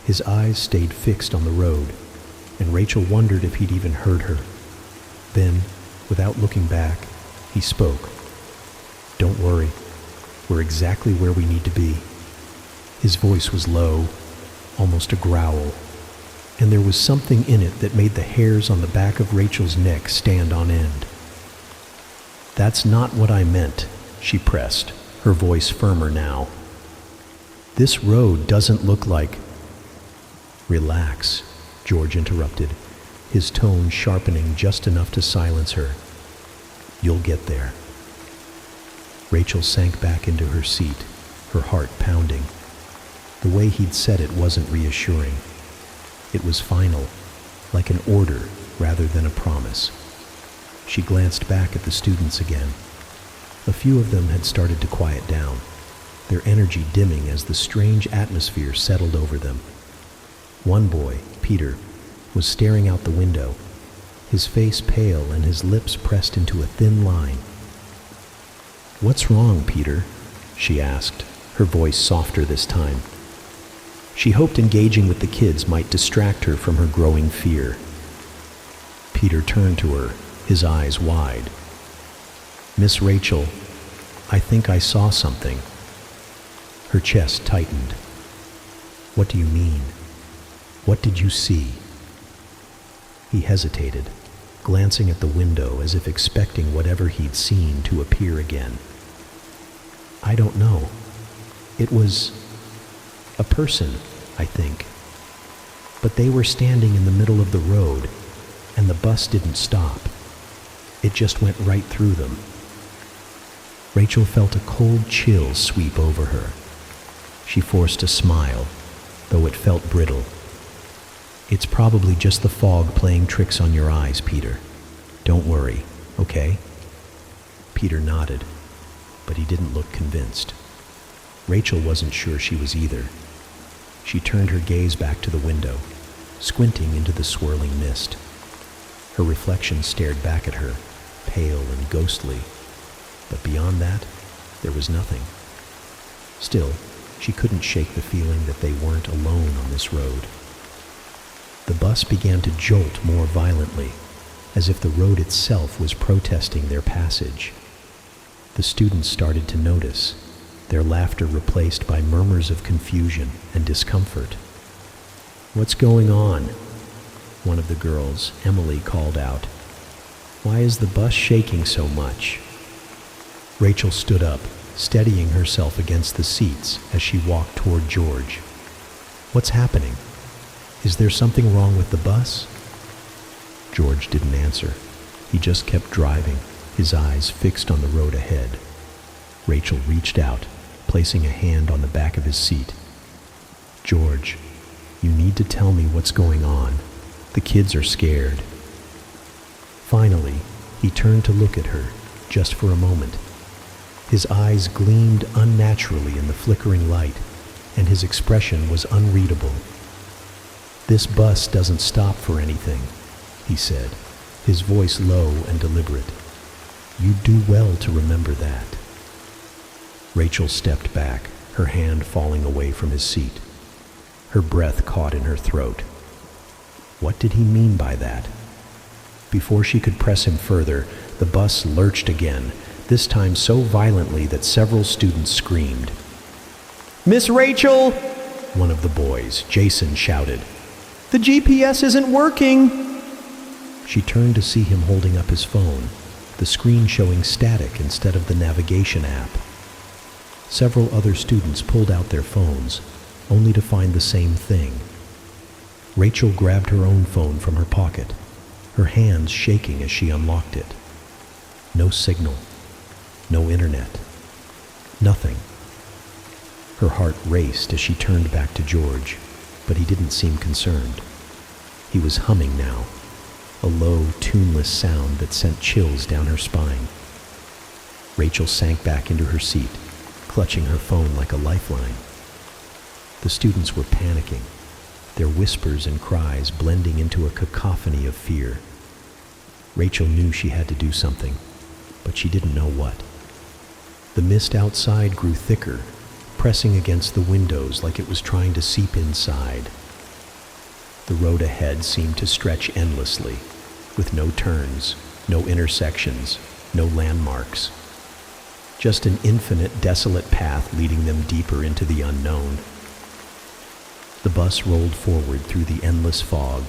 His eyes stayed fixed on the road, and Rachel wondered if he'd even heard her. Then, without looking back, he spoke. "Don't worry. We're exactly where we need to be." His voice was low, almost a growl, and there was something in it that made the hairs on the back of Rachel's neck stand on end. "That's not what I meant," she pressed, her voice firmer now. "This road doesn't look like—" "Relax," George interrupted, his tone sharpening just enough to silence her. "You'll get there." Rachel sank back into her seat, her heart pounding. The way he'd said it wasn't reassuring. It was final, like an order rather than a promise. She glanced back at the students again. A few of them had started to quiet down, their energy dimming as the strange atmosphere settled over them. One boy, Peter, was staring out the window, his face pale and his lips pressed into a thin line. "What's wrong, Peter?" she asked, her voice softer this time. She hoped engaging with the kids might distract her from her growing fear. Peter turned to her, his eyes wide. "Miss Rachel, I think I saw something." Her chest tightened. "What do you mean? What did you see?" He hesitated, glancing at the window as if expecting whatever he'd seen to appear again. "I don't know. It was a person, I think." But they were standing in the middle of the road, and the bus didn't stop. It just went right through them. Rachel felt a cold chill sweep over her. She forced a smile, though it felt brittle. "It's probably just the fog playing tricks on your eyes, Peter. Don't worry, okay?" Peter nodded, but he didn't look convinced. Rachel wasn't sure she was either. She turned her gaze back to the window, squinting into the swirling mist. Her reflection stared back at her, pale and ghostly, but beyond that, there was nothing. Still, she couldn't shake the feeling that they weren't alone on this road. The bus began to jolt more violently, as if the road itself was protesting their passage. The students started to notice, their laughter replaced by murmurs of confusion and discomfort. "What's going on?" One of the girls, Emily, called out. "Why is the bus shaking so much?" Rachel stood up, steadying herself against the seats as she walked toward George. "What's happening? Is there something wrong with the bus?" George didn't answer. He just kept driving, his eyes fixed on the road ahead. Rachel reached out, placing a hand on the back of his seat. "George, you need to tell me what's going on. The kids are scared." Finally, he turned to look at her, just for a moment. His eyes gleamed unnaturally in the flickering light, and his expression was unreadable. "This bus doesn't stop for anything," he said, his voice low and deliberate. "You'd do well to remember that." Rachel stepped back, her hand falling away from his seat. Her breath caught in her throat. What did he mean by that? Before she could press him further, the bus lurched again, this time so violently that several students screamed. "Miss Rachel!" One of the boys, Jason, shouted. "The GPS isn't working!" She turned to see him holding up his phone, the screen showing static instead of the navigation app. Several other students pulled out their phones, only to find the same thing. Rachel grabbed her own phone from her pocket, her hands shaking as she unlocked it. No signal, no internet, nothing. Her heart raced as she turned back to George, but he didn't seem concerned. He was humming now, a low, tuneless sound that sent chills down her spine. Rachel sank back into her seat, clutching her phone like a lifeline. The students were panicking, their whispers and cries blending into a cacophony of fear. Rachel knew she had to do something, but she didn't know what. The mist outside grew thicker, pressing against the windows like it was trying to seep inside. The road ahead seemed to stretch endlessly, with no turns, no intersections, no landmarks. Just an infinite, desolate path leading them deeper into the unknown. The bus rolled forward through the endless fog,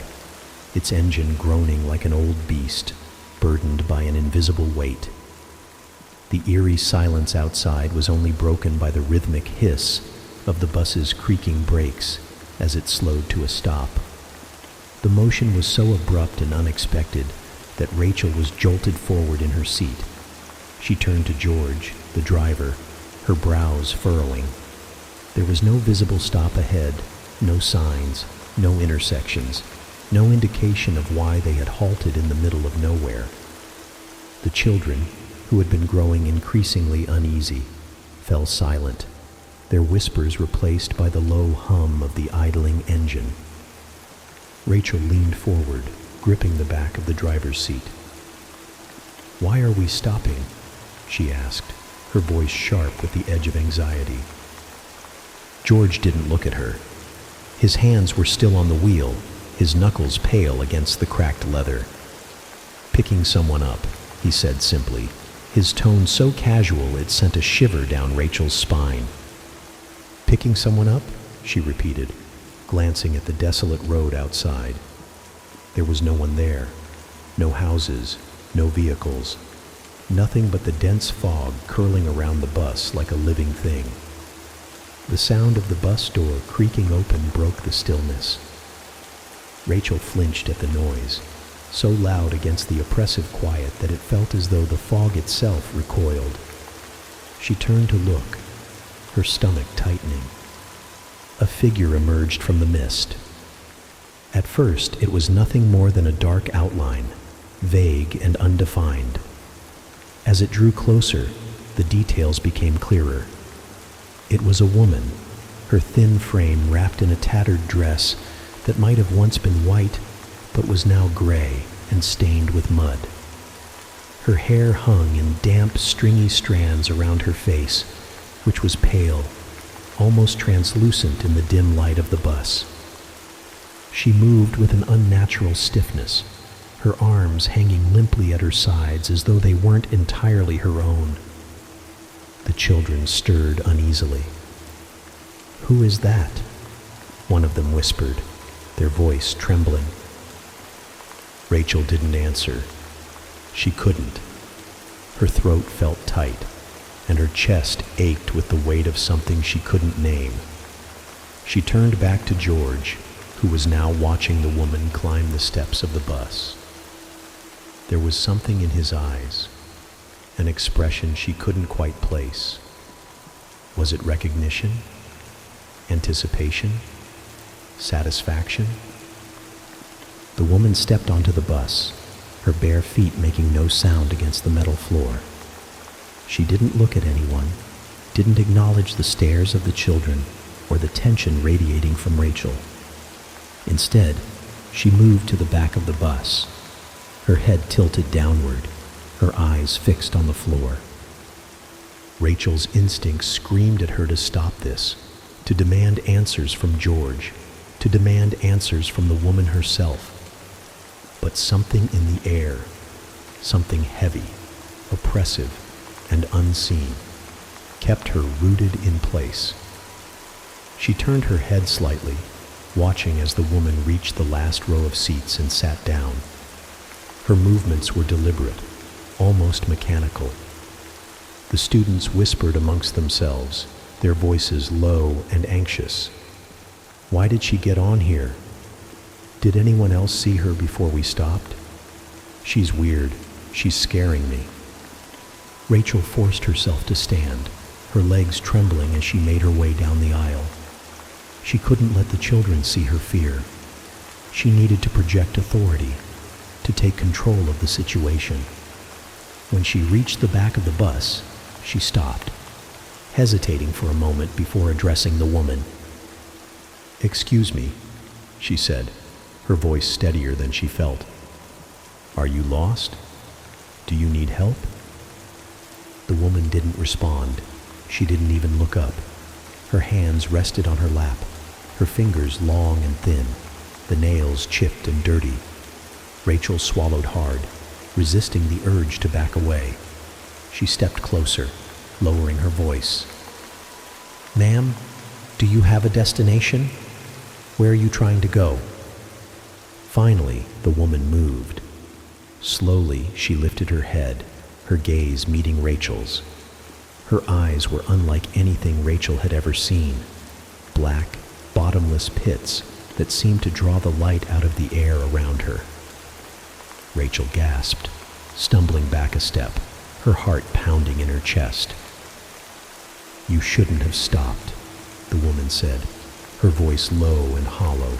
its engine groaning like an old beast, burdened by an invisible weight. The eerie silence outside was only broken by the rhythmic hiss of the bus's creaking brakes as it slowed to a stop. The motion was so abrupt and unexpected that Rachel was jolted forward in her seat. She turned to George, the driver, her brows furrowing. There was no visible stop ahead, no signs, no intersections, no indication of why they had halted in the middle of nowhere. The children, who had been growing increasingly uneasy, fell silent, their whispers replaced by the low hum of the idling engine. Rachel leaned forward, gripping the back of the driver's seat. "Why are we stopping?" she asked, her voice sharp with the edge of anxiety. George didn't look at her. His hands were still on the wheel, his knuckles pale against the cracked leather. "Picking someone up," he said simply, his tone so casual it sent a shiver down Rachel's spine. "Picking someone up?" she repeated, glancing at the desolate road outside. There was no one there, no houses, no vehicles, nothing but the dense fog curling around the bus like a living thing. The sound of the bus door creaking open broke the stillness. Rachel flinched at the noise, so loud against the oppressive quiet that it felt as though the fog itself recoiled. She turned to look, her stomach tightening. A figure emerged from the mist. At first, it was nothing more than a dark outline, vague and undefined. As it drew closer, the details became clearer. It was a woman, her thin frame wrapped in a tattered dress that might have once been white, but was now gray and stained with mud. Her hair hung in damp, stringy strands around her face, which was pale, almost translucent in the dim light of the bus. She moved with an unnatural stiffness, her arms hanging limply at her sides as though they weren't entirely her own. The children stirred uneasily. "Who is that?" one of them whispered, their voice trembling. Rachel didn't answer. She couldn't. Her throat felt tight, and her chest ached with the weight of something she couldn't name. She turned back to George, who was now watching the woman climb the steps of the bus. There was something in his eyes, an expression she couldn't quite place. Was it recognition? Anticipation? Satisfaction? The woman stepped onto the bus, her bare feet making no sound against the metal floor. She didn't look at anyone, didn't acknowledge the stares of the children or the tension radiating from Rachel. Instead, she moved to the back of the bus, her head tilted downward, her eyes fixed on the floor. Rachel's instincts screamed at her to stop this, to demand answers from George, to demand answers from the woman herself. But something in the air, something heavy, oppressive, and unseen, kept her rooted in place. She turned her head slightly, watching as the woman reached the last row of seats and sat down. Her movements were deliberate, almost mechanical. The students whispered amongst themselves, their voices low and anxious. Why did she get on here? Did anyone else see her before we stopped? She's weird. She's scaring me. Rachel forced herself to stand, her legs trembling as she made her way down the aisle. She couldn't let the children see her fear. She needed to project authority, to take control of the situation. When she reached the back of the bus, she stopped, hesitating for a moment before addressing the woman. "Excuse me," she said, her voice steadier than she felt. "Are you lost? Do you need help?" The woman didn't respond. She didn't even look up. Her hands rested on her lap, her fingers long and thin, the nails chipped and dirty. Rachel swallowed hard, resisting the urge to back away. She stepped closer, lowering her voice. "Ma'am, do you have a destination? Where are you trying to go?" Finally, the woman moved. Slowly, she lifted her head, her gaze meeting Rachel's. Her eyes were unlike anything Rachel had ever seen, black, bottomless pits that seemed to draw the light out of the air around her. Rachel gasped, stumbling back a step, her heart pounding in her chest. "You shouldn't have stopped," the woman said, her voice low and hollow,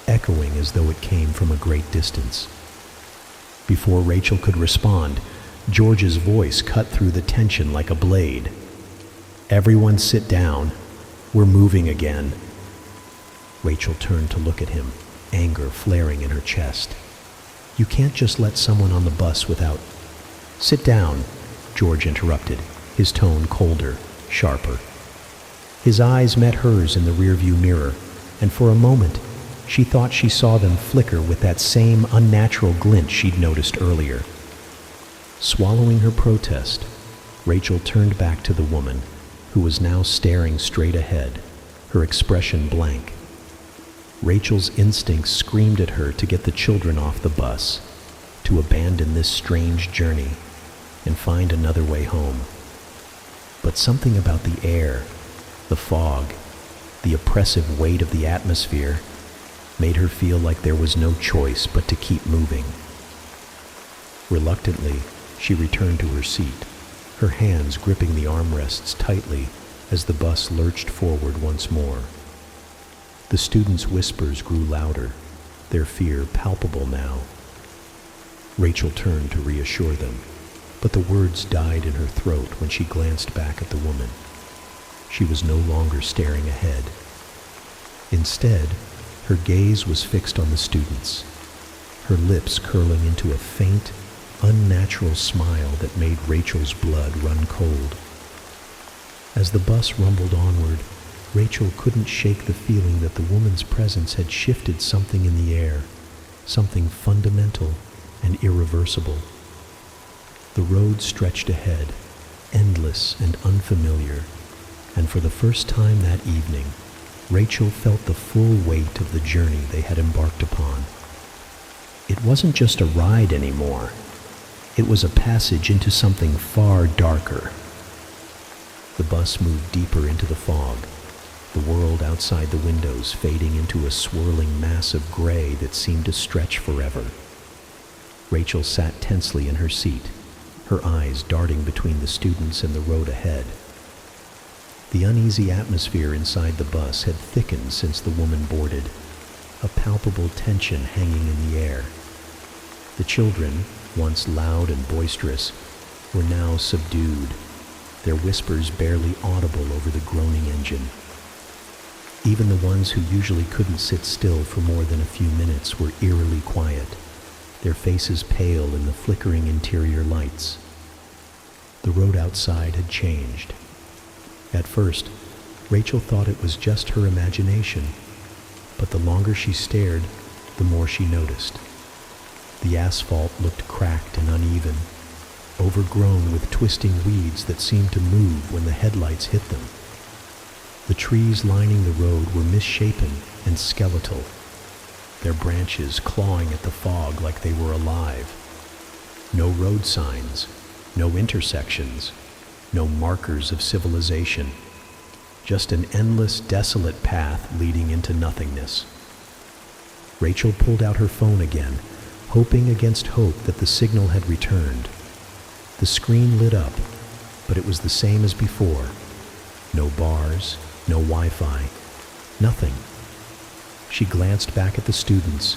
echoing as though it came from a great distance. Before Rachel could respond, George's voice cut through the tension like a blade. "Everyone sit down. We're moving again." Rachel turned to look at him, anger flaring in her chest. "You can't just let someone on the bus without—" "Sit down," George interrupted, his tone colder, sharper. His eyes met hers in the rearview mirror, and for a moment, she thought she saw them flicker with that same unnatural glint she'd noticed earlier. Swallowing her protest, Rachel turned back to the woman, who was now staring straight ahead, her expression blank. Rachel's instincts screamed at her to get the children off the bus, to abandon this strange journey and find another way home. But something about the air, the fog, the oppressive weight of the atmosphere, made her feel like there was no choice but to keep moving. Reluctantly, she returned to her seat, her hands gripping the armrests tightly as the bus lurched forward once more. The students' whispers grew louder, their fear palpable now. Rachel turned to reassure them, but the words died in her throat when she glanced back at the woman. She was no longer staring ahead. Instead, her gaze was fixed on the students, her lips curling into a faint, unnatural smile that made Rachel's blood run cold. As the bus rumbled onward, Rachel couldn't shake the feeling that the woman's presence had shifted something in the air, something fundamental and irreversible. The road stretched ahead, endless and unfamiliar, and for the first time that evening, Rachel felt the full weight of the journey they had embarked upon. It wasn't just a ride anymore. It was a passage into something far darker. The bus moved deeper into the fog, the world outside the windows fading into a swirling mass of gray that seemed to stretch forever. Rachel sat tensely in her seat, her eyes darting between the students and the road ahead. The uneasy atmosphere inside the bus had thickened since the woman boarded, a palpable tension hanging in the air. The children, once loud and boisterous, were now subdued, their whispers barely audible over the groaning engine. Even the ones who usually couldn't sit still for more than a few minutes were eerily quiet, their faces pale in the flickering interior lights. The road outside had changed. At first, Rachel thought it was just her imagination, but the longer she stared, the more she noticed. The asphalt looked cracked and uneven, overgrown with twisting weeds that seemed to move when the headlights hit them. The trees lining the road were misshapen and skeletal, their branches clawing at the fog like they were alive. No road signs, no intersections, no markers of civilization, just an endless, desolate path leading into nothingness. Rachel pulled out her phone again, hoping against hope that the signal had returned. The screen lit up, but it was the same as before. No bars, no Wi-Fi, nothing. She glanced back at the students,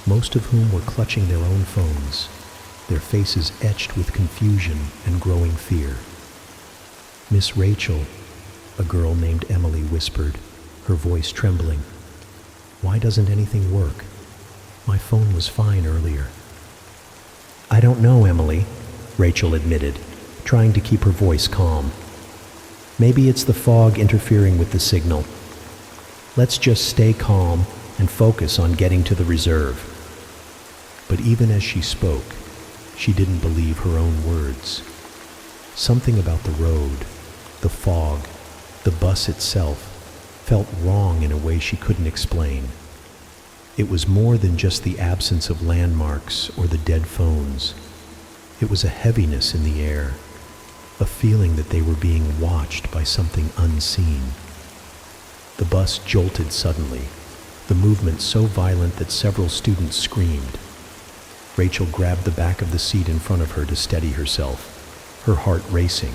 most of whom were clutching their own phones, their faces etched with confusion and growing fear. "Miss Rachel," a girl named Emily whispered, her voice trembling. "Why doesn't anything work? My phone was fine earlier." "I don't know, Emily," Rachel admitted, trying to keep her voice calm. "Maybe it's the fog interfering with the signal. Let's just stay calm and focus on getting to the reserve." But even as she spoke, she didn't believe her own words. Something about the road, the fog, the bus itself, felt wrong in a way she couldn't explain. It was more than just the absence of landmarks or the dead phones. It was a heaviness in the air, a feeling that they were being watched by something unseen. The bus jolted suddenly, the movement so violent that several students screamed. Rachel grabbed the back of the seat in front of her to steady herself, her heart racing.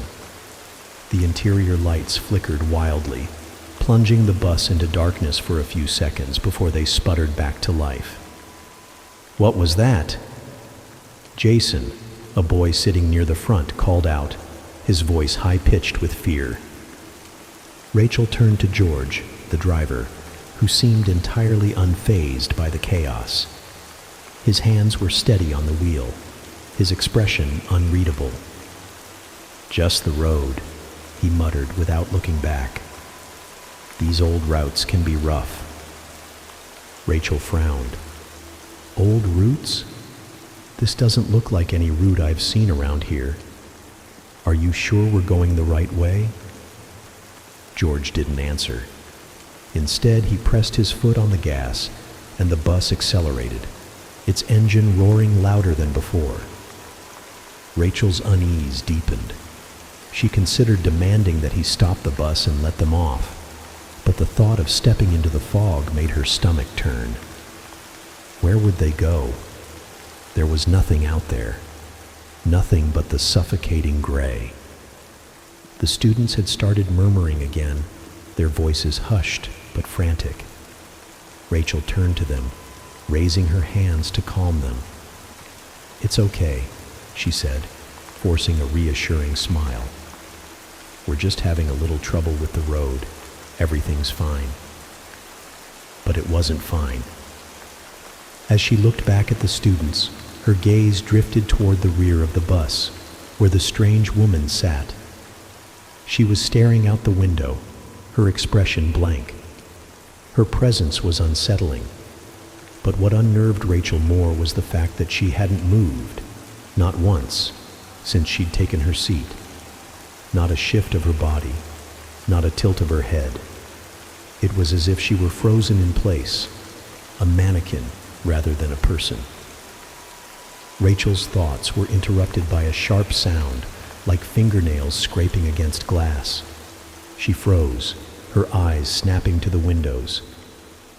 The interior lights flickered wildly, plunging the bus into darkness for a few seconds before they sputtered back to life. "What was that?" Jason, a boy sitting near the front, called out, his voice high-pitched with fear. Rachel turned to George, the driver, who seemed entirely unfazed by the chaos. His hands were steady on the wheel, his expression unreadable. "Just the road," he muttered without looking back. "These old routes can be rough." Rachel frowned. "Old routes? This doesn't look like any route I've seen around here. Are you sure we're going the right way?" George didn't answer. Instead, he pressed his foot on the gas, and the bus accelerated, its engine roaring louder than before. Rachel's unease deepened. She considered demanding that he stop the bus and let them off, but the thought of stepping into the fog made her stomach turn. Where would they go? There was nothing out there. Nothing but the suffocating gray. The students had started murmuring again, their voices hushed but frantic. Rachel turned to them, raising her hands to calm them. "It's okay," she said, forcing a reassuring smile. "We're just having a little trouble with the road. Everything's fine." But it wasn't fine. As she looked back at the students, her gaze drifted toward the rear of the bus, where the strange woman sat. She was staring out the window, her expression blank. Her presence was unsettling. But what unnerved Rachel more was the fact that she hadn't moved, not once, since she'd taken her seat. Not a shift of her body, not a tilt of her head. It was as if she were frozen in place, a mannequin rather than a person. Rachel's thoughts were interrupted by a sharp sound, like fingernails scraping against glass. She froze, her eyes snapping to the windows.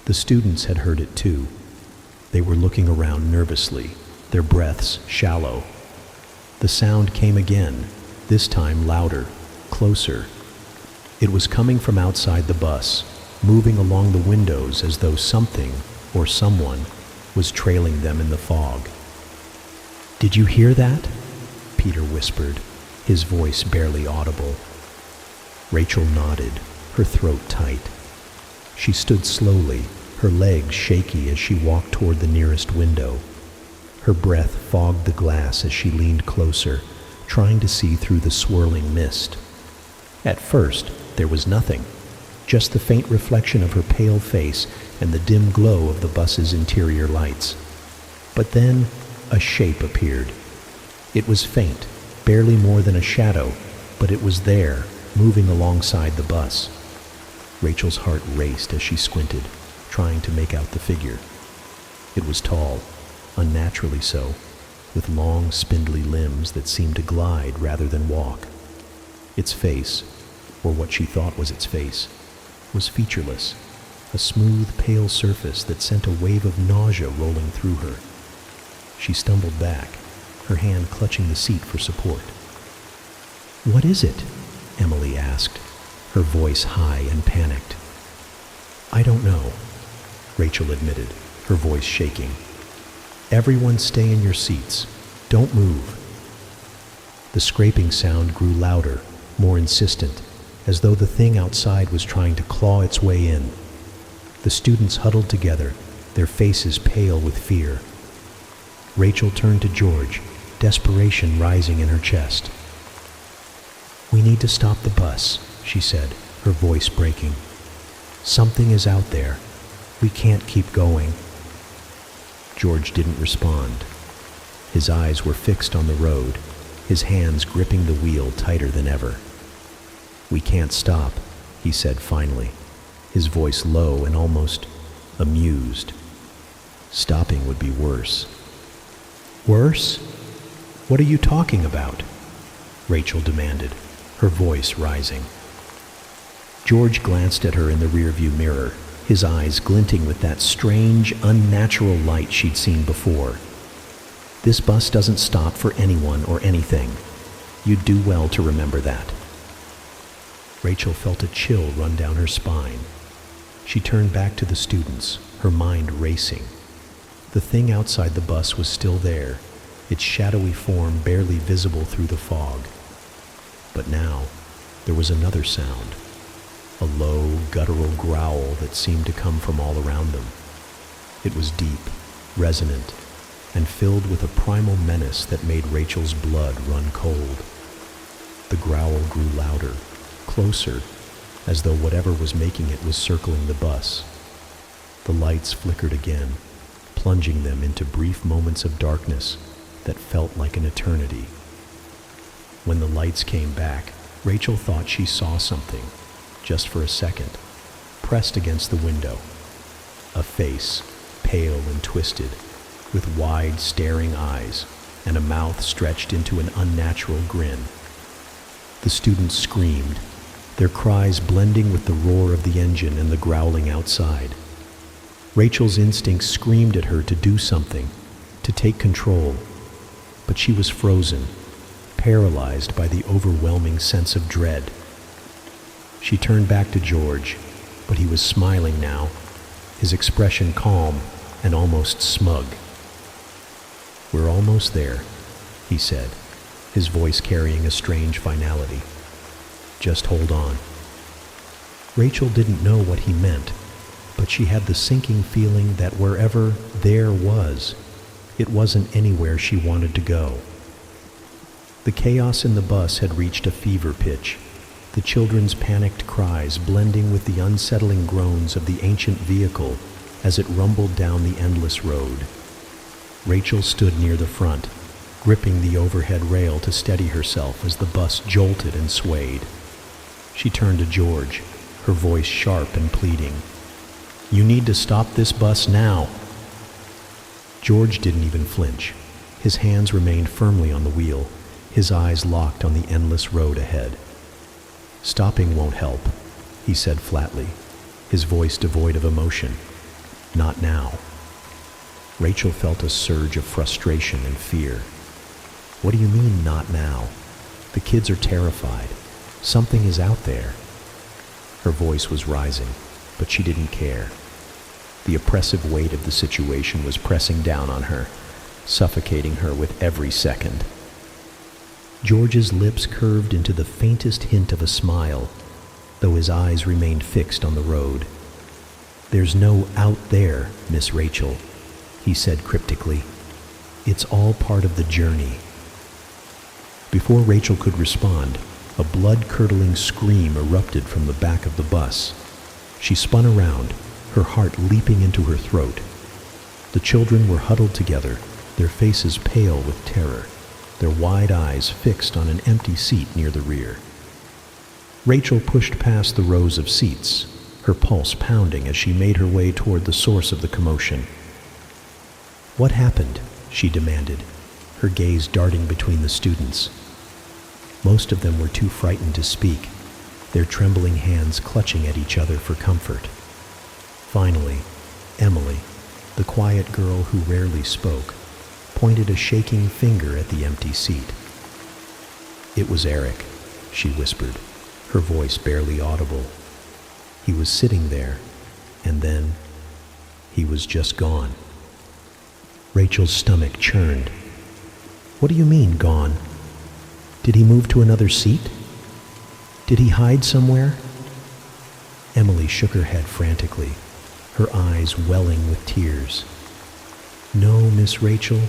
The students had heard it too. They were looking around nervously, their breaths shallow. The sound came again, this time louder, closer. It was coming from outside the bus, moving along the windows as though something, or someone, was trailing them in the fog. "Did you hear that?" Peter whispered, his voice barely audible. Rachel nodded, her throat tight. She stood slowly, her legs shaky as she walked toward the nearest window. Her breath fogged the glass as she leaned closer, trying to see through the swirling mist. At first, there was nothing, just the faint reflection of her pale face and the dim glow of the bus's interior lights. But then, a shape appeared. It was faint, barely more than a shadow, but it was there, moving alongside the bus. Rachel's heart raced as she squinted, trying to make out the figure. It was tall, unnaturally so, with long, spindly limbs that seemed to glide rather than walk. Its face, or what she thought was its face, was featureless, a smooth, pale surface that sent a wave of nausea rolling through her. She stumbled back, her hand clutching the seat for support. "What is it?" Emily asked, her voice high and panicked. "I don't know," Rachel admitted, her voice shaking. "Everyone stay in your seats. Don't move." The scraping sound grew louder, more insistent, as though the thing outside was trying to claw its way in. The students huddled together, their faces pale with fear. Rachel turned to George, desperation rising in her chest. "We need to stop the bus," she said, her voice breaking. "Something is out there. We can't keep going." George didn't respond. His eyes were fixed on the road, his hands gripping the wheel tighter than ever. "We can't stop," he said finally, his voice low and almost amused. "Stopping would be worse." "Worse? What are you talking about?" Rachel demanded, her voice rising. George glanced at her in the rearview mirror, his eyes glinting with that strange, unnatural light she'd seen before. "This bus doesn't stop for anyone or anything. You'd do well to remember that." Rachel felt a chill run down her spine. She turned back to the students, her mind racing. The thing outside the bus was still there, its shadowy form barely visible through the fog. But now, there was another sound, a low, guttural growl that seemed to come from all around them. It was deep, resonant, and filled with a primal menace that made Rachel's blood run cold. The growl grew louder, closer, as though whatever was making it was circling the bus. The lights flickered again, plunging them into brief moments of darkness that felt like an eternity. When the lights came back, Rachel thought she saw something, just for a second, pressed against the window. A face, pale and twisted, with wide, staring eyes, and a mouth stretched into an unnatural grin. The students screamed, their cries blending with the roar of the engine and the growling outside. Rachel's instincts screamed at her to do something, to take control, but she was frozen, paralyzed by the overwhelming sense of dread. She turned back to George, but he was smiling now, his expression calm and almost smug. "We're almost there," he said, his voice carrying a strange finality. "Just hold on." Rachel didn't know what he meant, but she had the sinking feeling that wherever there was, it wasn't anywhere she wanted to go. The chaos in the bus had reached a fever pitch, the children's panicked cries blending with the unsettling groans of the ancient vehicle as it rumbled down the endless road. Rachel stood near the front, gripping the overhead rail to steady herself as the bus jolted and swayed. She turned to George, her voice sharp and pleading. "You need to stop this bus now." George didn't even flinch. His hands remained firmly on the wheel, his eyes locked on the endless road ahead. "Stopping won't help," he said flatly, his voice devoid of emotion. "Not now." Rachel felt a surge of frustration and fear. "What do you mean, not now? The kids are terrified. Something is out there." Her voice was rising, but she didn't care. The oppressive weight of the situation was pressing down on her, suffocating her with every second. George's lips curved into the faintest hint of a smile, though his eyes remained fixed on the road. "There's no out there, Miss Rachel," he said cryptically. "It's all part of the journey." Before Rachel could respond, a blood-curdling scream erupted from the back of the bus. She spun around, her heart leaping into her throat. The children were huddled together, their faces pale with terror, their wide eyes fixed on an empty seat near the rear. Rachel pushed past the rows of seats, her pulse pounding as she made her way toward the source of the commotion. "What happened?" she demanded, her gaze darting between the students. Most of them were too frightened to speak, their trembling hands clutching at each other for comfort. Finally, Emily, the quiet girl who rarely spoke, pointed a shaking finger at the empty seat. "It was Eric," she whispered, her voice barely audible. "He was sitting there, and then he was just gone." Rachel's stomach churned. "What do you mean, gone? Did he move to another seat? Did he hide somewhere?" Emily shook her head frantically, her eyes welling with tears. "No, Miss Rachel.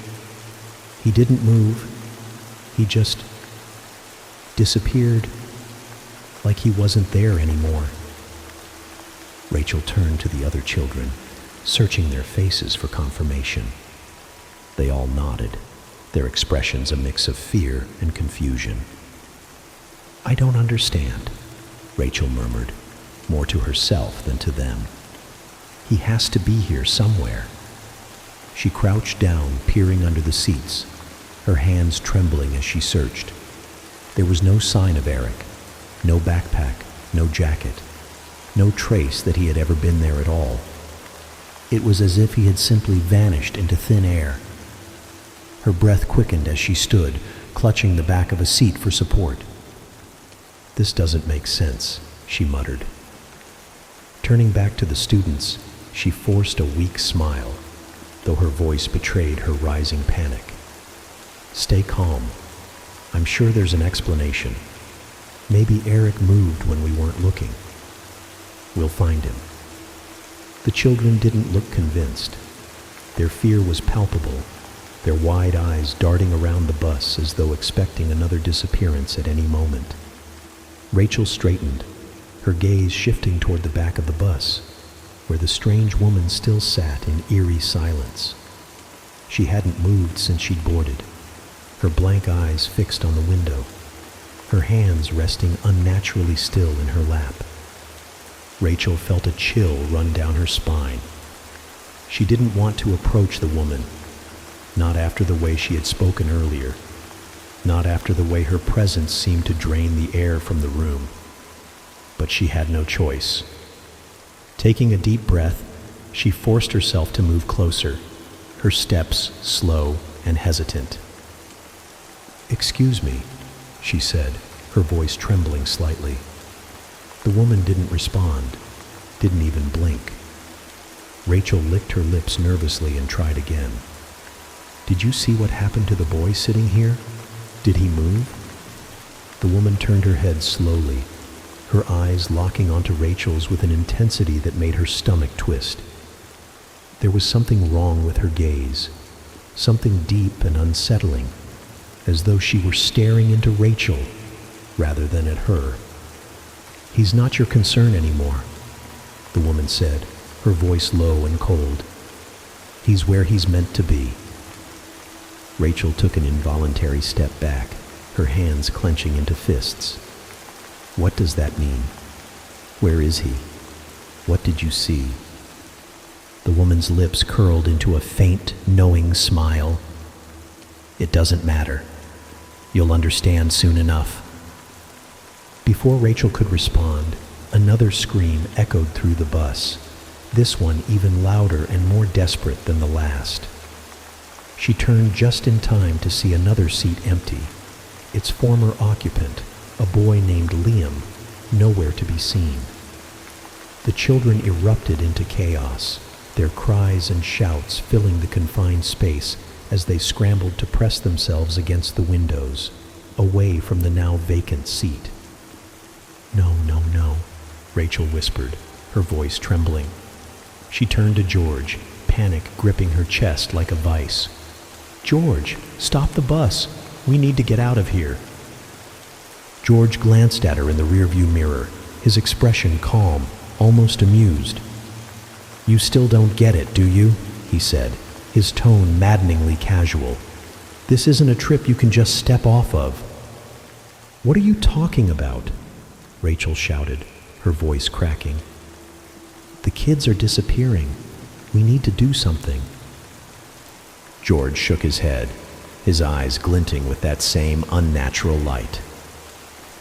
He didn't move. He just disappeared, like he wasn't there anymore." Rachel turned to the other children, searching their faces for confirmation. They all nodded, their expressions a mix of fear and confusion. "I don't understand," Rachel murmured, more to herself than to them. "He has to be here somewhere." She crouched down, peering under the seats, her hands trembling as she searched. There was no sign of Eric, no backpack, no jacket, no trace that he had ever been there at all. It was as if he had simply vanished into thin air. Her breath quickened as she stood, clutching the back of a seat for support. "This doesn't make sense," she muttered. Turning back to the students, she forced a weak smile, though her voice betrayed her rising panic. "Stay calm. I'm sure there's an explanation. Maybe Eric moved when we weren't looking. We'll find him." The children didn't look convinced. Their fear was palpable, their wide eyes darting around the bus as though expecting another disappearance at any moment. Rachel straightened, her gaze shifting toward the back of the bus, where the strange woman still sat in eerie silence. She hadn't moved since she'd boarded, her blank eyes fixed on the window, her hands resting unnaturally still in her lap. Rachel felt a chill run down her spine. She didn't want to approach the woman, not after the way she had spoken earlier, not after the way her presence seemed to drain the air from the room. But she had no choice. Taking a deep breath, She forced herself to move closer, her steps slow and hesitant. "Excuse me," she said, her voice trembling slightly. The woman didn't respond, didn't even blink. Rachel licked her lips nervously and tried again. "Did you see what happened to the boy sitting here? Did he move?" The woman turned her head slowly, her eyes locking onto Rachel's with an intensity that made her stomach twist. There was something wrong with her gaze, something deep and unsettling, as though she were staring into Rachel rather than at her. "He's not your concern anymore," the woman said, her voice low and cold. "He's where he's meant to be." Rachel took an involuntary step back, her hands clenching into fists. "What does that mean? Where is he? What did you see?" The woman's lips curled into a faint, knowing smile. "It doesn't matter. You'll understand soon enough." Before Rachel could respond, another scream echoed through the bus, this one even louder and more desperate than the last. She turned just in time to see another seat empty, its former occupant, a boy named Liam, nowhere to be seen. The children erupted into chaos, their cries and shouts filling the confined space as they scrambled to press themselves against the windows, away from the now vacant seat. "No, no, no," Rachel whispered, her voice trembling. She turned to George, panic gripping her chest like a vice. "George, stop the bus. We need to get out of here." George glanced at her in the rearview mirror, his expression calm, almost amused. "You still don't get it, do you?" he said, his tone maddeningly casual. "This isn't a trip you can just step off of." "What are you talking about?" Rachel shouted, her voice cracking. "The kids are disappearing. We need to do something." George shook his head, his eyes glinting with that same unnatural light.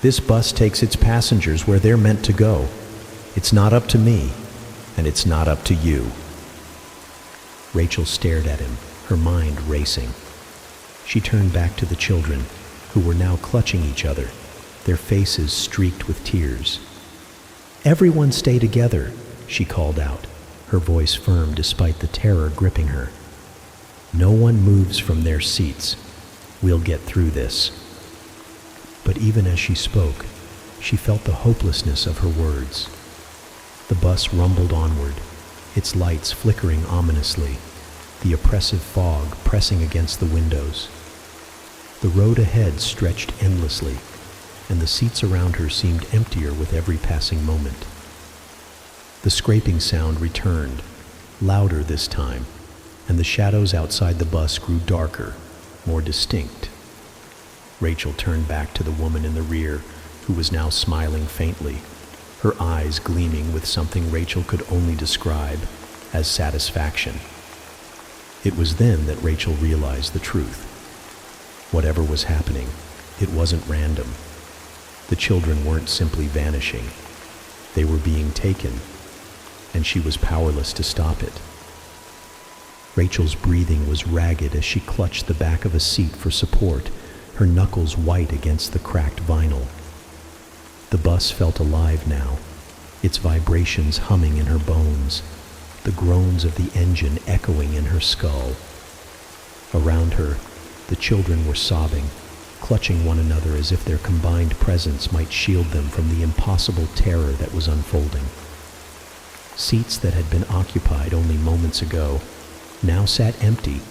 "This bus takes its passengers where they're meant to go. It's not up to me, and it's not up to you." Rachel stared at him, her mind racing. She turned back to the children, who were now clutching each other, their faces streaked with tears. "Everyone stay together," she called out, her voice firm despite the terror gripping her. "No one moves from their seats. We'll get through this." But even as she spoke, she felt the hopelessness of her words. The bus rumbled onward, its lights flickering ominously, the oppressive fog pressing against the windows. The road ahead stretched endlessly, and the seats around her seemed emptier with every passing moment. The scraping sound returned, louder this time, and the shadows outside the bus grew darker, more distinct. Rachel turned back to the woman in the rear, who was now smiling faintly, her eyes gleaming with something Rachel could only describe as satisfaction. It was then that Rachel realized the truth. Whatever was happening, it wasn't random. The children weren't simply vanishing. They were being taken, and she was powerless to stop it. Rachel's breathing was ragged as she clutched the back of a seat for support, her knuckles white against the cracked vinyl. The bus felt alive now, its vibrations humming in her bones, the groans of the engine echoing in her skull. Around her, the children were sobbing, clutching one another as if their combined presence might shield them from the impossible terror that was unfolding. Seats that had been occupied only moments ago now sat empty,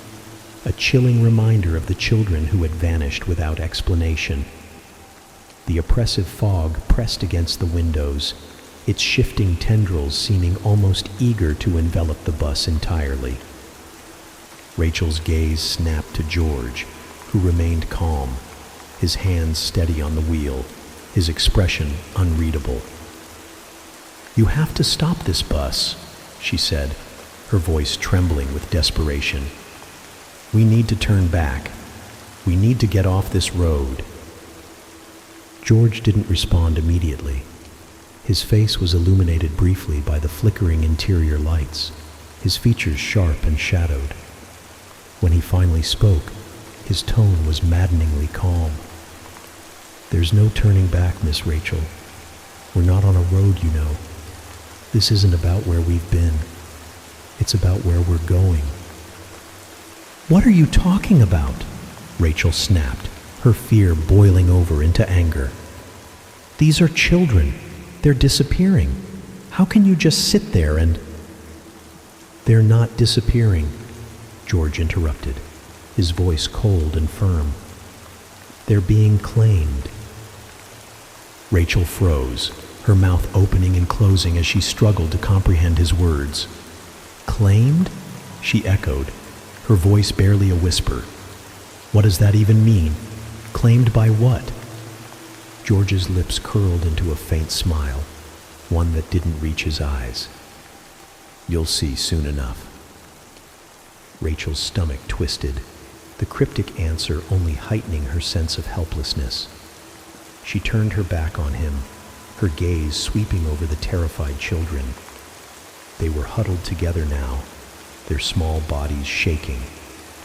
a chilling reminder of the children who had vanished without explanation. The oppressive fog pressed against the windows, its shifting tendrils seeming almost eager to envelop the bus entirely. Rachel's gaze snapped to George, who remained calm, his hands steady on the wheel, his expression unreadable. "You have to stop this bus," she said, her voice trembling with desperation. "We need to turn back. We need to get off this road." George didn't respond immediately. His face was illuminated briefly by the flickering interior lights, his features sharp and shadowed. When he finally spoke, his tone was maddeningly calm. "There's no turning back, Miss Rachel. We're not on a road, you know. This isn't about where we've been. It's about where we're going." "What are you talking about?" Rachel snapped, her fear boiling over into anger. "These are children. They're disappearing. How can you just sit there and—" "They're not disappearing," George interrupted, his voice cold and firm. "They're being claimed." Rachel froze, her mouth opening and closing as she struggled to comprehend his words. "Claimed?" she echoed, her voice barely a whisper. "What does that even mean? Claimed by what?" George's lips curled into a faint smile, one that didn't reach his eyes. "You'll see soon enough." Rachel's stomach twisted, the cryptic answer only heightening her sense of helplessness. She turned her back on him, her gaze sweeping over the terrified children. They were huddled together now, their small bodies shaking,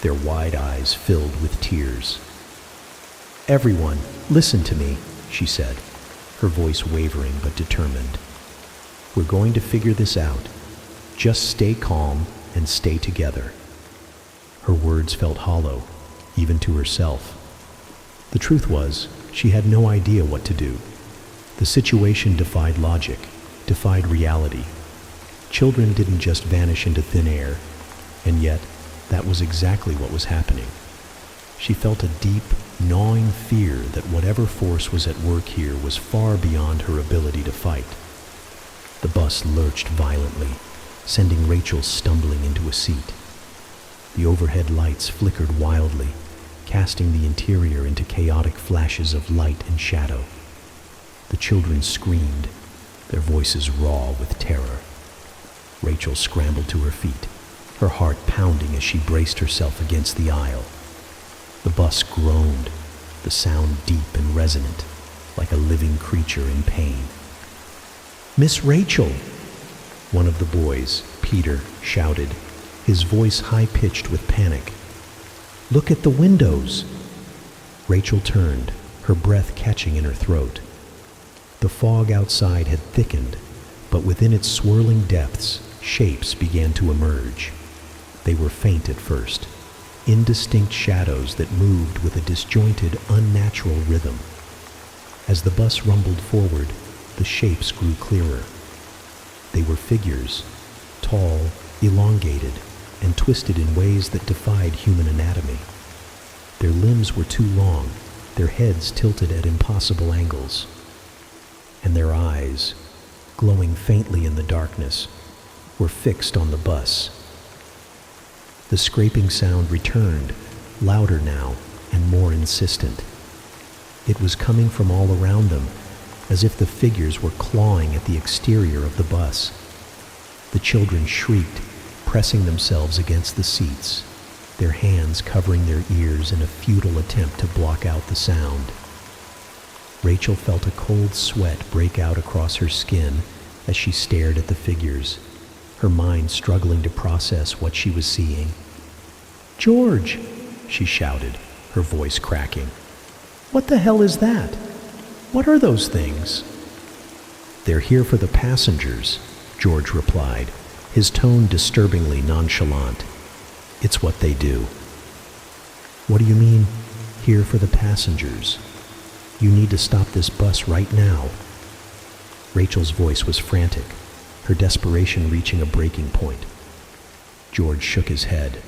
their wide eyes filled with tears. "Everyone, listen to me," she said, her voice wavering but determined. "We're going to figure this out. Just stay calm and stay together." Her words felt hollow, even to herself. The truth was, she had no idea what to do. The situation defied logic, defied reality. Children didn't just vanish into thin air, and yet that was exactly what was happening. She felt a deep, gnawing fear that whatever force was at work here was far beyond her ability to fight. The bus lurched violently, sending Rachel stumbling into a seat. The overhead lights flickered wildly, casting the interior into chaotic flashes of light and shadow. The children screamed, their voices raw with terror. Rachel scrambled to her feet, her heart pounding as she braced herself against the aisle. The bus groaned, the sound deep and resonant, like a living creature in pain. "Miss Rachel!" One of the boys, Peter, shouted, his voice high-pitched with panic. "Look at the windows!" Rachel turned, her breath catching in her throat. The fog outside had thickened, but within its swirling depths, shapes began to emerge. They were faint at first, indistinct shadows that moved with a disjointed, unnatural rhythm. As the bus rumbled forward, the shapes grew clearer. They were figures, tall, elongated, and twisted in ways that defied human anatomy. Their limbs were too long, their heads tilted at impossible angles. And their eyes, glowing faintly in the darkness, were fixed on the bus. The scraping sound returned, louder now and more insistent. It was coming from all around them, as if the figures were clawing at the exterior of the bus. The children shrieked, pressing themselves against the seats, their hands covering their ears in a futile attempt to block out the sound. Rachel felt a cold sweat break out across her skin as she stared at the figures, her mind struggling to process what she was seeing. "George!" she shouted, her voice cracking. "What the hell is that? What are those things?" "They're here for the passengers," George replied, his tone disturbingly nonchalant. "It's what they do." "What do you mean, here for the passengers? You need to stop this bus right now." Rachel's voice was frantic, her desperation reaching a breaking point. George shook his head,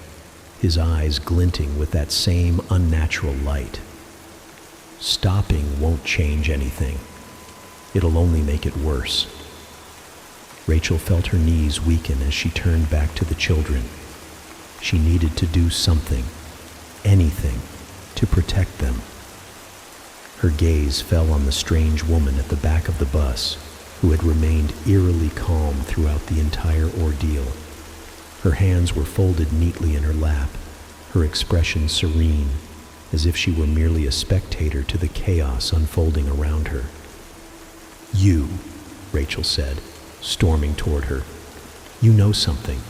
his eyes glinting with that same unnatural light. "Stopping won't change anything. It'll only make it worse." Rachel felt her knees weaken as she turned back to the children. She needed to do something, anything, to protect them. Her gaze fell on the strange woman at the back of the bus, who had remained eerily calm throughout the entire ordeal. Her hands were folded neatly in her lap, her expression serene, as if she were merely a spectator to the chaos unfolding around her. "You," Rachel said, storming toward her. "You know something.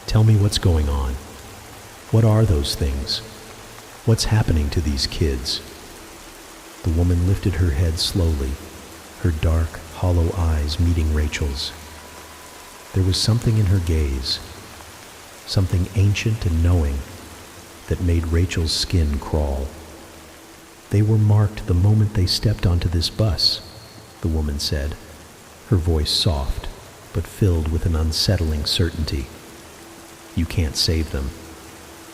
Tell me what's going on. What are those things? What's happening to these kids?" The woman lifted her head slowly, her dark, hollow eyes meeting Rachel's. There was something in her gaze, something ancient and knowing, that made Rachel's skin crawl. "They were marked the moment they stepped onto this bus," the woman said, her voice soft, but filled with an unsettling certainty. "You can't save them.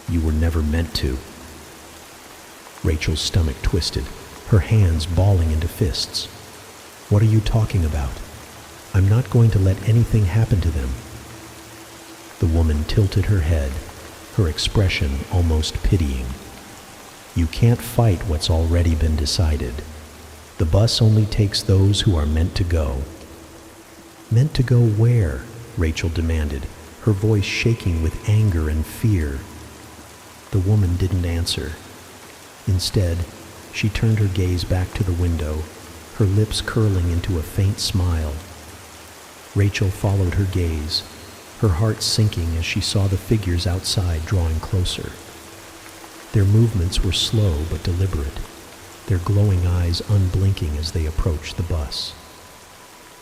You were never meant to." Rachel's stomach twisted, her hands balling into fists. "What are you talking about? I'm not going to let anything happen to them." The woman tilted her head, her expression almost pitying. "You can't fight what's already been decided. The bus only takes those who are meant to go." "Meant to go where?" Rachel demanded, her voice shaking with anger and fear. The woman didn't answer. Instead, she turned her gaze back to the window, her lips curling into a faint smile. Rachel followed her gaze, her heart sinking as she saw the figures outside drawing closer. Their movements were slow but deliberate, their glowing eyes unblinking as they approached the bus.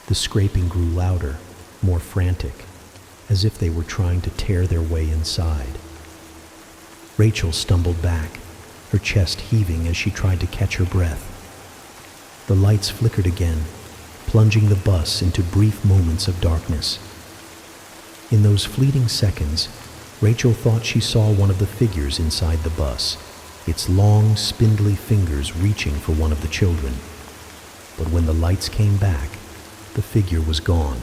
The scraping grew louder, more frantic, as if they were trying to tear their way inside. Rachel stumbled back, her chest heaving as she tried to catch her breath. The lights flickered again, plunging the bus into brief moments of darkness. In those fleeting seconds, Rachel thought she saw one of the figures inside the bus, its long, spindly fingers reaching for one of the children. But when the lights came back, the figure was gone,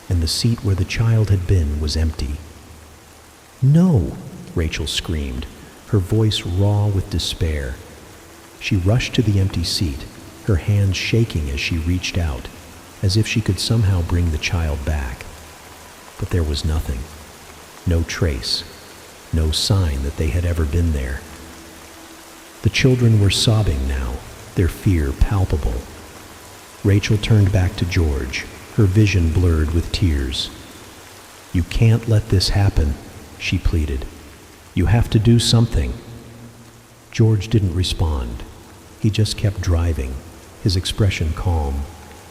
and the seat where the child had been was empty. "No!" Rachel screamed, her voice raw with despair. She rushed to the empty seat, her hands shaking as she reached out, as if she could somehow bring the child back. But there was nothing. No trace, no sign that they had ever been there. The children were sobbing now, their fear palpable. Rachel turned back to George, her vision blurred with tears. "You can't let this happen," she pleaded. "You have to do something." George didn't respond. He just kept driving, his expression calm,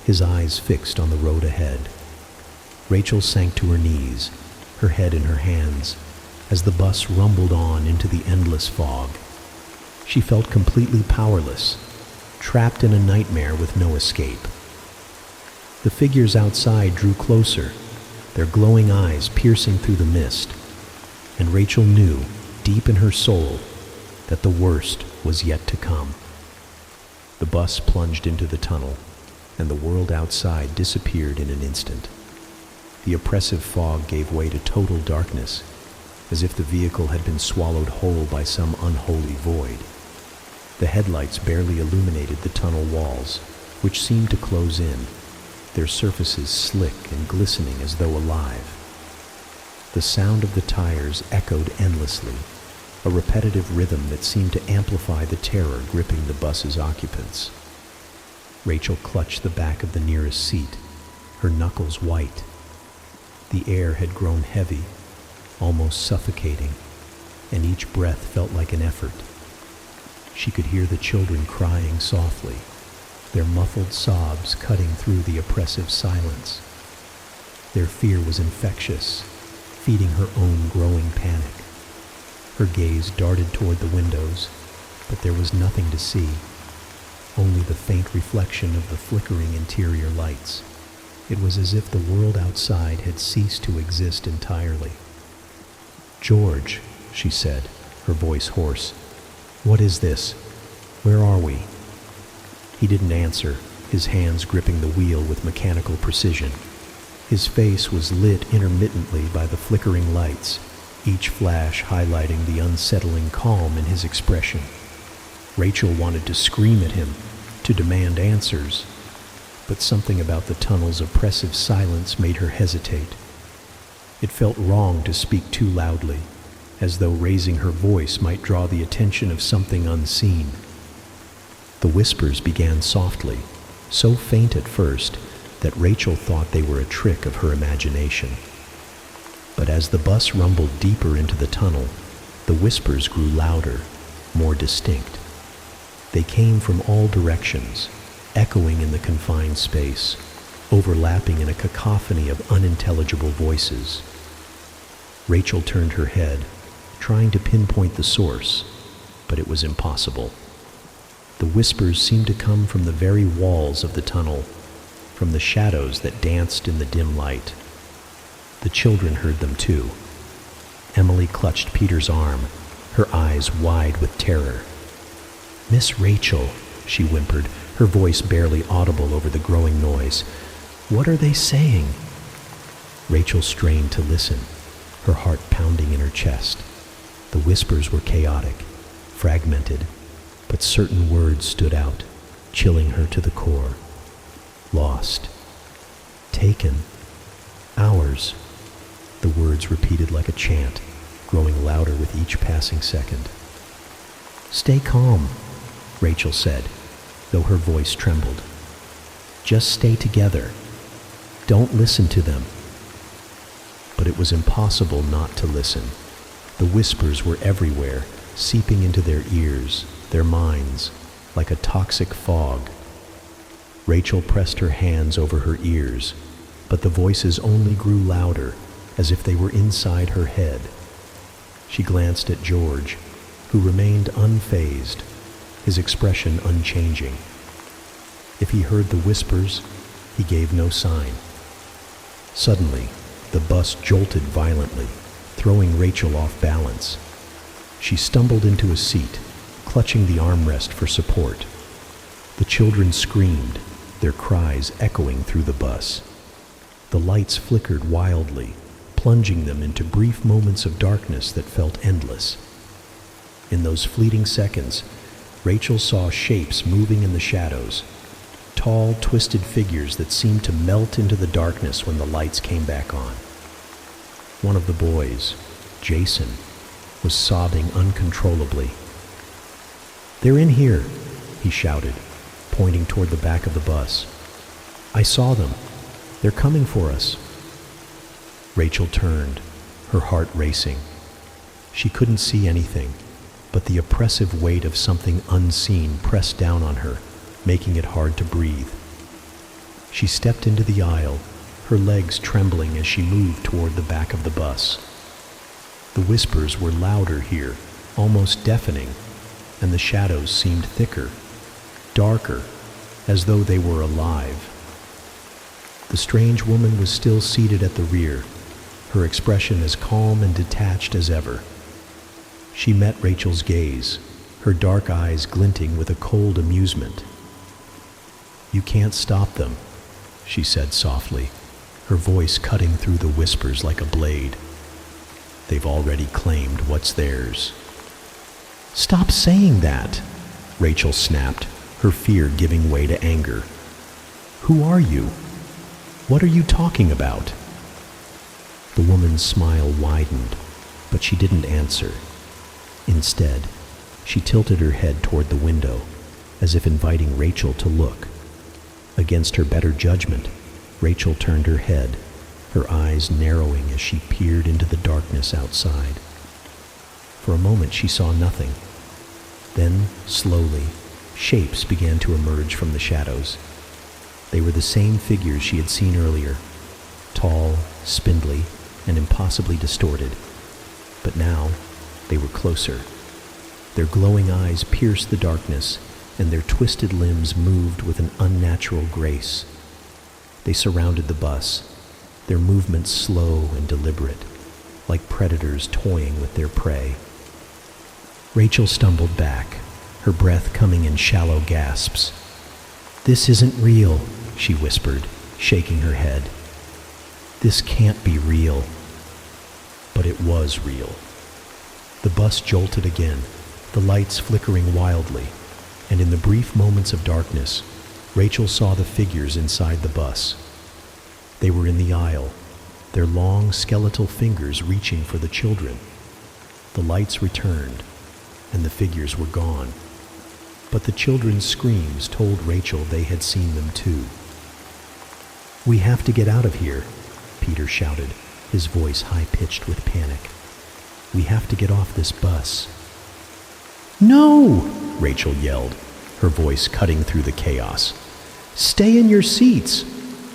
his eyes fixed on the road ahead. Rachel sank to her knees, her head in her hands, as the bus rumbled on into the endless fog. She felt completely powerless, trapped in a nightmare with no escape. The figures outside drew closer, their glowing eyes piercing through the mist, and Rachel knew, deep in her soul, that the worst was yet to come. The bus plunged into the tunnel, and the world outside disappeared in an instant. The oppressive fog gave way to total darkness, as if the vehicle had been swallowed whole by some unholy void. The headlights barely illuminated the tunnel walls, which seemed to close in, their surfaces slick and glistening as though alive. The sound of the tires echoed endlessly, a repetitive rhythm that seemed to amplify the terror gripping the bus's occupants. Rachel clutched the back of the nearest seat, her knuckles white. The air had grown heavy, almost suffocating, and each breath felt like an effort. She could hear the children crying softly, their muffled sobs cutting through the oppressive silence. Their fear was infectious, feeding her own growing panic. Her gaze darted toward the windows, but there was nothing to see, only the faint reflection of the flickering interior lights. It was as if the world outside had ceased to exist entirely. "George," she said, her voice hoarse, "what is this? Where are we?" He didn't answer, his hands gripping the wheel with mechanical precision. His face was lit intermittently by the flickering lights, each flash highlighting the unsettling calm in his expression. Rachel wanted to scream at him, to demand answers, but something about the tunnel's oppressive silence made her hesitate. It felt wrong to speak too loudly, as though raising her voice might draw the attention of something unseen. The whispers began softly, so faint at first that Rachel thought they were a trick of her imagination. But as the bus rumbled deeper into the tunnel, the whispers grew louder, more distinct. They came from all directions, echoing in the confined space, overlapping in a cacophony of unintelligible voices. Rachel turned her head, trying to pinpoint the source, but it was impossible. The whispers seemed to come from the very walls of the tunnel, from the shadows that danced in the dim light. The children heard them too. Emily clutched Peter's arm, her eyes wide with terror. "Miss Rachel," she whimpered, her voice barely audible over the growing noise. "What are they saying?" Rachel strained to listen, her heart pounding in her chest. The whispers were chaotic, fragmented, but certain words stood out, chilling her to the core. Lost. Taken. Ours. The words repeated like a chant, growing louder with each passing second. "Stay calm," Rachel said, though her voice trembled. "Just stay together. Don't listen to them." But it was impossible not to listen. The whispers were everywhere, seeping into their ears, their minds, like a toxic fog. Rachel pressed her hands over her ears, but the voices only grew louder, as if they were inside her head. She glanced at George, who remained unfazed, his expression unchanging. If he heard the whispers, he gave no sign. Suddenly, the bus jolted violently, throwing Rachel off balance. She stumbled into a seat, clutching the armrest for support. The children screamed, their cries echoing through the bus. The lights flickered wildly, plunging them into brief moments of darkness that felt endless. In those fleeting seconds, Rachel saw shapes moving in the shadows, tall, twisted figures that seemed to melt into the darkness when the lights came back on. One of the boys, Jason, was sobbing uncontrollably. "They're in here," he shouted, pointing toward the back of the bus. "I saw them. They're coming for us." Rachel turned, her heart racing. She couldn't see anything, but the oppressive weight of something unseen pressed down on her, making it hard to breathe. She stepped into the aisle, her legs trembling as she moved toward the back of the bus. The whispers were louder here, almost deafening, and the shadows seemed thicker, darker, as though they were alive. The strange woman was still seated at the rear, her expression as calm and detached as ever. She met Rachel's gaze, her dark eyes glinting with a cold amusement. "You can't stop them," she said softly, her voice cutting through the whispers like a blade. "They've already claimed what's theirs." "Stop saying that," Rachel snapped, her fear giving way to anger. "Who are you? What are you talking about?" The woman's smile widened, but she didn't answer. Instead, she tilted her head toward the window, as if inviting Rachel to look. Against her better judgment, Rachel turned her head, her eyes narrowing as she peered into the darkness outside. For a moment she saw nothing. Then, slowly, shapes began to emerge from the shadows. They were the same figures she had seen earlier, tall, spindly, and impossibly distorted. But now, they were closer. Their glowing eyes pierced the darkness, and their twisted limbs moved with an unnatural grace. They surrounded the bus, their movements slow and deliberate, like predators toying with their prey. Rachel stumbled back, her breath coming in shallow gasps. "This isn't real," she whispered, shaking her head. "This can't be real." But it was real. The bus jolted again, the lights flickering wildly, and in the brief moments of darkness, Rachel saw the figures inside the bus. They were in the aisle, their long skeletal fingers reaching for the children. The lights returned, and the figures were gone. But the children's screams told Rachel they had seen them too. "We have to get out of here," Peter shouted, his voice high-pitched with panic. "We have to get off this bus." "No!" Rachel yelled, her voice cutting through the chaos. "Stay in your seats!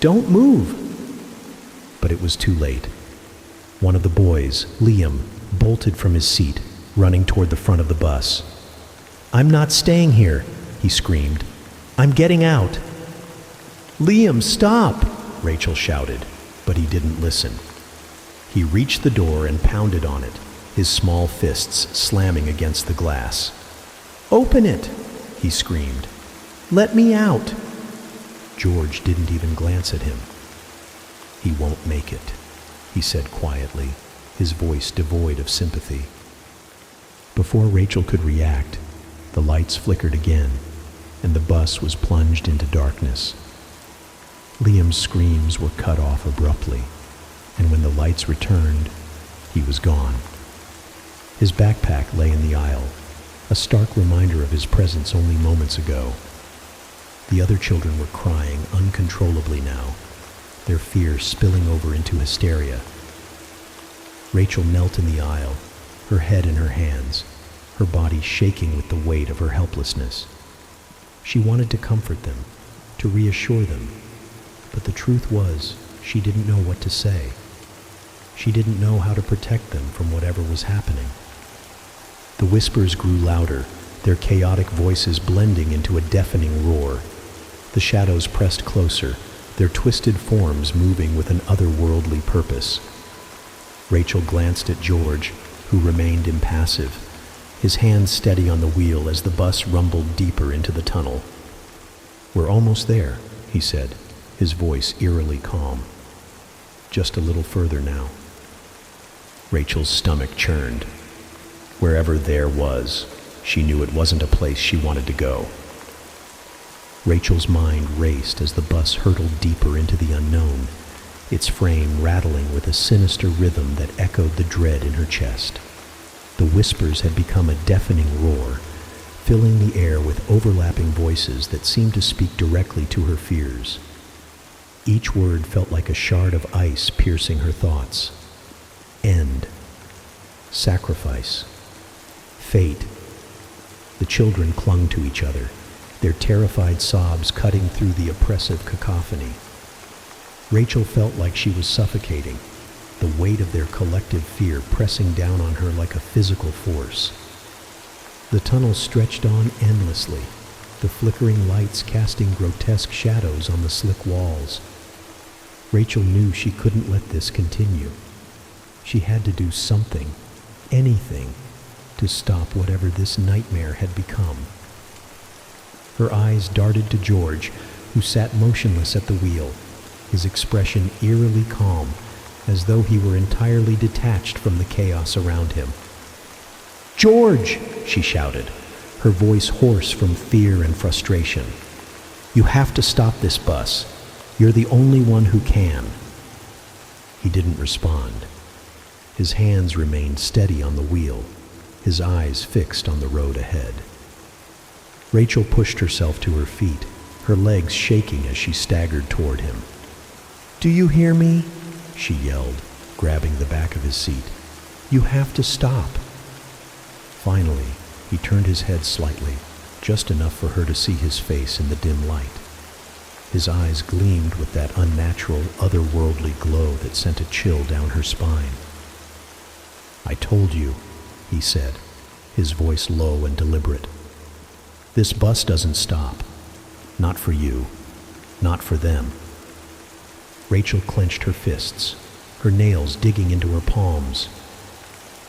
Don't move!" But it was too late. One of the boys, Liam, bolted from his seat, running toward the front of the bus. "I'm not staying here," he screamed. "I'm getting out." "Liam, stop!" Rachel shouted, but he didn't listen. He reached the door and pounded on it, his small fists slamming against the glass. "Open it!" he screamed. "Let me out!" George didn't even glance at him. "He won't make it," he said quietly, his voice devoid of sympathy. Before Rachel could react, the lights flickered again, and the bus was plunged into darkness. Liam's screams were cut off abruptly, and when the lights returned, he was gone. His backpack lay in the aisle, a stark reminder of his presence only moments ago. The other children were crying uncontrollably now, their fear spilling over into hysteria. Rachel knelt in the aisle, her head in her hands, her body shaking with the weight of her helplessness. She wanted to comfort them, to reassure them, but the truth was, she didn't know what to say. She didn't know how to protect them from whatever was happening. The whispers grew louder, their chaotic voices blending into a deafening roar. The shadows pressed closer, their twisted forms moving with an otherworldly purpose. Rachel glanced at George, who remained impassive, his hands steady on the wheel as the bus rumbled deeper into the tunnel. "We're almost there," he said, his voice eerily calm. "Just a little further now." Rachel's stomach churned. Wherever there was, she knew it wasn't a place she wanted to go. Rachel's mind raced as the bus hurtled deeper into the unknown, its frame rattling with a sinister rhythm that echoed the dread in her chest. The whispers had become a deafening roar, filling the air with overlapping voices that seemed to speak directly to her fears. Each word felt like a shard of ice piercing her thoughts. End. Sacrifice. Fate. The children clung to each other, their terrified sobs cutting through the oppressive cacophony. Rachel felt like she was suffocating, the weight of their collective fear pressing down on her like a physical force. The tunnel stretched on endlessly, the flickering lights casting grotesque shadows on the slick walls. Rachel knew she couldn't let this continue. She had to do something, anything, to stop whatever this nightmare had become. Her eyes darted to George, who sat motionless at the wheel, his expression eerily calm, as though he were entirely detached from the chaos around him. "George!" she shouted, her voice hoarse from fear and frustration. "You have to stop this bus. You're the only one who can." He didn't respond. His hands remained steady on the wheel, his eyes fixed on the road ahead. Rachel pushed herself to her feet, her legs shaking as she staggered toward him. "Do you hear me?" she yelled, grabbing the back of his seat. "You have to stop." Finally, he turned his head slightly, just enough for her to see his face in the dim light. His eyes gleamed with that unnatural, otherworldly glow that sent a chill down her spine. "I told you," he said, his voice low and deliberate. "This bus doesn't stop. Not for you. Not for them." Rachel clenched her fists, her nails digging into her palms.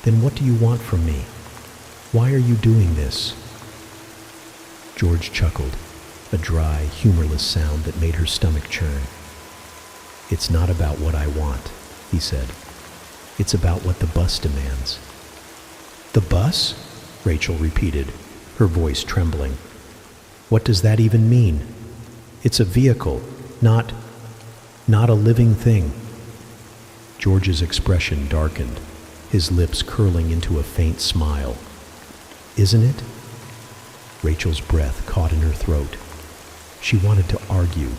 "Then what do you want from me? Why are you doing this?" George chuckled, a dry, humorless sound that made her stomach churn. "It's not about what I want," he said. "It's about what the bus demands." "The bus?" Rachel repeated, her voice trembling. "What does that even mean? It's a vehicle, not a living thing." George's expression darkened, his lips curling into a faint smile. "Isn't it?" Rachel's breath caught in her throat. She wanted to argue,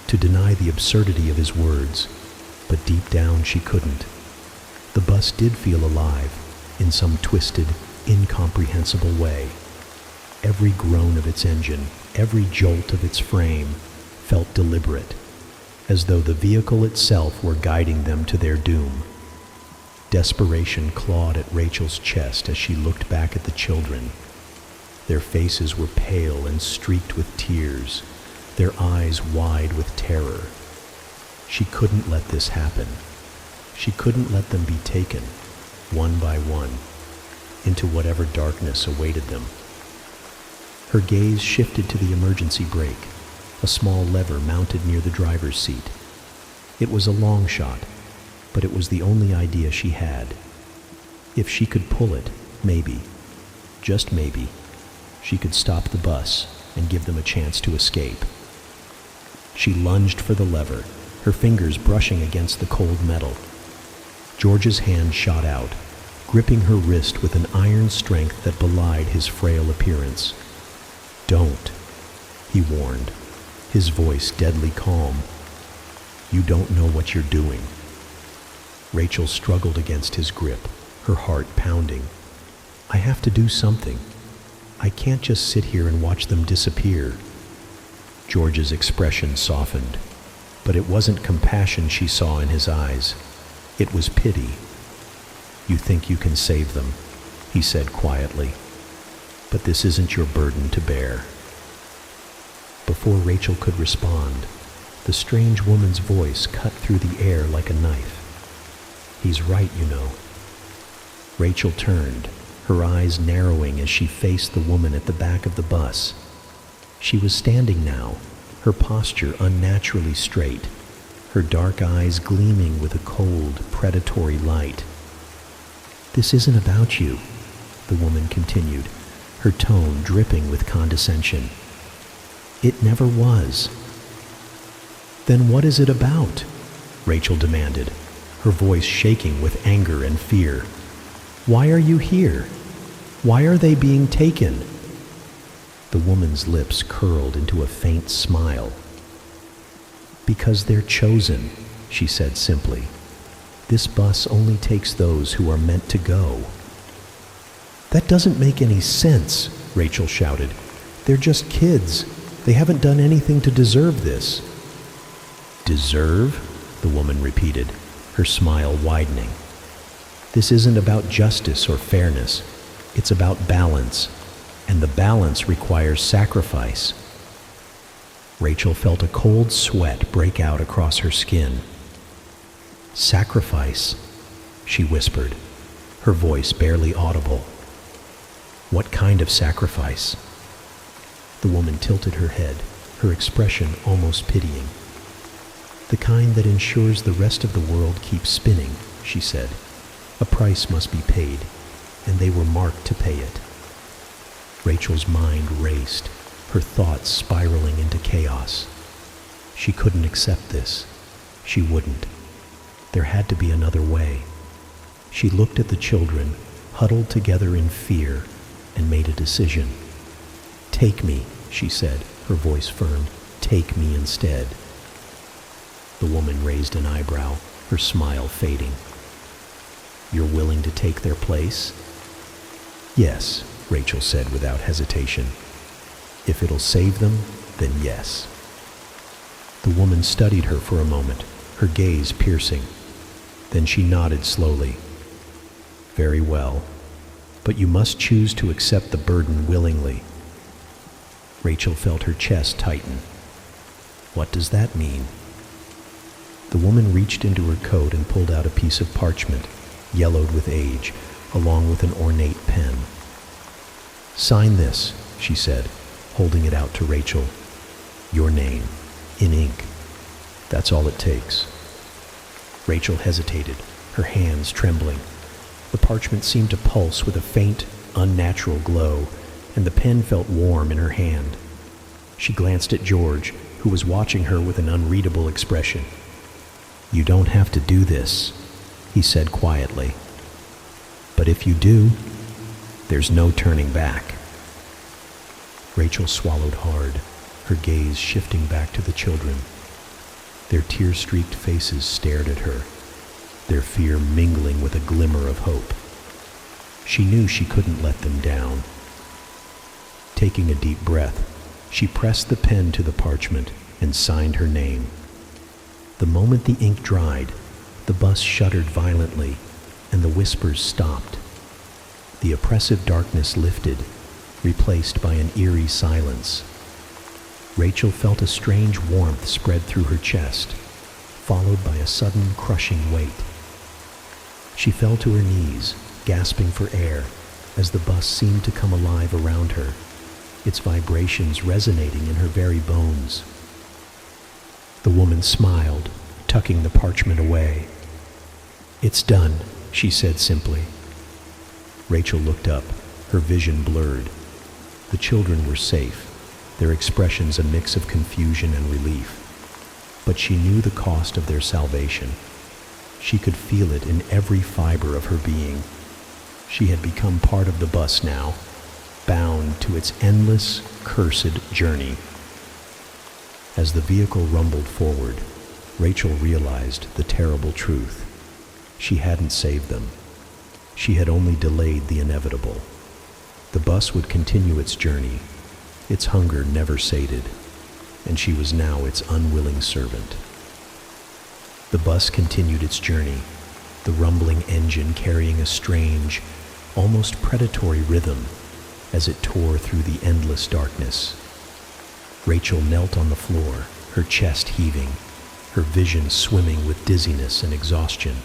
to deny the absurdity of his words, but deep down she couldn't. The bus did feel alive, in some twisted, incomprehensible way. Every groan of its engine, every jolt of its frame, felt deliberate, as though the vehicle itself were guiding them to their doom. Desperation clawed at Rachel's chest as she looked back at the children. Their faces were pale and streaked with tears, their eyes wide with terror. She couldn't let this happen. She couldn't let them be taken, one by one, into whatever darkness awaited them. Her gaze shifted to the emergency brake, a small lever mounted near the driver's seat. It was a long shot, but it was the only idea she had. If she could pull it, maybe, just maybe, she could stop the bus and give them a chance to escape. She lunged for the lever, her fingers brushing against the cold metal. George's hand shot out, gripping her wrist with an iron strength that belied his frail appearance. "Don't," he warned, his voice deadly calm. "You don't know what you're doing." Rachel struggled against his grip, her heart pounding. "I have to do something. I can't just sit here and watch them disappear." George's expression softened, but it wasn't compassion she saw in his eyes. It was pity. "You think you can save them," he said quietly, "but this isn't your burden to bear." Before Rachel could respond, the strange woman's voice cut through the air like a knife. "He's right, you know." Rachel turned, her eyes narrowing as she faced the woman at the back of the bus. She was standing now, her posture unnaturally straight, her dark eyes gleaming with a cold, predatory light. "This isn't about you," the woman continued, her tone dripping with condescension. "It never was." "Then what is it about?" Rachel demanded, her voice shaking with anger and fear. "Why are you here? Why are they being taken?" The woman's lips curled into a faint smile. "Because they're chosen," she said simply. "This bus only takes those who are meant to go." "That doesn't make any sense," Rachel shouted. "They're just kids. They haven't done anything to deserve this." "Deserve?" the woman repeated, her smile widening. "This isn't about justice or fairness. It's about balance, and the balance requires sacrifice." Rachel felt a cold sweat break out across her skin. "Sacrifice," she whispered, her voice barely audible. "What kind of sacrifice?" The woman tilted her head, her expression almost pitying. "The kind that ensures the rest of the world keeps spinning," she said. "A price must be paid, and they were marked to pay it." Rachel's mind raced, her thoughts spiraling into chaos. She couldn't accept this. She wouldn't. There had to be another way. She looked at the children, huddled together in fear, and made a decision. "Take me," she said, her voice firm. "Take me instead." The woman raised an eyebrow, her smile fading. "You're willing to take their place?" "Yes," Rachel said without hesitation. "If it'll save them, then yes." The woman studied her for a moment, her gaze piercing. Then she nodded slowly. "Very well, but you must choose to accept the burden willingly." Rachel felt her chest tighten. "What does that mean?" The woman reached into her coat and pulled out a piece of parchment, yellowed with age, along with an ornate pen. "Sign this," she said, holding it out to Rachel. "Your name, in ink. That's all it takes." Rachel hesitated, her hands trembling. The parchment seemed to pulse with a faint, unnatural glow, and the pen felt warm in her hand. She glanced at George, who was watching her with an unreadable expression. "You don't have to do this," he said quietly. "But if you do, there's no turning back." Rachel swallowed hard, her gaze shifting back to the children. Their tear-streaked faces stared at her, their fear mingling with a glimmer of hope. She knew she couldn't let them down. Taking a deep breath, she pressed the pen to the parchment and signed her name. The moment the ink dried, the bus shuddered violently, and the whispers stopped. The oppressive darkness lifted, replaced by an eerie silence. Rachel felt a strange warmth spread through her chest, followed by a sudden crushing weight. She fell to her knees, gasping for air, as the bus seemed to come alive around her, its vibrations resonating in her very bones. The woman smiled, tucking the parchment away. "It's done," she said simply. Rachel looked up, her vision blurred. The children were safe, their expressions a mix of confusion and relief. But she knew the cost of their salvation. She could feel it in every fiber of her being. She had become part of the bus now, bound to its endless, cursed journey. As the vehicle rumbled forward, Rachel realized the terrible truth. She hadn't saved them. She had only delayed the inevitable. The bus would continue its journey. Its hunger never sated, and she was now its unwilling servant. The bus continued its journey, the rumbling engine carrying a strange, almost predatory rhythm as it tore through the endless darkness. Rachel knelt on the floor, her chest heaving, her vision swimming with dizziness and exhaustion.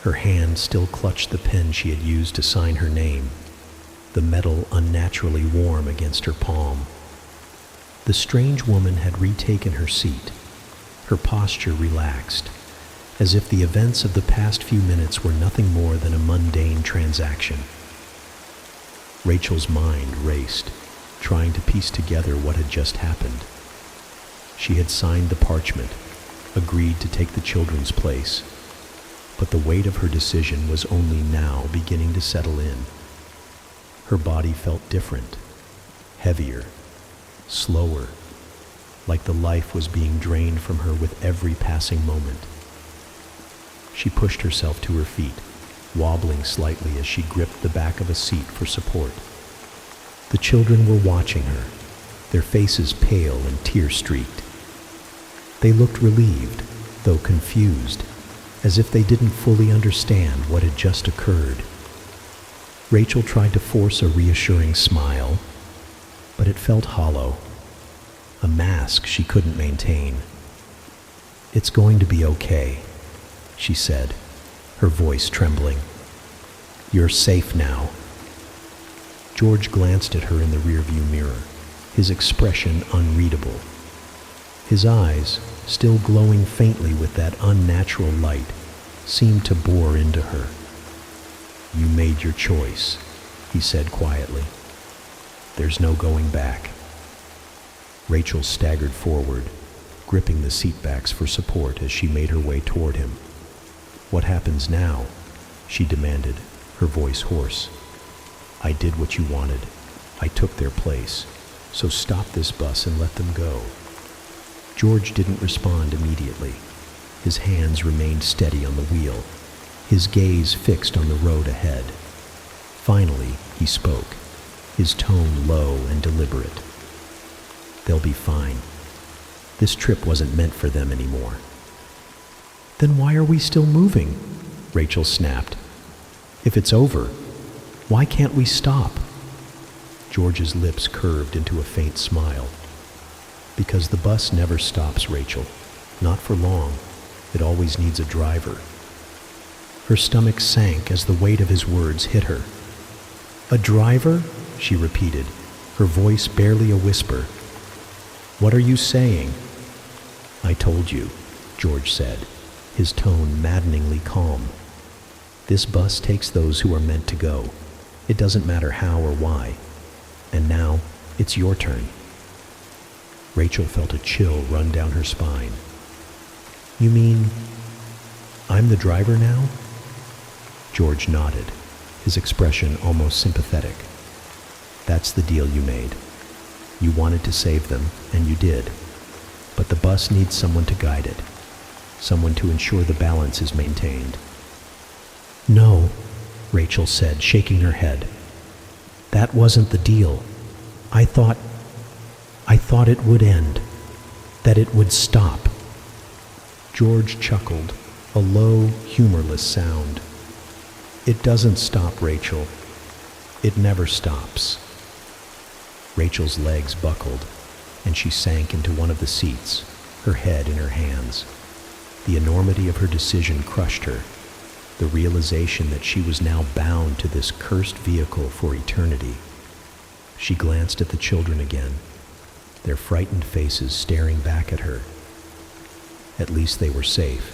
Her hand still clutched the pen she had used to sign her name, the metal unnaturally warm against her palm. The strange woman had retaken her seat, her posture relaxed, as if the events of the past few minutes were nothing more than a mundane transaction. Rachel's mind raced, trying to piece together what had just happened. She had signed the parchment, agreed to take the children's place, but the weight of her decision was only now beginning to settle in. Her body felt different, heavier, slower, like the life was being drained from her with every passing moment. She pushed herself to her feet, wobbling slightly as she gripped the back of a seat for support. The children were watching her, their faces pale and tear-streaked. They looked relieved, though confused, as if they didn't fully understand what had just occurred. Rachel tried to force a reassuring smile, but it felt hollow, a mask she couldn't maintain. "It's going to be okay," she said, her voice trembling. "You're safe now." George glanced at her in the rearview mirror, his expression unreadable. His eyes, still glowing faintly with that unnatural light, seemed to bore into her. "You made your choice," he said quietly. "There's no going back." Rachel staggered forward, gripping the seatbacks for support as she made her way toward him. "What happens now?" she demanded, her voice hoarse. "I did what you wanted. I took their place. So stop this bus and let them go." George didn't respond immediately. His hands remained steady on the wheel, his gaze fixed on the road ahead. Finally, he spoke, his tone low and deliberate. "They'll be fine. This trip wasn't meant for them anymore." "Then why are we still moving?" Rachel snapped. "If it's over, why can't we stop?" George's lips curved into a faint smile. "Because the bus never stops, Rachel. Not for long. It always needs a driver." Her stomach sank as the weight of his words hit her. "A driver?" she repeated, her voice barely a whisper. "What are you saying?" "I told you," George said, his tone maddeningly calm. "This bus takes those who are meant to go. It doesn't matter how or why. And now, it's your turn." Rachel felt a chill run down her spine. "You mean, I'm the driver now?" George nodded, his expression almost sympathetic. "That's the deal you made. You wanted to save them, and you did. But the bus needs someone to guide it. someone to ensure the balance is maintained. "No," Rachel said, shaking her head. "That wasn't the deal. I thought it would end, that it would stop." George chuckled, a low, humorless sound. "It doesn't stop, Rachel. It never stops." Rachel's legs buckled, and she sank into one of the seats, her head in her hands. The enormity of her decision crushed her, the realization that she was now bound to this cursed vehicle for eternity. She glanced at the children again, their frightened faces staring back at her. At least they were safe.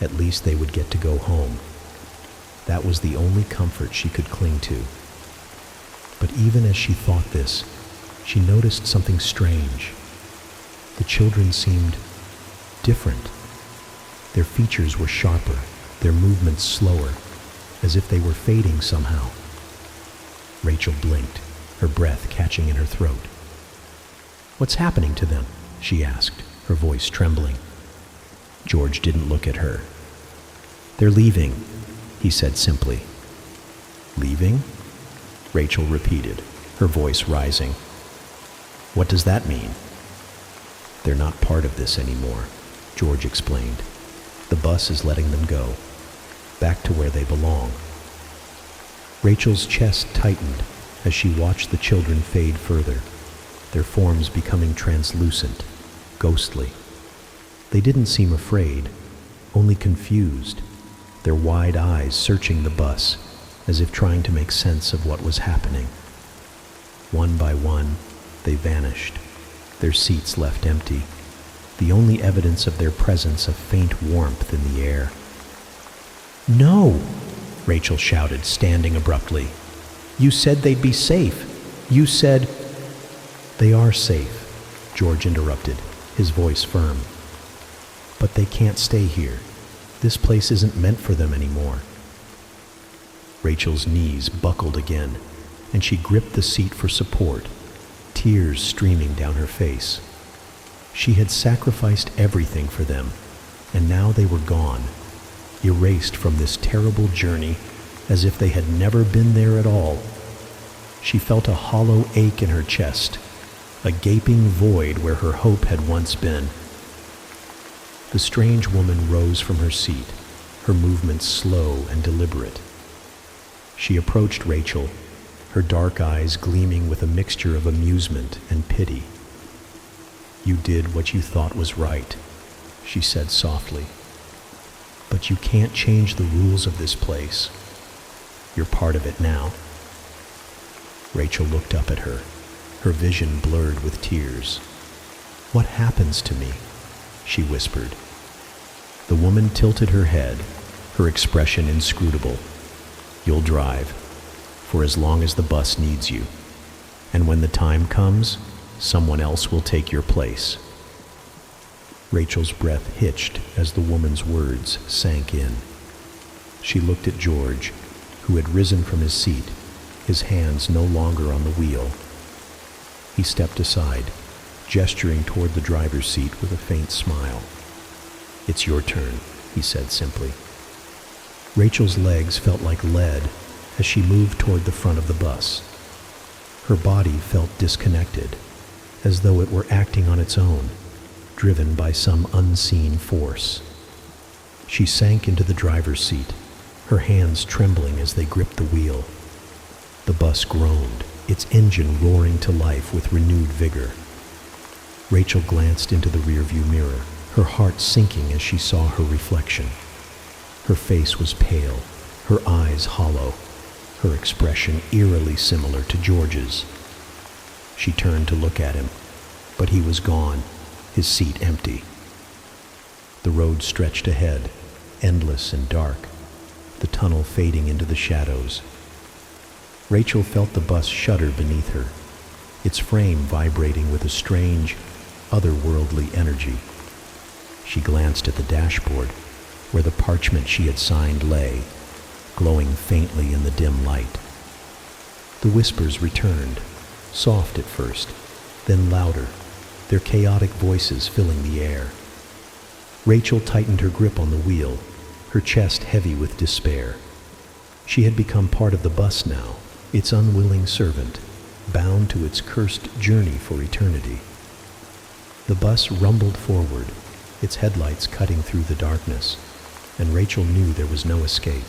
At least they would get to go home. That was the only comfort she could cling to. But even as she thought this, she noticed something strange. The children seemed different. Their features were sharper, their movements slower, as if they were fading somehow. Rachel blinked, her breath catching in her throat. "What's happening to them?" she asked, her voice trembling. George didn't look at her. "They're leaving," he said simply. "Leaving?" Rachel repeated, her voice rising. "What does that mean?" "They're not part of this anymore," George explained. "The bus is letting them go, back to where they belong." Rachel's chest tightened as she watched the children fade further, their forms becoming translucent, ghostly. They didn't seem afraid, only confused, their wide eyes searching the bus as if trying to make sense of what was happening. One by one, they vanished, their seats left empty, the only evidence of their presence a faint warmth in the air. "No!" Rachel shouted, standing abruptly. "You said they'd be safe. You said—" "They are safe," George interrupted, his voice firm. "But they can't stay here. This place isn't meant for them anymore." Rachel's knees buckled again, and she gripped the seat for support, tears streaming down her face. She had sacrificed everything for them, and now they were gone, erased from this terrible journey as if they had never been there at all. She felt a hollow ache in her chest, a gaping void where her hope had once been. The strange woman rose from her seat, her movements slow and deliberate. She approached Rachel, her dark eyes gleaming with a mixture of amusement and pity. "You did what you thought was right," she said softly. "But you can't change the rules of this place. You're part of it now." Rachel looked up at her, her vision blurred with tears. "What happens to me?" she whispered. The woman tilted her head, her expression inscrutable. "You'll drive, for as long as the bus needs you. And when the time comes, someone else will take your place." Rachel's breath hitched as the woman's words sank in. She looked at George, who had risen from his seat, his hands no longer on the wheel. He stepped aside, gesturing toward the driver's seat with a faint smile. "It's your turn," he said simply. Rachel's legs felt like lead as she moved toward the front of the bus. Her body felt disconnected, as though it were acting on its own, driven by some unseen force. She sank into the driver's seat, her hands trembling as they gripped the wheel. The bus groaned, its engine roaring to life with renewed vigor. Rachel glanced into the rearview mirror, her heart sinking as she saw her reflection. Her face was pale, her eyes hollow, her expression eerily similar to George's. She turned to look at him, but he was gone, his seat empty. The road stretched ahead, endless and dark, the tunnel fading into the shadows. Rachel felt the bus shudder beneath her, its frame vibrating with a strange, otherworldly energy. She glanced at the dashboard, where the parchment she had signed lay, glowing faintly in the dim light. The whispers returned, soft at first, then louder, their chaotic voices filling the air. Rachel tightened her grip on the wheel, her chest heavy with despair. She had become part of the bus now, its unwilling servant, bound to its cursed journey for eternity. The bus rumbled forward, its headlights cutting through the darkness, and Rachel knew there was no escape.